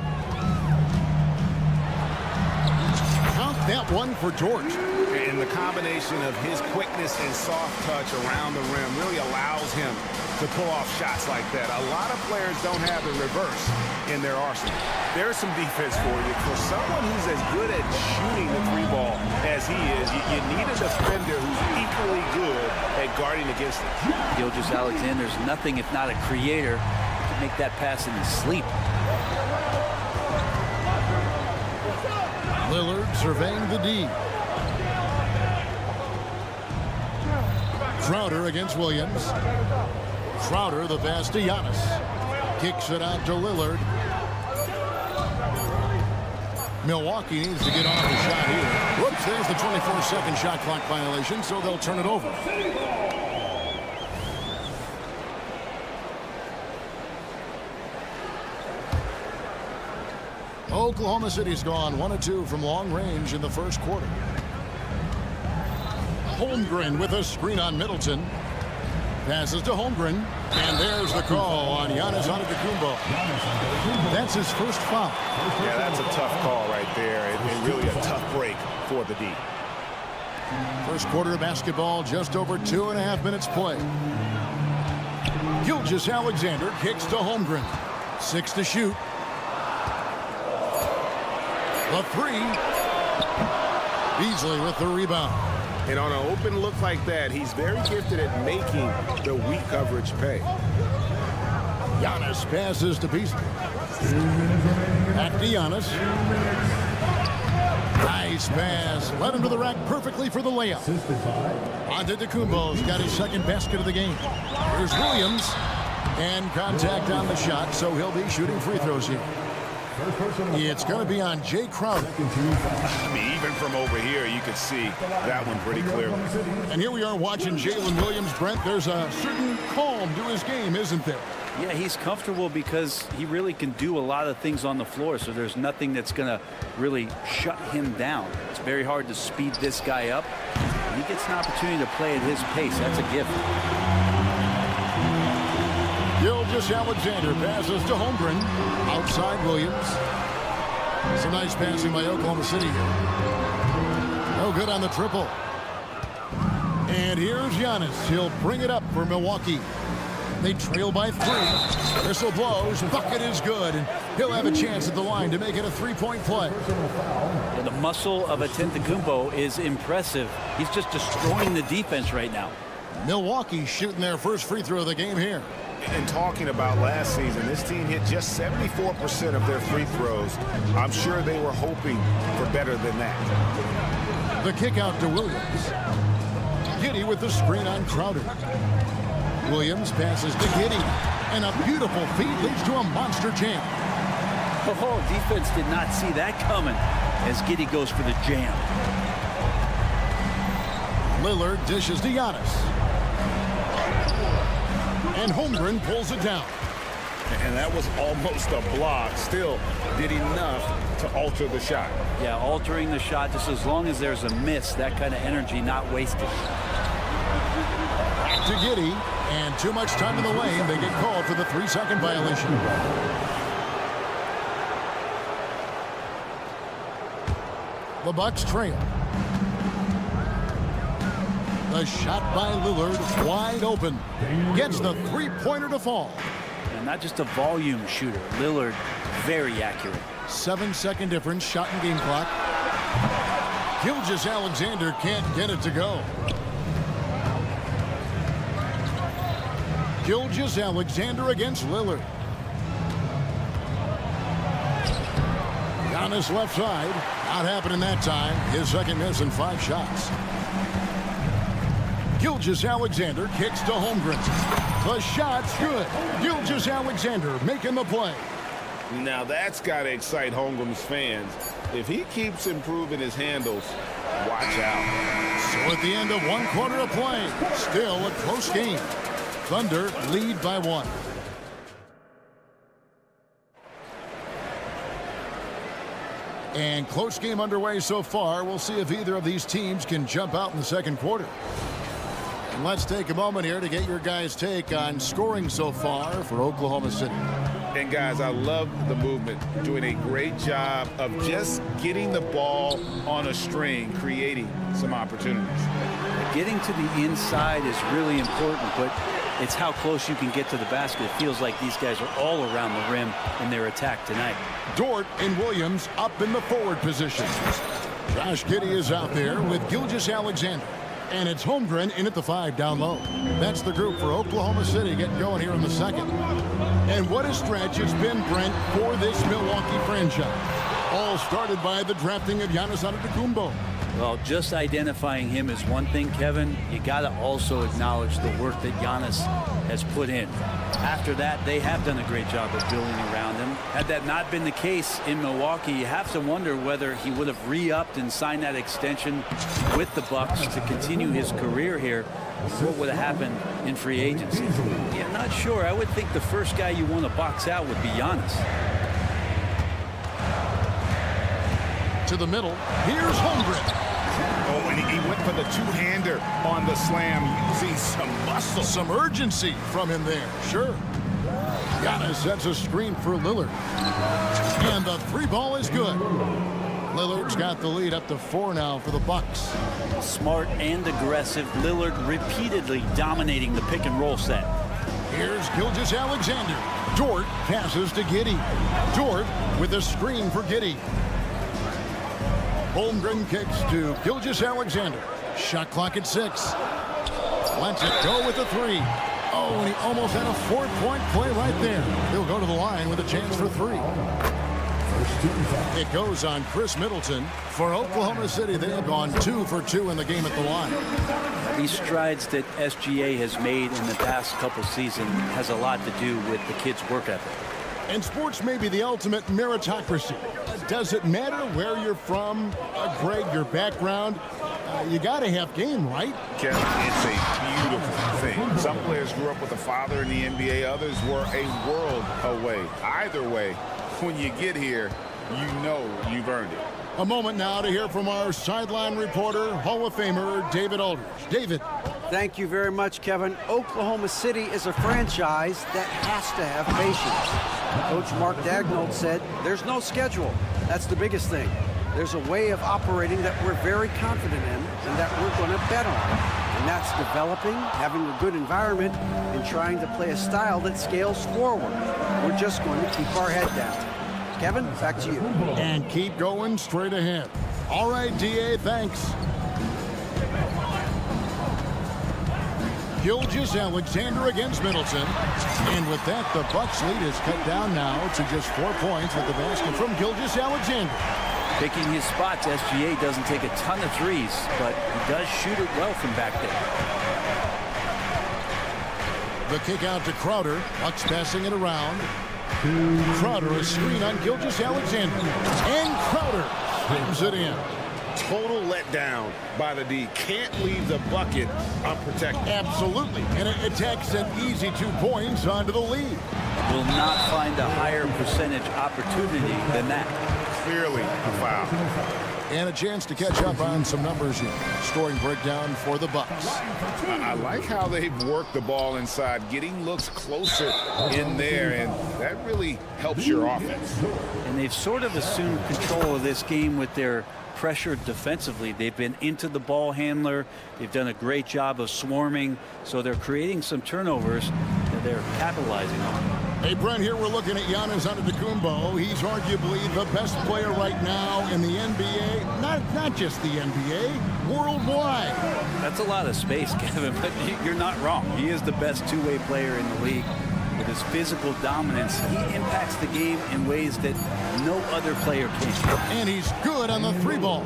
Count that one for George. And the combination of his quickness and soft touch around the rim really allows him to pull off shots like that. A lot of players don't have the reverse in their arsenal. There's some defense for you. For someone who's as good at shooting the 3-ball as he is, you need a defender who's equally good at guarding against it. Gilgeous-Alexander's nothing if not a creator. He can make that pass in his sleep. Lillard surveying the D. Crowder against Williams. Crowder the pass to Giannis. Kicks it out to Lillard. Milwaukee needs to get off the shot here. Whoops, there's the 24-second shot clock violation, so they'll turn it over. Oklahoma City's gone 1 of 2 from long range in the first quarter. Holmgren with a screen on Middleton. Passes to Holmgren. And there's the call on Giannis Antetokounmpo. That's his first foul. Yeah, that's a tough call right there, and really a tough break for the D. First quarter of basketball, just over 2.5 minutes play. Gilgeous-Alexander kicks to Holmgren. 6 to shoot. The 3. Beasley with the rebound. And on an open look like that, he's very gifted at making the weak coverage pay. Giannis passes to Beasley. Back to Giannis. Nice pass. Led him to the rack perfectly for the layup. Antetokounmpo's got his second basket of the game. Here's Williams. And contact on the shot, so he'll be shooting free throws here. It's going to be on Jay Crowder. I mean, even from over here, you can see that one pretty clearly. And here we are watching Jalen Williams, Brent. There's a certain calm to his game, isn't there? Yeah, he's comfortable because he really can do a lot of things on the floor, so there's nothing that's going to really shut him down. It's very hard to speed this guy up. He gets an opportunity to play at his pace. That's a gift. Gilgeous-Alexander passes to Holmgren. Outside Williams. Some nice passing by Oklahoma City here. No good on the triple. And here's Giannis. He'll bring it up for Milwaukee. They trail by 3. Whistle blows. Bucket is good. And he'll have a chance at the line to make it a 3-point play. And the muscle of Antetokounmpo is impressive. He's just destroying the defense right now. Milwaukee shooting their first free throw of the game here. And talking about last season, this team hit just 74% of their free throws. I'm sure they were hoping for better than that. The kick out to Williams. Giddey with the screen on Crowder. Williams passes to Giddey. And a beautiful feed leads to a monster jam. Oh, defense did not see that coming as Giddey goes for the jam. Lillard dishes to Giannis. And Holmgren pulls it down. And that was almost a block. Still did enough to alter the shot. Yeah, altering the shot just as long as there's a miss. That kind of energy not wasted. Back to Giddey. And too much time in the lane. They get called for the 3-second violation. The Bucks trail. The shot by Lillard, wide open. Gets the 3-pointer to fall. And not just a volume shooter. Lillard, very accurate. 7-second difference, shot and game clock. Gilgeous-Alexander can't get it to go. Gilgeous-Alexander against Lillard. Giannis left side. Not happening that time. His second miss in 5 shots. Gilgeous-Alexander kicks to Holmgren. The shot's good. Gilgeous-Alexander making the play. Now that's got to excite Holmgren's fans. If he keeps improving his handles, watch out. So at the end of 1 quarter of play, still a close game. Thunder lead by 1. And close game underway so far. We'll see if either of these teams can jump out in the second quarter. And let's take a moment here to get your guys' take on scoring so far for Oklahoma City. And guys, I love the movement, doing a great job of just getting the ball on a string, creating some opportunities. Getting to the inside is really important, but it's how close you can get to the basket. It feels like these guys are all around the rim in their attack tonight. Dort and Williams up in the forward position. Josh Giddey is out there with Gilgeous-Alexander. And it's Holmgren in at the 5 down low. That's the group for Oklahoma City getting going here in the second. And what a stretch it's been, Brent, for this Milwaukee franchise. All started by the drafting of Giannis Antetokounmpo. Well, just identifying him is one thing, Kevin. You got to also acknowledge the work that Giannis has put in. After that, they have done a great job of building around him. Had that not been the case in Milwaukee, you have to wonder whether he would have re-upped and signed that extension with the Bucks to continue his career here. What would have happened in free agency? Yeah, I'm not sure. I would think the first guy you want to box out would be Giannis. To the middle. Here's Holmgren. Oh, and he went for the two-hander on the slam using some muscle. Some urgency from him there, sure. Giannis sets a screen for Lillard. And the three ball is good. Lillard's got the lead up to 4 now for the Bucks. Smart and aggressive. Lillard repeatedly dominating the pick and roll set. Here's Gilgeous-Alexander. Dort passes to Giddey. Dort with a screen for Giddey. Holmgren kicks to Gilgeous-Alexander. Shot clock at 6. Lets it go with the 3. Oh, and he almost had a 4-point play right there. He'll go to the line with a chance for 3. It goes on Chris Middleton. For Oklahoma City, they have gone 2 for 2 in the game at the line. These strides that SGA has made in the past couple seasons has a lot to do with the kid's work ethic. And sports may be the ultimate meritocracy. Does it matter where you're from, Greg, your background? You got to have game, right? Kevin, it's a beautiful thing. Some players grew up with a father in the NBA. Others were a world away. Either way, when you get here, you know you've earned it. A moment now to hear from our sideline reporter, Hall of Famer David Aldridge. David. Thank you very much, Kevin. Oklahoma City is a franchise that has to have patience. Coach Mark Daigneault said there's no schedule. That's the biggest thing. There's a way of operating that we're very confident in and that we're going to bet on. And that's developing, having a good environment, and trying to play a style that scales forward. We're just going to keep our head down. Kevin, back to you. And keep going straight ahead. All right, DA, thanks. Gilgeous-Alexander against Middleton. And with that, the Bucks lead is cut down now to just 4 points with the basket from Gilgeous-Alexander. Picking his spots, SGA doesn't take a ton of threes, but he does shoot it well from back there. The kick out to Crowder. Bucks passing it around. Crowder, a screen on Gilgeous-Alexander. And Crowder slams it in. Total letdown by the D. Can't leave the bucket unprotected. Absolutely. And it takes an easy 2 points onto the lead. Will not find a higher percentage opportunity than that. Clearly a foul. And a chance to catch up on some numbers here. Scoring breakdown for the Bucks. I like how they've worked the ball inside, getting looks closer in there, and that really helps your offense. And they've sort of assumed control of this game with their pressure defensively. They've been into the ball handler. They've done a great job of swarming, so they're creating some turnovers that they're capitalizing on. Hey, Brent, here we're looking at Giannis Antetokounmpo. He's arguably the best player right now in the NBA. Not just the NBA, worldwide. That's a lot of space, Kevin, but you're not wrong. He is the best two-way player in the league. With his physical dominance, he impacts the game in ways that no other player can. And he's good on the 3 ball.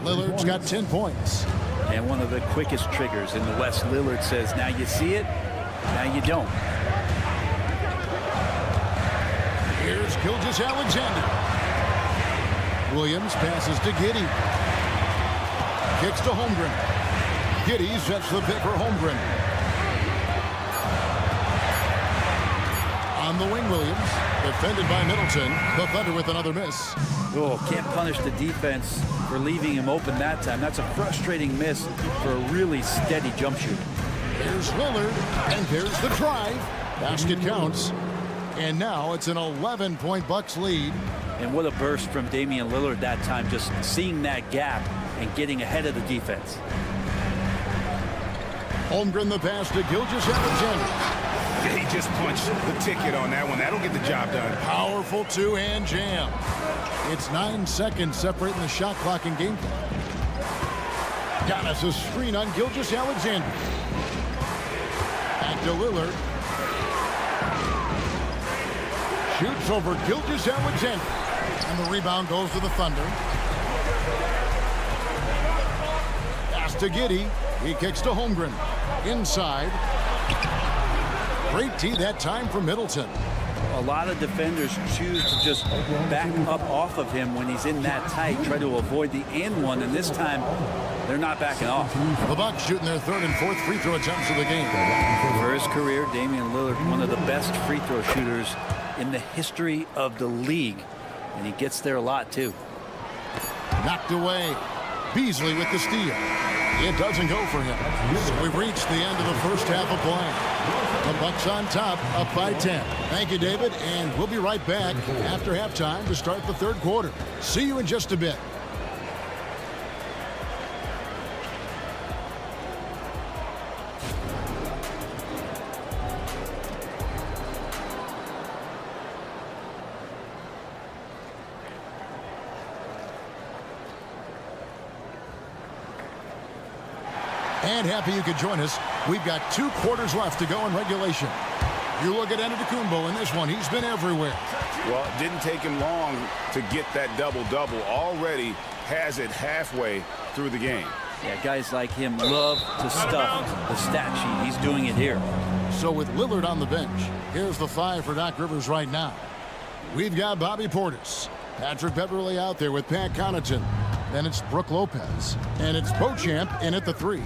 Lillard's got 10 points. And one of the quickest triggers in the West. Lillard says, now you see it, now you don't. Here's Gilgeous-Alexander. Williams passes to Giddey. Kicks to Holmgren. Giddey sets the pick for Holmgren. On the wing, Williams. Defended by Middleton. The Thunder with another miss. Oh, can't punish the defense for leaving him open that time. That's a frustrating miss for a really steady jump shooter. Here's Lillard, and there's the drive. Basket counts. And now it's an 11-point Bucks lead. And what a burst from Damian Lillard that time, just seeing that gap and getting ahead of the defense. Holmgren the pass to Gilgeous-Alexander. He just punched the ticket on that one. That'll get the job done. Powerful two-hand jam. It's 9 seconds separating the shot clock and game clock. Giannis a screen on Gilgeous-Alexander. Back to Lillard. Shoots over Gilgeous-Alexander. And the rebound goes to the Thunder. Pass to Giddey. He kicks to Holmgren. Inside. Great tee that time for Middleton. A lot of defenders choose to just back up off of him when he's in that tight, try to avoid the and one, and this time they're not backing off. The Bucks shooting their 3rd and 4th free throw attempts of the game. For his career, Damian Lillard, one of the best free throw shooters in the history of the league, and he gets there a lot too. Knocked away. Beasley with the steal. It doesn't go for him. So we've reached the end of the first half of play. The Bucks on top, up by 10. Thank you, David, and we'll be right back after halftime to start the third quarter. See you in just a bit. And happy you could join us. We've got 2 quarters left to go in regulation. You look at Antetokounmpo in this one. He's been everywhere. Well, it didn't take him long to get that double-double. Already has it halfway through the game. Yeah, guys like him love to stuff the stat sheet. He's doing it here. So with Lillard on the bench, here's the 5 for Doc Rivers right now. We've got Bobby Portis. Patrick Beverley out there with Pat Connaughton. Then it's Brook Lopez. And it's Beauchamp in at the 3.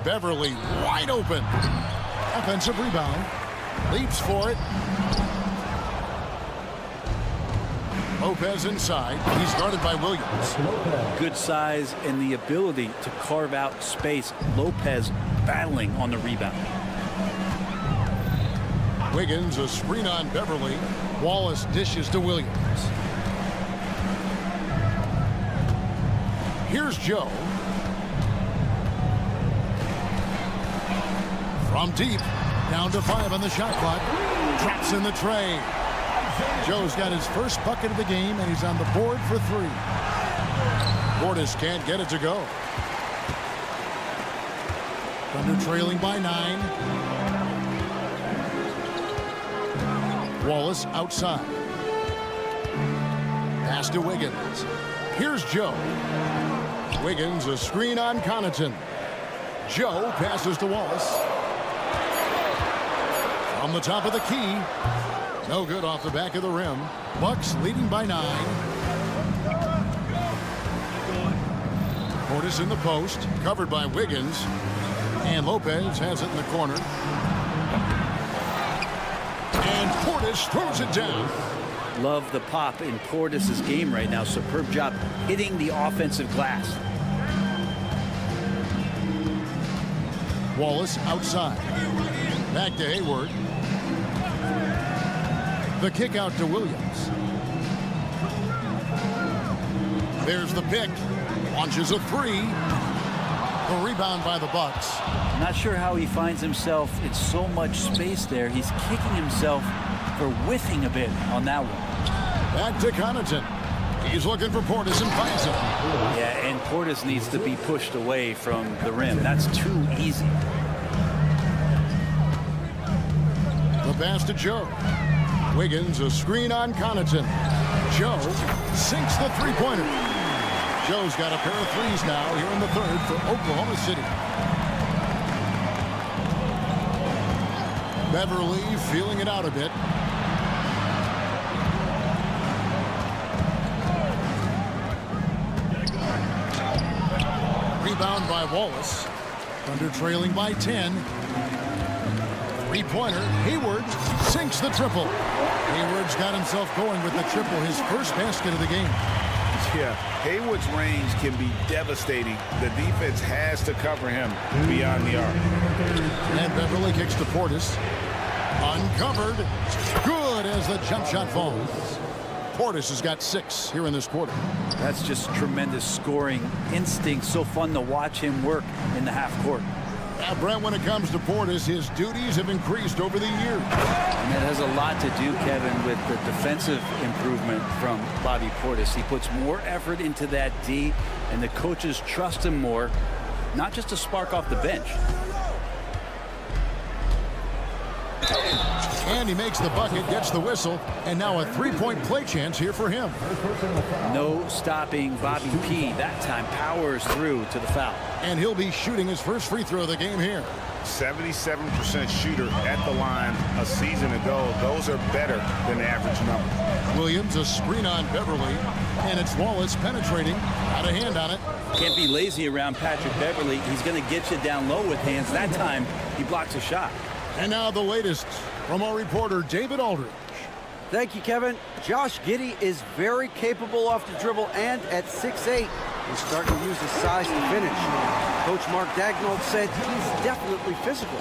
Beverley wide open. Offensive rebound. Leaps for it. Lopez inside. He's guarded by Williams. Good size and the ability to carve out space. Lopez battling on the rebound. Wiggins, a screen on Beverley. Wallace dishes to Williams. Here's Joe. From deep, down to 5 on the shot clock. Drops in the tray. Joe's got his first bucket of the game, and he's on the board for 3. Portis can't get it to go. Thunder trailing by 9. Wallace outside. Pass to Wiggins. Here's Joe. Wiggins, a screen on Connaughton. Joe passes to Wallace. From the top of the key. No good off the back of the rim. Bucks leading by 9. Portis in the post. Covered by Wiggins. And Lopez has it in the corner. And Portis throws it down. Love the pop in Portis' game right now. Superb job hitting the offensive glass. Wallace outside. Back to Hayward. The kick out to Williams. There's the pick. Launches a 3. The rebound by the Bucks. Not sure how he finds himself in so much space there. He's kicking himself for whiffing a bit on that one. Back to Connaughton. He's looking for Portis and finds him. Yeah, and Portis needs to be pushed away from the rim. That's too easy. The pass to Joe. Wiggins, a screen on Connaughton. Joe sinks the 3-pointer. Joe's got a pair of 3s now here in the third for Oklahoma City. Beverley feeling it out a bit. Rebound by Wallace. Thunder trailing by 10. 3-pointer. Hayward sinks the triple. Hayward's got himself going with the triple, his first basket of the game. Yeah, Hayward's range can be devastating. The defense has to cover him beyond the arc. And Beverley kicks to Portis. Uncovered. Good as the jump shot falls. Portis has got 6 here in this quarter. That's just tremendous scoring instinct. So fun to watch him work in the half court. Now, Brent, when it comes to Portis, his duties have increased over the years. And that has a lot to do, Kevin, with the defensive improvement from Bobby Portis. He puts more effort into that D, and the coaches trust him more, not just to spark off the bench. And he makes the bucket, gets the whistle, and now a 3-point play chance here for him. No stopping Bobby P. That time powers through to the foul. And he'll be shooting his first free throw of the game here. 77% shooter at the line a season ago. Those are better than the average number. Williams, a screen on Beverley, and it's Wallace penetrating. Got a hand on it. Can't be lazy around Patrick Beverley. He's going to get you down low with hands. That time, he blocks a shot. And now the latest from our reporter, David Aldridge. Thank you, Kevin. Josh Giddey is very capable off the dribble, and at 6'8", He's starting to use his size to finish. Coach Mark Daigneault said he's definitely physical.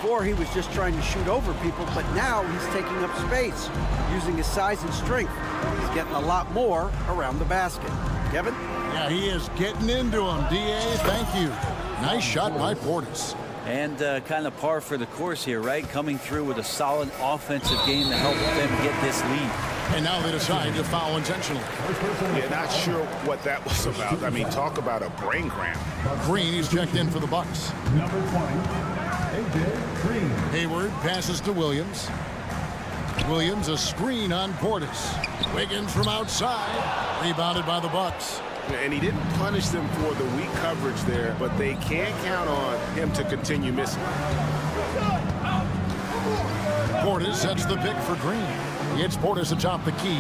Before, he was just trying to shoot over people, but now he's taking up space, using his size and strength. He's getting a lot more around the basket. Kevin? Yeah, he is getting into him. D.A., thank you. Nice shot by Portis. And kind of par for the course here, right? Coming through with a solid offensive game to help them get this lead. And now they decide to foul intentionally. Yeah, not sure what that was about. I mean, talk about a brain cramp. Green is checked in for the Bucks. Number 20, AJ Green. Hayward passes to Williams. Williams, a screen on Portis. Wiggins from outside. Rebounded by the Bucks. And he didn't punish them for the weak coverage there, but they can't count on him to continue missing. Portis sets the pick for Green. It's Portis atop the key.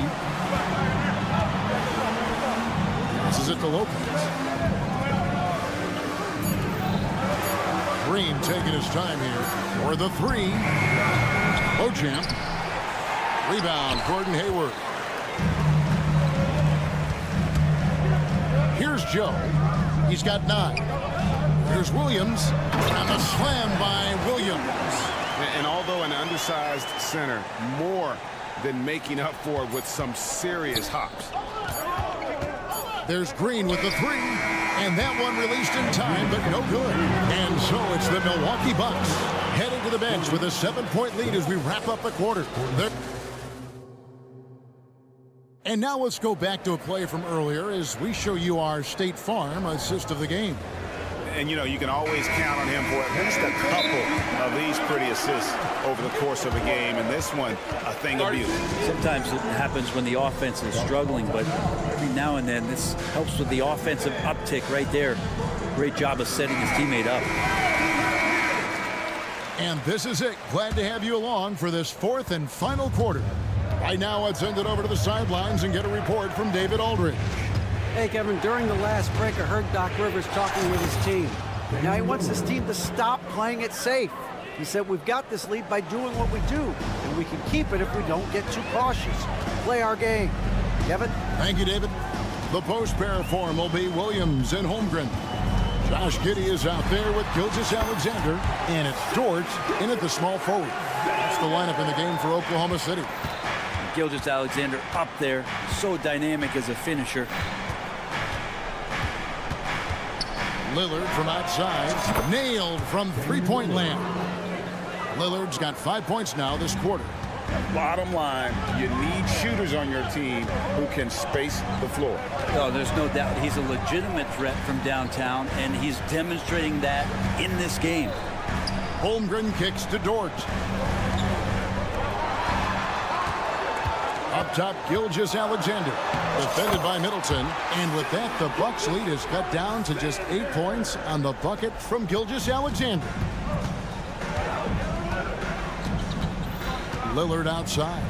Passes it to Lopez. Green taking his time here for the three. Beauchamp. Rebound, Gordon Hayward. Here's Joe. He's got 9. Here's Williams. And the slam by Williams. And although an undersized center, more than making up for it with some serious hops. There's Green with the 3. And that one released in time, but no good. And so it's the Milwaukee Bucks heading to the bench with a 7-point lead as we wrap up the quarter. And now let's go back to a play from earlier as we show you our State Farm assist of the game. And, you know, you can always count on him for at least a couple of these pretty assists over the course of a game. And this one, a thing of beauty. Sometimes it happens when the offense is struggling, but every now and then this helps with the offensive uptick right there. Great job of setting his teammate up. And this is it. Glad to have you along for this 4th and final quarter. Right now, let's send it over to the sidelines and get a report from David Aldridge. Hey, Kevin, during the last break, I heard Doc Rivers talking with his team. Now he wants his team to stop playing it safe. He said, we've got this lead by doing what we do, and we can keep it if we don't get too cautious. Play our game. Kevin? Thank you, David. The post pair form will be Williams and Holmgren. Josh Giddey is out there with Gilgeous-Alexander, and it's George in at the small forward. That's the lineup in the game for Oklahoma City. Gilgeous-Alexander up there, so dynamic as a finisher. Lillard from outside, nailed from three-point land. Lillard's got 5 points now this quarter. Bottom line, you need shooters on your team who can space the floor. Oh, there's no doubt he's a legitimate threat from downtown, and he's demonstrating that in this game. Holmgren kicks to Dort. Up top, Gilgeous-Alexander, defended by Middleton. And with that, the Bucks lead is cut down to just 8 points on the bucket from Gilgeous-Alexander. Lillard outside.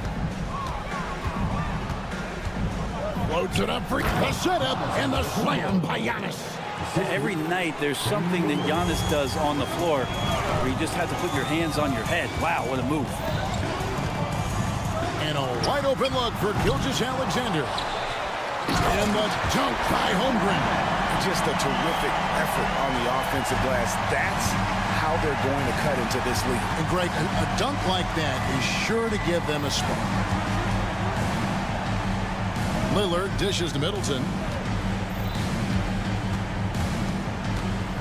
Floats it up for the setup and the slam by Giannis. Every night there's something that Giannis does on the floor where you just have to put your hands on your head. Wow, what a move. And a wide open look for Gilgeous-Alexander. And the dunk by Holmgren. Just a terrific effort on the offensive glass. That's how they're going to cut into this lead. And Greg, a dunk like that is sure to give them a spark. Lillard dishes to Middleton.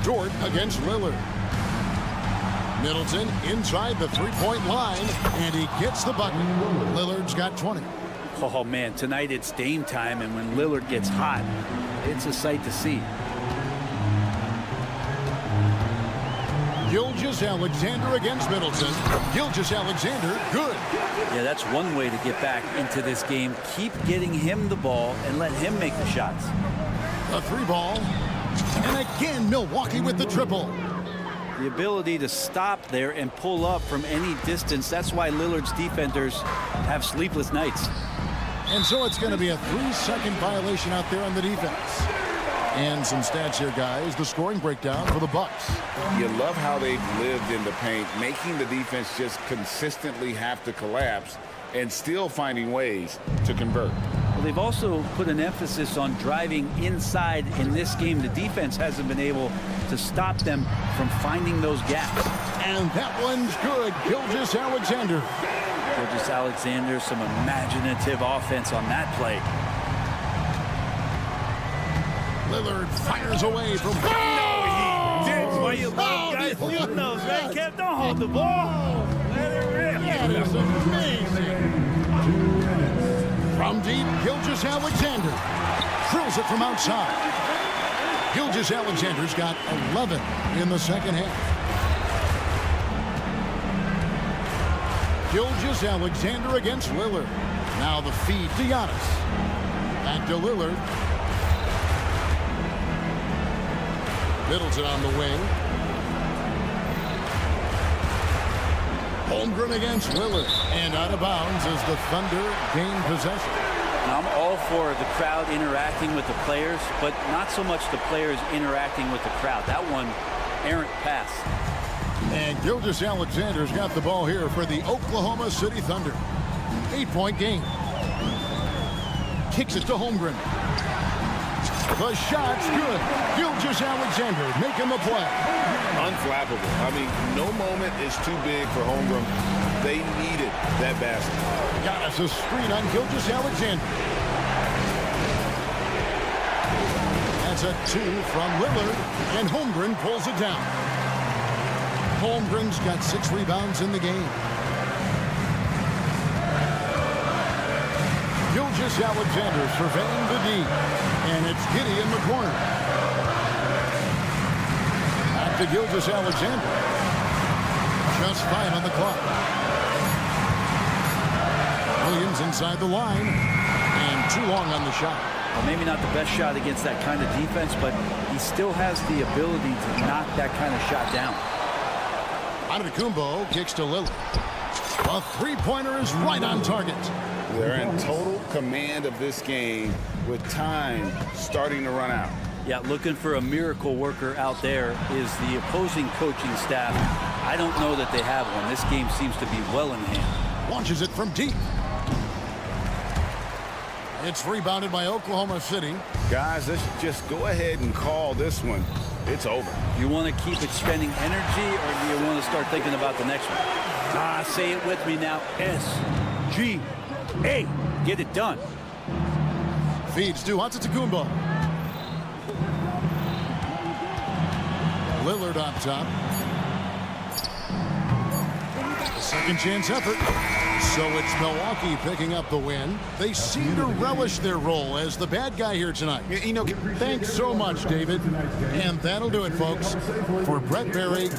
Dort against Lillard. Middleton inside the three-point line, and he gets the bucket. Lillard's got 20. Oh, man, tonight it's Dame time, and when Lillard gets hot, it's a sight to see. Gilgeous-Alexander against Middleton. Gilgeous-Alexander, good. Yeah, that's one way to get back into this game. Keep getting him the ball and let him make the shots. A three ball. And again, Milwaukee with the triple. The ability to stop there and pull up from any distance. That's why Lillard's defenders have sleepless nights. And so it's going to be a 3-second violation out there on the defense. And some stats here, guys. The scoring breakdown for the Bucks. You love how they've lived in the paint, making the defense just consistently have to collapse and still finding ways to convert. Well, they've also put an emphasis on driving inside in this game. The defense hasn't been able to stop them from finding those gaps. And that one's good. Gilgeous-Alexander. Gilgeous-Alexander, some imaginative offense on that play. Lillard fires away from... That's why you love guys shooting those, right, Kev? Don't hold the ball. Let it rip. That is amazing. From deep, Gilgeous-Alexander drills it from outside. Gilgeous-Alexander's got 11 in the second half. Gilgeous-Alexander against Lillard. Now the feed to Giannis. Back to Lillard. Middleton on the wing. Holmgren against Lillard. And out of bounds as the Thunder gain possession. Now, I'm all for the crowd interacting with the players, but not so much the players interacting with the crowd. That one, errant pass. And Gilgeous-Alexander's got the ball here for the Oklahoma City Thunder. 8-point game. Kicks it to Holmgren. The shot's good. Gilgeous-Alexander making the play. Unflappable. I mean, no moment is too big for Holmgren. They needed that basket. Got us a screen on Gilgeous-Alexander. That's a 2 from Lillard, and Holmgren pulls it down. Holmgren's got 6 rebounds in the game. Gilgeous-Alexander surveying the D, and it's Giddey in the corner. Back to Gilgeous-Alexander. Just 5 on the clock. Williams inside the line, and too long on the shot. Well, maybe not the best shot against that kind of defense, but he still has the ability to knock that kind of shot down. Antetokounmpo kicks to Lillard. A three-pointer is right on target. They're in total command of this game with time starting to run out. Yeah, looking for a miracle worker out there is the opposing coaching staff. I don't know that they have one. This game seems to be well in hand. Launches it from deep. It's rebounded by Oklahoma City. Guys, let's just go ahead and call this one. It's over. You want to keep expending energy, or do you want to start thinking about the next one? Say it with me now. S-G-A. Get it done. Feeds to Antetokounmpo. Lillard on top. Second chance effort. So it's Milwaukee picking up the win. They seem to relish their role as the bad guy here tonight. You know, thanks so much, David. And that'll do it, folks. For Brett Berry.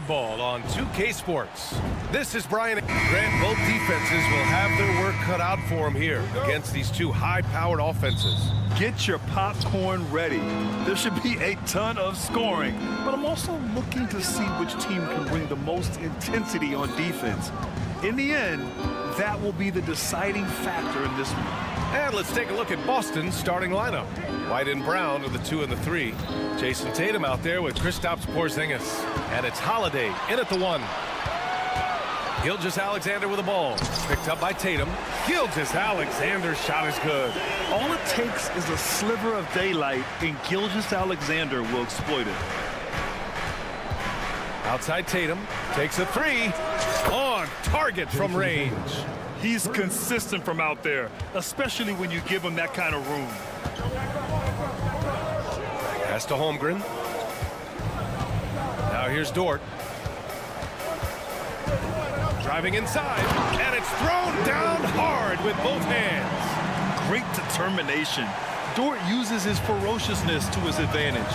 Basketball on 2K Sports. This is Brian Grant. Both defenses will have their work cut out for them here against these two high-powered offenses. Get your popcorn ready. There should be a ton of scoring, but I'm also looking to see which team can bring the most intensity on defense. In the end, that will be the deciding factor in this one. And let's take a look at Boston's starting lineup. White and Brown are the 2 and the 3. Jason Tatum out there with Kristaps Porzingis. And it's Holiday in at the 1. Gilgeous-Alexander with the ball. Picked up by Tatum. Gilgeous-Alexander's shot is good. All it takes is a sliver of daylight, and Gilgeous-Alexander will exploit it. Outside Tatum. Takes a three. On target from range. He's consistent from out there, especially when you give him that kind of room. Pass to Holmgren. Now here's Dort. Driving inside, and it's thrown down hard with both hands. Great determination. Dort uses his ferociousness to his advantage.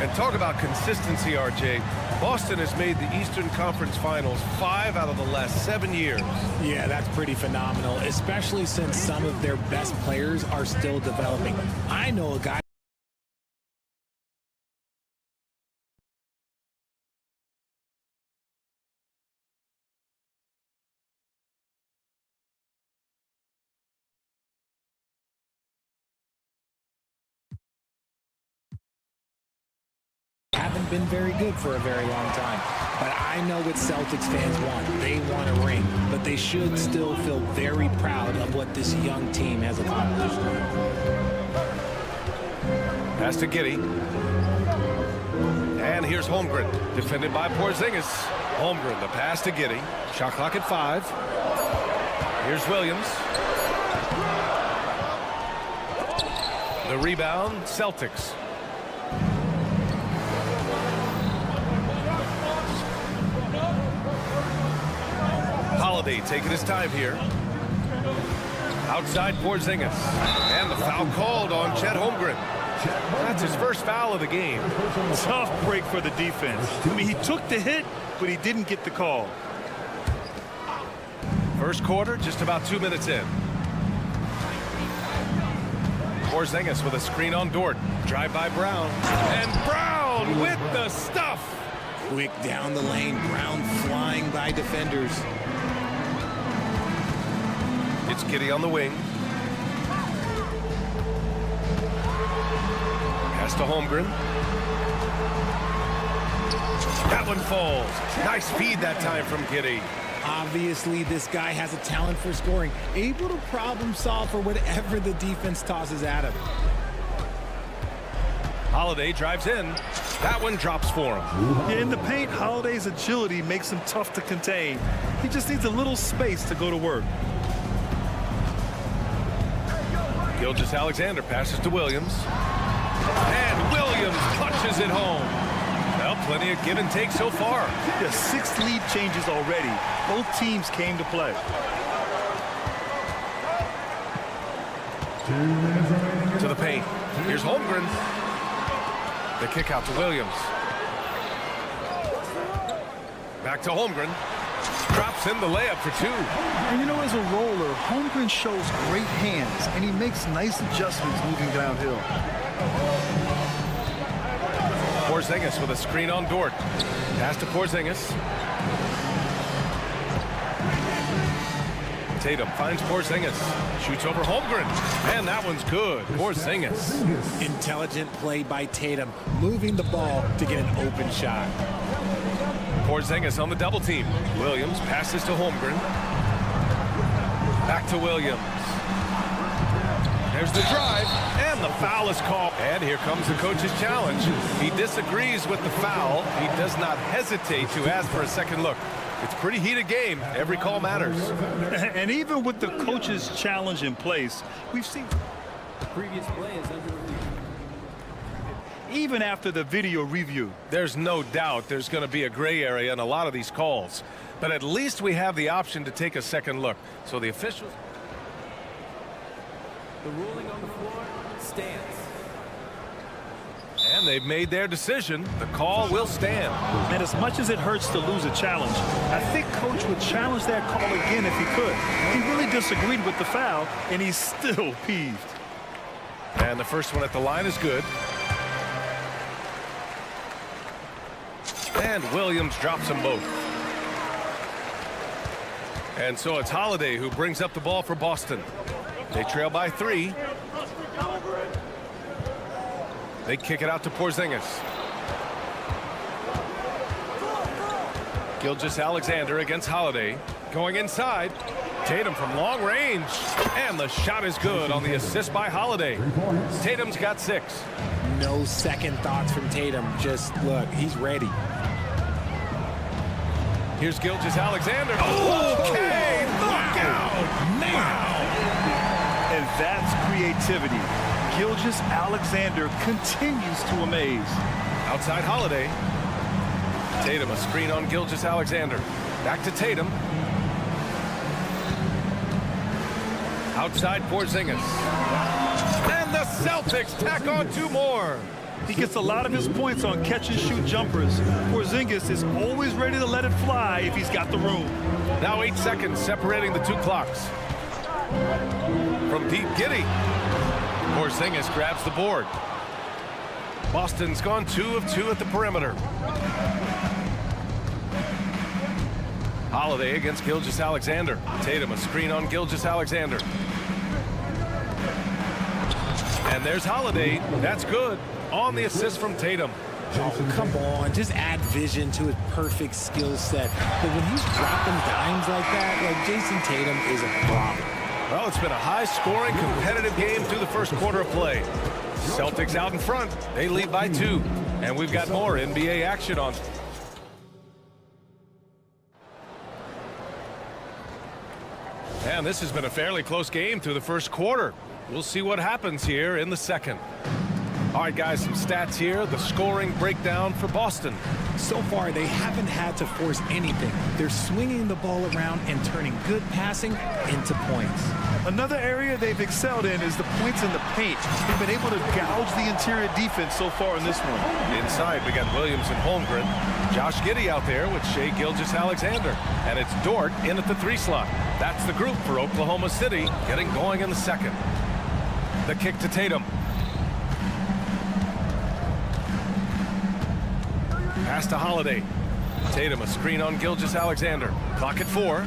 And talk about consistency, RJ. Boston has made the Eastern Conference Finals 5 out of the last 7 years. Yeah, that's pretty phenomenal, especially since some of their best players are still developing. I know a guy haven't been very good for a very long time. But I know what Celtics fans want. They want a ring. But they should still feel very proud of what this young team has accomplished. Pass to Giddey. And here's Holmgren, defended by Porzingis. Holmgren, the pass to Giddey. Shot clock at 5. Here's Williams. The rebound, Celtics. Holiday taking his time here. Outside Porzingis. And the foul called on Chet Holmgren. That's his first foul of the game. Tough break for the defense. I mean, he took the hit, but he didn't get the call. First quarter, just about 2 minutes in. Porzingis with a screen on Dort. Drive by Brown. And Brown with the stuff. Quick down the lane. Brown flying by defenders. It's Giddey on the wing. Pass to Holmgren. That one falls. Nice feed that time from Giddey. Obviously, this guy has a talent for scoring, able to problem solve for whatever the defense tosses at him. Holiday drives in. That one drops for him. Yeah, in the paint, Holiday's agility makes him tough to contain. He just needs a little space to go to work. Gilgeous-Alexander passes to Williams. And Williams clutches it home. Well, plenty of give and take so far. Yeah, 6 lead changes already. Both teams came to play. To the paint. Here's Holmgren. The kick out to Williams. Back to Holmgren. Drops in the layup for 2. And you know, as a roller, Holmgren shows great hands, and he makes nice adjustments moving downhill. Porzingis with a screen on Dort. Pass to Porzingis. Tatum finds Porzingis. Shoots over Holmgren. And that one's good. Porzingis. Intelligent play by Tatum, moving the ball to get an open shot. Porzingis on the double team. Williams passes to Holmgren. Back to Williams. There's the drive, and the foul is called. And here comes the coach's challenge. He disagrees with the foul. He does not hesitate to ask for a second look. It's a pretty heated game. Every call matters. And even with the coach's challenge in place, we've seen The previous play is under review. even after the video review. There's no doubt there's going to be a gray area in a lot of these calls. But at least we have the option to take a second look. So the officials... The ruling on the floor stands. And they've made their decision. The call will stand. And as much as it hurts to lose a challenge, I think Coach would challenge that call again if he could. He really disagreed with the foul, and he's still peeved. And the first one at the line is good. And Williams drops them both. And so it's Holiday who brings up the ball for Boston. They trail by 3. They kick it out to Porzingis. Gilgeous-Alexander against Holiday. Going inside. Tatum from long range. And the shot is good on the assist by Holiday. Tatum's got 6. No second thoughts from Tatum. Just look, he's ready. Here's Gilgeous-Alexander. Okay, knockout. Wow. And that's creativity. Gilgeous-Alexander continues to amaze. Outside Holiday. Tatum, a screen on Gilgeous-Alexander. Back to Tatum. Outside Porzingis. And the Celtics tack on 2 more. He gets a lot of his points on catch-and-shoot jumpers. Porzingis is always ready to let it fly if he's got the room. Now 8 seconds separating the 2 clocks. From deep, Giddey. Porzingis grabs the board. Boston's gone 2 of 2 at the perimeter. Holiday against Gilgeous-Alexander. Tatum, a screen on Gilgeous-Alexander. And there's Holiday. That's good. On the assist from Tatum. Oh, come on. Just add vision to his perfect skill set. But when he's dropping dimes like that, like Jason Tatum is a problem. Well, it's been a high-scoring, competitive game through the first quarter of play. Celtics out in front. They lead by 2. And we've got more NBA action on. And this has been a fairly close game through the first quarter. We'll see what happens here in the second. All right, guys, some stats here. The scoring breakdown for Boston. So far, they haven't had to force anything. They're swinging the ball around and turning good passing into points. Another area they've excelled in is the points in the paint. They've been able to gouge the interior defense so far in this one. Inside, we got Williams and Holmgren. Josh Giddey out there with Shai Gilgeous-Alexander. And it's Dort in at the 3 slot. That's the group for Oklahoma City getting going in the second. The kick to Tatum. Pass to Holiday. Tatum, a screen on Gilgeous-Alexander. Clock at 4.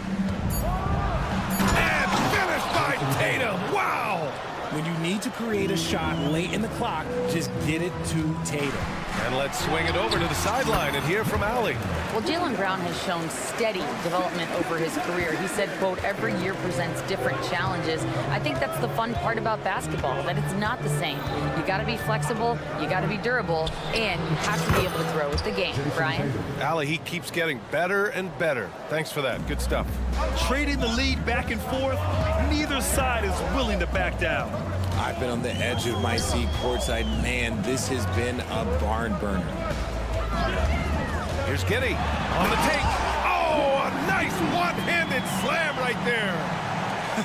And finished by Tatum. Wow! When you need to create a shot late in the clock, just get it to Tatum. And let's swing it over to the sideline and hear from Allie. Well, Jaylen Brown has shown steady development over his career. He said, quote, every year presents different challenges. I think that's the fun part about basketball, that it's not the same. You got to be flexible, you got to be durable, and you have to be able to throw with the game. Brian? Allie, he keeps getting better and better. Thanks for that. Good stuff. Trading the lead back and forth, neither side is willing to back down. I've been on the edge of my seat courtside. Man, this has been a barn burner. Here's Giddey on the take. Oh, a nice one-handed slam right there.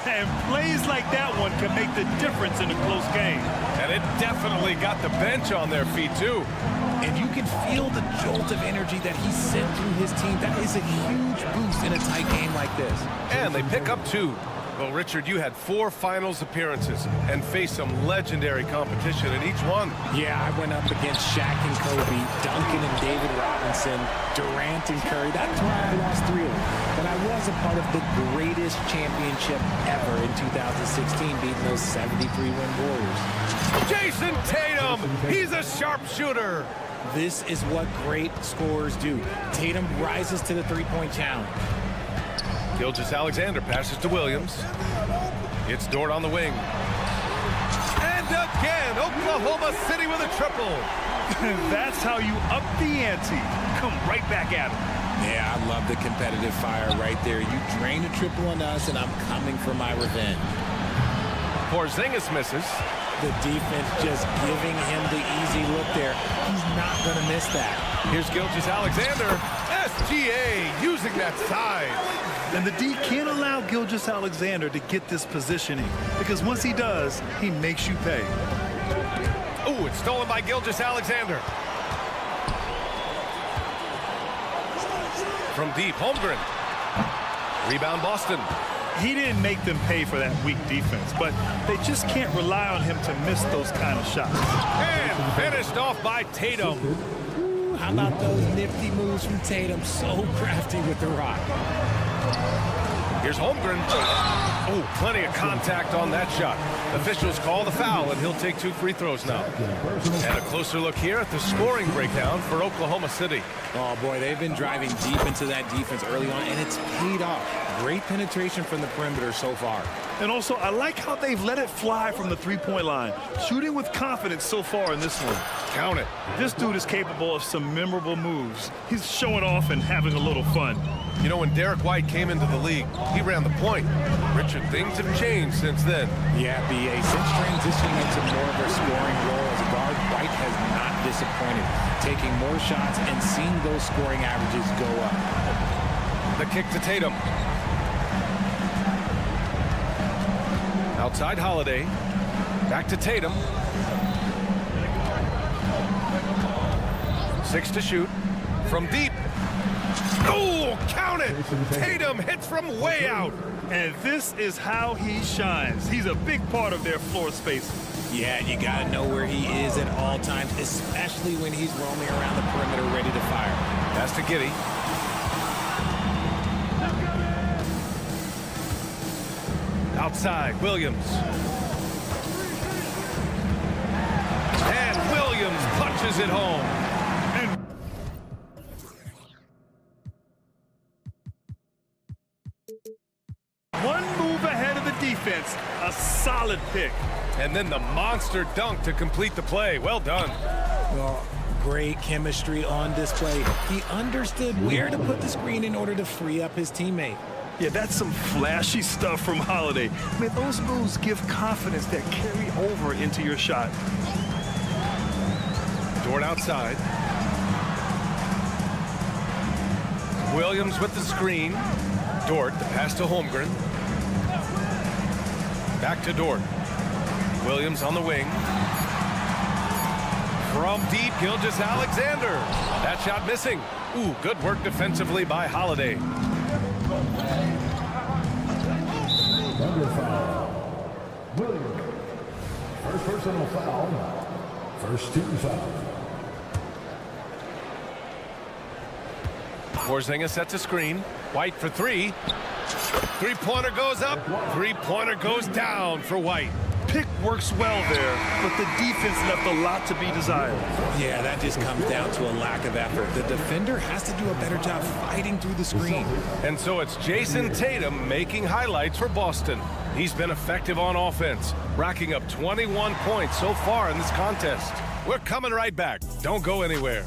And plays like that one can make the difference in a close game. And it definitely got the bench on their feet, too. And you can feel the jolt of energy that he sent through his team. That is a huge boost in a tight game like this. And they pick up 2. Well, Richard, you had 4 finals appearances and faced some legendary competition in each one. Yeah, I went up against Shaq and Kobe, Duncan and David Robinson, Durant and Curry. That's why I lost 3 of them. But I was a part of the greatest championship ever in 2016, beating those 73-win Warriors. Jason Tatum, he's a sharpshooter. This is what great scorers do. Tatum rises to the three-point challenge. Gilgeous-Alexander passes to Williams. It's Dort on the wing. And again, Oklahoma City with a triple. That's how you up the ante. Come right back at him. Yeah, I love the competitive fire right there. You drain a triple on us, and I'm coming for my revenge. Porzingis misses. The defense just giving him the easy look there. He's not going to miss that. Here's Gilgeous-Alexander. SGA using that size. And the D can't allow Gilgeous-Alexander to get this positioning, because once he does, he makes you pay. Oh, it's stolen by Gilgeous-Alexander. From deep, Holmgren. Rebound, Boston. He didn't make them pay for that weak defense, but they just can't rely on him to miss those kind of shots. And finished off by Tatum. Ooh, how about those nifty moves from Tatum? So crafty with the rock. Here's Holmgren. Oh, plenty of contact on that shot. Officials call the foul, and he'll take 2 free throws now. And a closer look here at the scoring breakdown for Oklahoma City. Oh, boy, they've been driving deep into that defense early on, and it's paid off. Great penetration from the perimeter so far. And also, I like how they've let it fly from the three-point line. Shooting with confidence so far in this one. Count it. This dude is capable of some memorable moves. He's showing off and having a little fun. You know, when Derek White came into the league, he ran the point. Richard, things have changed since then. Yeah, B.A. Since transitioning into more of a scoring role as a guard, White has not disappointed, taking more shots and seeing those scoring averages go up. The kick to Tatum. Outside Holiday. Back to Tatum. 6 to shoot. From deep. Oh, count it! Tatum hits from way out. And this is how he shines. He's a big part of their floor space. Yeah, you got to know where he is at all times, especially when he's roaming around the perimeter ready to fire. Pass to Giddey. Outside, Williams. And Williams punches it home. One move ahead of the defense. A solid pick. And then the monster dunk to complete the play. Well done. Well, great chemistry on display. He understood where to put the screen in order to free up his teammate. Yeah, that's some flashy stuff from Holiday. I mean, those moves give confidence that carry over into your shot. Dort outside. Williams with the screen. Dort, the pass to Holmgren. Back to Dort. Williams on the wing. From deep, Gilgeous-Alexander. That shot missing. Ooh, good work defensively by Holiday. Number foul. Williams. First personal foul. First team foul. Porzingis sets a screen. White for 3. Three-pointer goes up. Three-pointer goes down for White. Pick works well there, but the defense left a lot to be desired. Yeah, that just comes down to a lack of effort. The defender has to do a better job fighting through the screen. And so it's Jason Tatum making highlights for Boston. He's been effective on offense, racking up 21 points so far in this contest. We're coming right back. Don't go anywhere.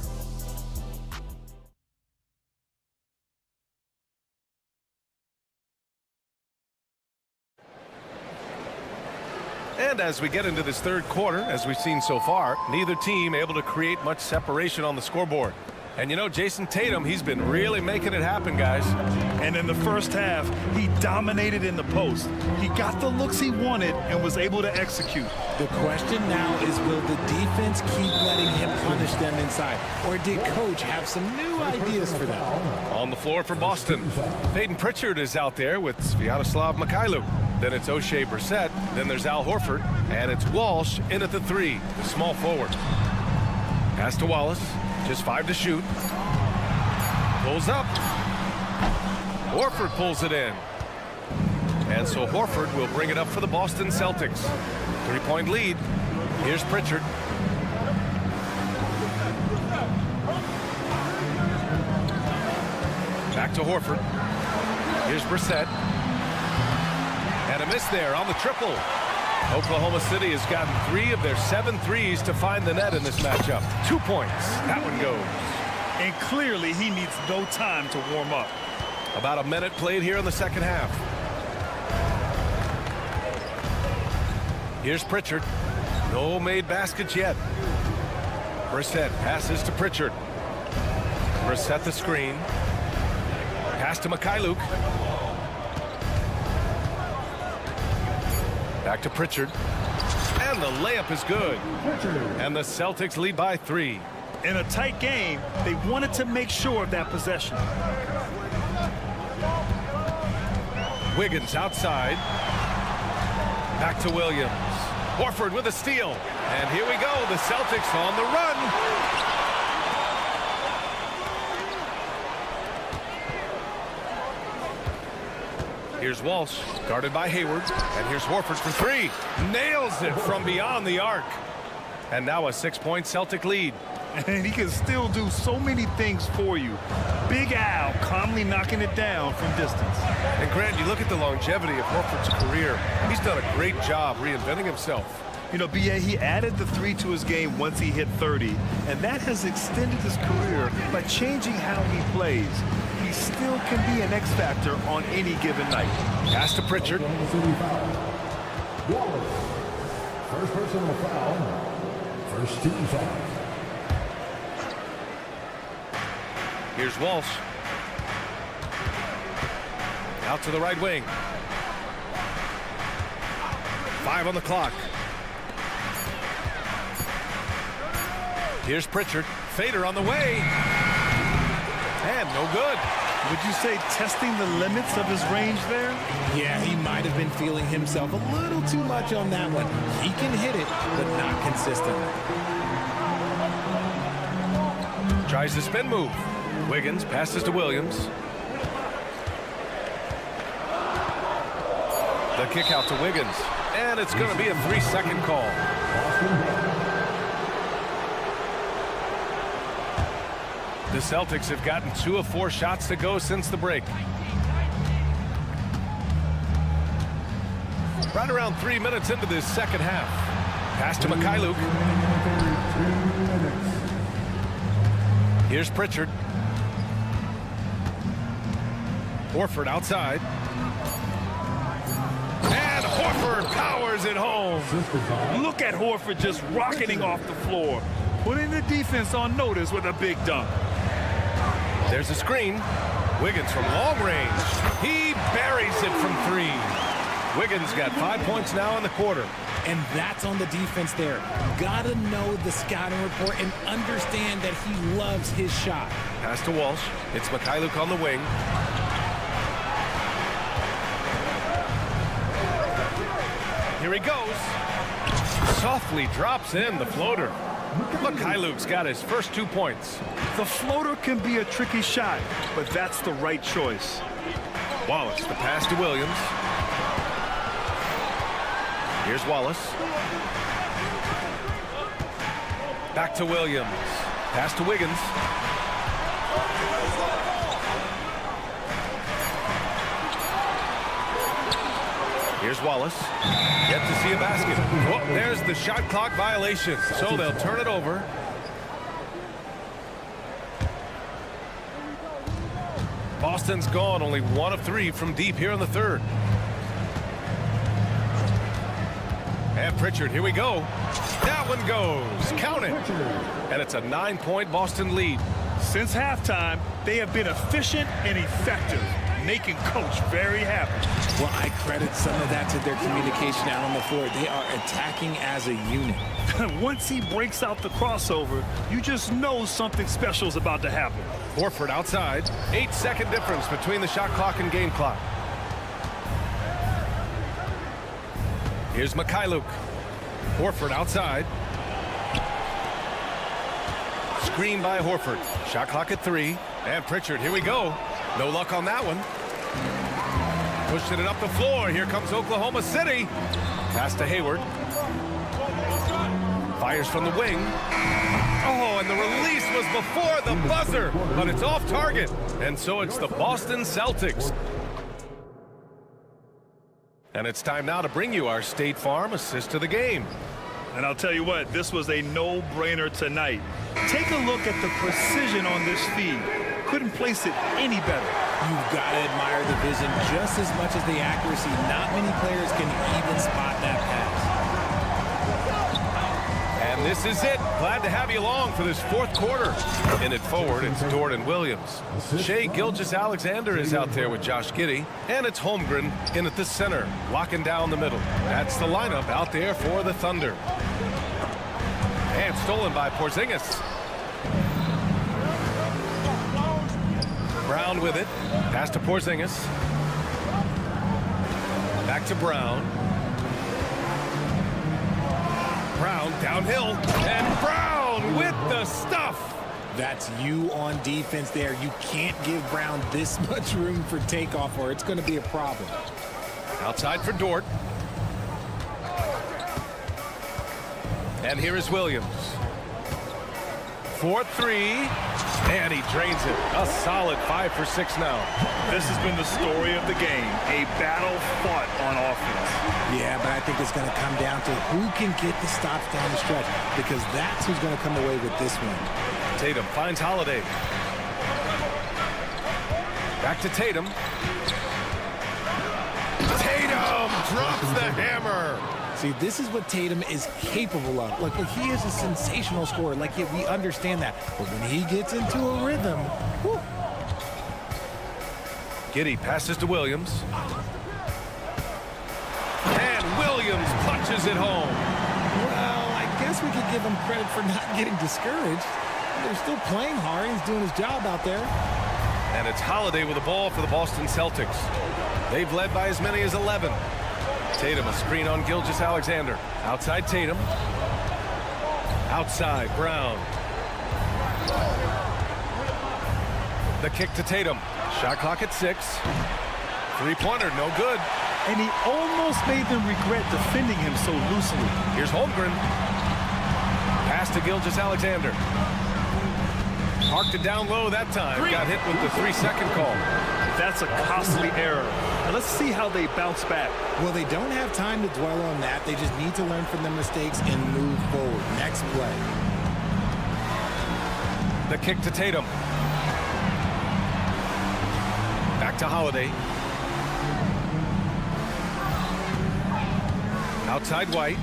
And as we get into this third quarter, as we've seen so far, neither team able to create much separation on the scoreboard. And you know, Jason Tatum, he's been really making it happen, guys. And in the first half, he dominated in the post. He got the looks he wanted and was able to execute. The question now is, will the defense keep letting him punish them inside? Or did Coach have some new ideas for them? On the floor for Boston, Peyton Pritchard is out there with Sviatoslav Mikhailuk. Then it's O'Shea Brissett. Then there's Al Horford. And it's Walsh in at the 3, the small forward. Pass to Wallace. Just 5 to shoot. Pulls up. Horford pulls it in. And so Horford will bring it up for the Boston Celtics. 3-point lead. Here's Pritchard. Back to Horford. Here's Brissett. And a miss there on the triple. Oklahoma City has gotten 3 of their 7 threes to find the net in this matchup. 2 points. That one goes. And clearly he needs no time to warm up. About a minute played here in the second half. Here's Pritchard. No made baskets yet. Brissett passes to Pritchard. Brissett the screen. Pass to Mikhailuk. Back to Pritchard. And the layup is good. And the Celtics lead by 3. In a tight game, they wanted to make sure of that possession. Wiggins outside. Back to Williams. Horford with a steal. And here we go. The Celtics on the run. Here's Walsh, guarded by Hayward. And here's Horford for three. Nails it from beyond the arc. And now a 6-point Celtic lead. And he can still do so many things for you. Big Al calmly knocking it down from distance. And Grant, you look at the longevity of Horford's career. He's done a great job reinventing himself. You know, B.A., he added the 3 to his game once he hit 30, and that has extended his career by changing how he plays. He still can be an X factor on any given night. Pass to Pritchard. First personal foul. First team foul. Here's Walsh. Out to the right wing. 5 on the clock. Here's Pritchard. Fader on the way. And no good. Would you say testing the limits of his range there? Yeah, he might have been feeling himself a little too much on that one. He can hit it, but not consistently. Tries the spin move. Wiggins passes to Williams. The kick out to Wiggins. And it's going to be a 3-second call. The Celtics have gotten 2 of 4 shots to go since the break. Right around 3 minutes into this second half. Pass to Mikhailuk. Here's Pritchard. Horford outside. And Horford powers it home. Look at Horford just rocketing off the floor, putting the defense on notice with a big dunk. There's a screen. Wiggins from long range. He buries it from 3. Wiggins got 5 points now in the quarter. And that's on the defense there. Gotta know the scouting report and understand that he loves his shot. Pass to Walsh. It's Mikhailuk on the wing. Here he goes. Softly drops in the floater. Mikhailuk's got his first 2 points. The floater can be a tricky shot, but that's the right choice. Wallace, the pass to Williams. Here's Wallace. Back to Williams. Pass to Wiggins. Here's Wallace. Yet to see a basket. Oh, there's the shot clock violation. So they'll turn it over. Boston's gone only 1 of 3 from deep here in the third. And Pritchard, here we go. That one goes. Count it. And it's a 9-point Boston lead. Since halftime, they have been efficient and effective, making Coach very happy. Well, I credit some of that to their communication out on the floor. They are attacking as a unit. Once he breaks out the crossover, you just know something special is about to happen. Horford outside. 8-second difference between the shot clock and game clock. Here's Mikhailuk. Horford outside. Screen by Horford. Shot clock at 3. And Pritchard, here we go. No luck on that one. Pushing it up the floor. Here comes Oklahoma City. Pass to Hayward. Fires from the wing. Oh, and the release was before the buzzer, but it's off target. And so it's the Boston Celtics. And it's time now to bring you our State Farm assist of the game. And I'll tell you what, this was a no-brainer tonight. Take a look at the precision on this feed. Couldn't place it any better. You've got to admire the vision just as much as the accuracy. Not many players can even spot that pass. And this is it. Glad to have you along for this 4th quarter. In it forward, it's Jordan Williams. Shai Gilgeous-Alexander is out there with Josh Giddey. And it's Holmgren in at the center, locking down the middle. That's the lineup out there for the Thunder. And stolen by Porzingis. Brown with it. Pass to Porzingis. Back to Brown. Brown downhill. And Brown with the stuff. That's you on defense there. You can't give Brown this much room for takeoff or it's going to be a problem. Outside for Dort. And here is Williams. 4-3. And he drains it. A solid 5 for 6 now. This has been the story of the game. A battle fought on offense. Yeah, but I think it's going to come down to who can get the stops down the stretch, because that's who's going to come away with this one. Tatum finds Holiday. Back to Tatum. Tatum drops the hammer. See, this is what Tatum is capable of. Look, he is a sensational scorer. Like, we understand that. But when he gets into a rhythm, whew. Giddey passes to Williams. And Williams punches it home. Well, I guess we could give him credit for not getting discouraged. They're still playing hard. He's doing his job out there. And it's Holiday with the ball for the Boston Celtics. They've led by as many as 11. Tatum, a screen on Gilgeous-Alexander. Outside Tatum. Outside Brown. The kick to Tatum. Shot clock at 6. Three-pointer, no good. And he almost made them regret defending him so loosely. Here's Holmgren. Pass to Gilgeous-Alexander. Parked it down low that time. Got hit with the 3-second call. That's a costly error. And let's see how they bounce back. Well, they don't have time to dwell on that. They just need to learn from their mistakes and move forward. Next play. The kick to Tatum. Back to Holiday. Outside White.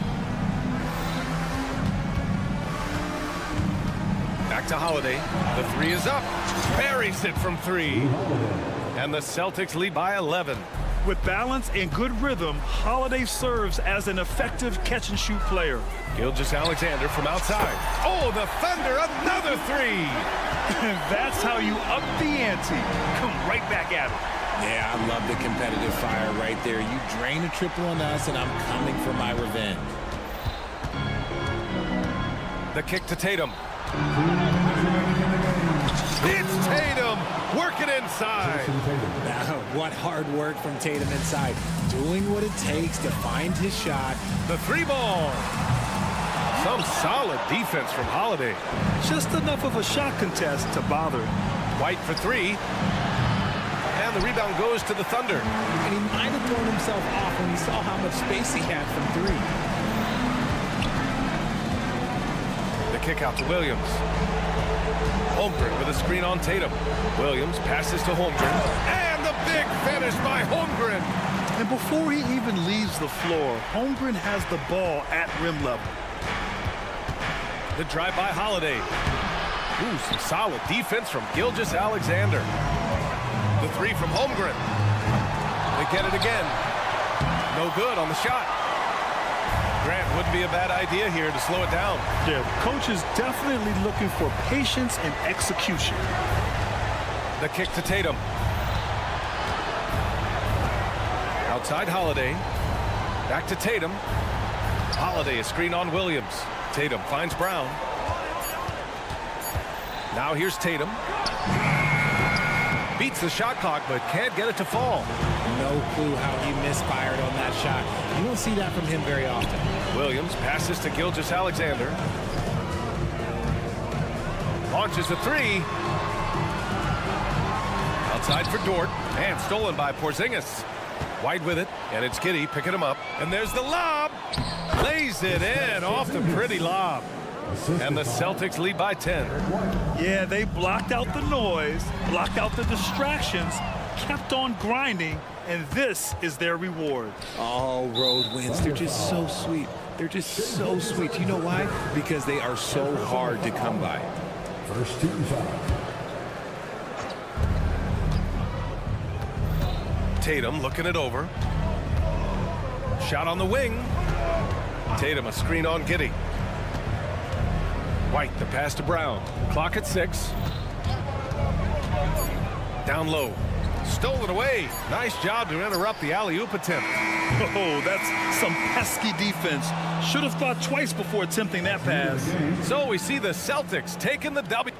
Back to Holiday. The 3 is up. Buries it from 3. And the Celtics lead by 11. With balance and good rhythm, Holiday serves as an effective catch-and-shoot player. Gilgeous-Alexander from outside. Oh, the Thunder, another 3. That's how you up the ante. Come right back at it. Yeah, I love the competitive fire right there. You drain a triple on us, and I'm coming for my revenge. The kick to Tatum. It's Tatum working inside. Now, what hard work from Tatum inside. Doing what it takes to find his shot. The 3-ball. Some solid defense from Holiday. Just enough of a shot contest to bother. White for 3. And the rebound goes to the Thunder. And he might have thrown himself off when he saw how much space he had from 3. The kick out to Williams. Holmgren with a screen on Tatum. Williams passes to Holmgren. And the big finish by Holmgren. And before he even leaves the floor, Holmgren has the ball at rim level. The drive by Holiday. Ooh, some solid defense from Gilgeous-Alexander. The 3 from Holmgren. They get it again. No good on the shot. Grant, wouldn't be a bad idea here to slow it down. Yeah, the coach is definitely looking for patience and execution. The kick to Tatum. Outside Holiday. Back to Tatum. Holiday, a screen on Williams. Tatum finds Brown. Now here's Tatum. Beats the shot clock, but can't get it to fall. No clue how he misfired on that shot. You don't see that from him very often. Williams passes to Gilgeous-Alexander. Launches a 3. Outside for Dort. And stolen by Porzingis. White with it, and it's Giddey picking him up. And there's the lob. Lays it in off the pretty lob. And the Celtics lead by 10. Yeah, they blocked out the noise, blocked out the distractions, kept on grinding, and this is their reward. All road wins. They're just so sweet. They're just so sweet. You know why? Because they are so hard to come by. First team foul. Tatum looking it over. Shot on the wing. Tatum, a screen on Giddey. White, the pass to Brown. Clock at 6. Down low. Stolen away. Nice job to interrupt the alley-oop attempt. Oh, that's some pesky defense. Should have thought twice before attempting that pass. So we see the Celtics taking the W.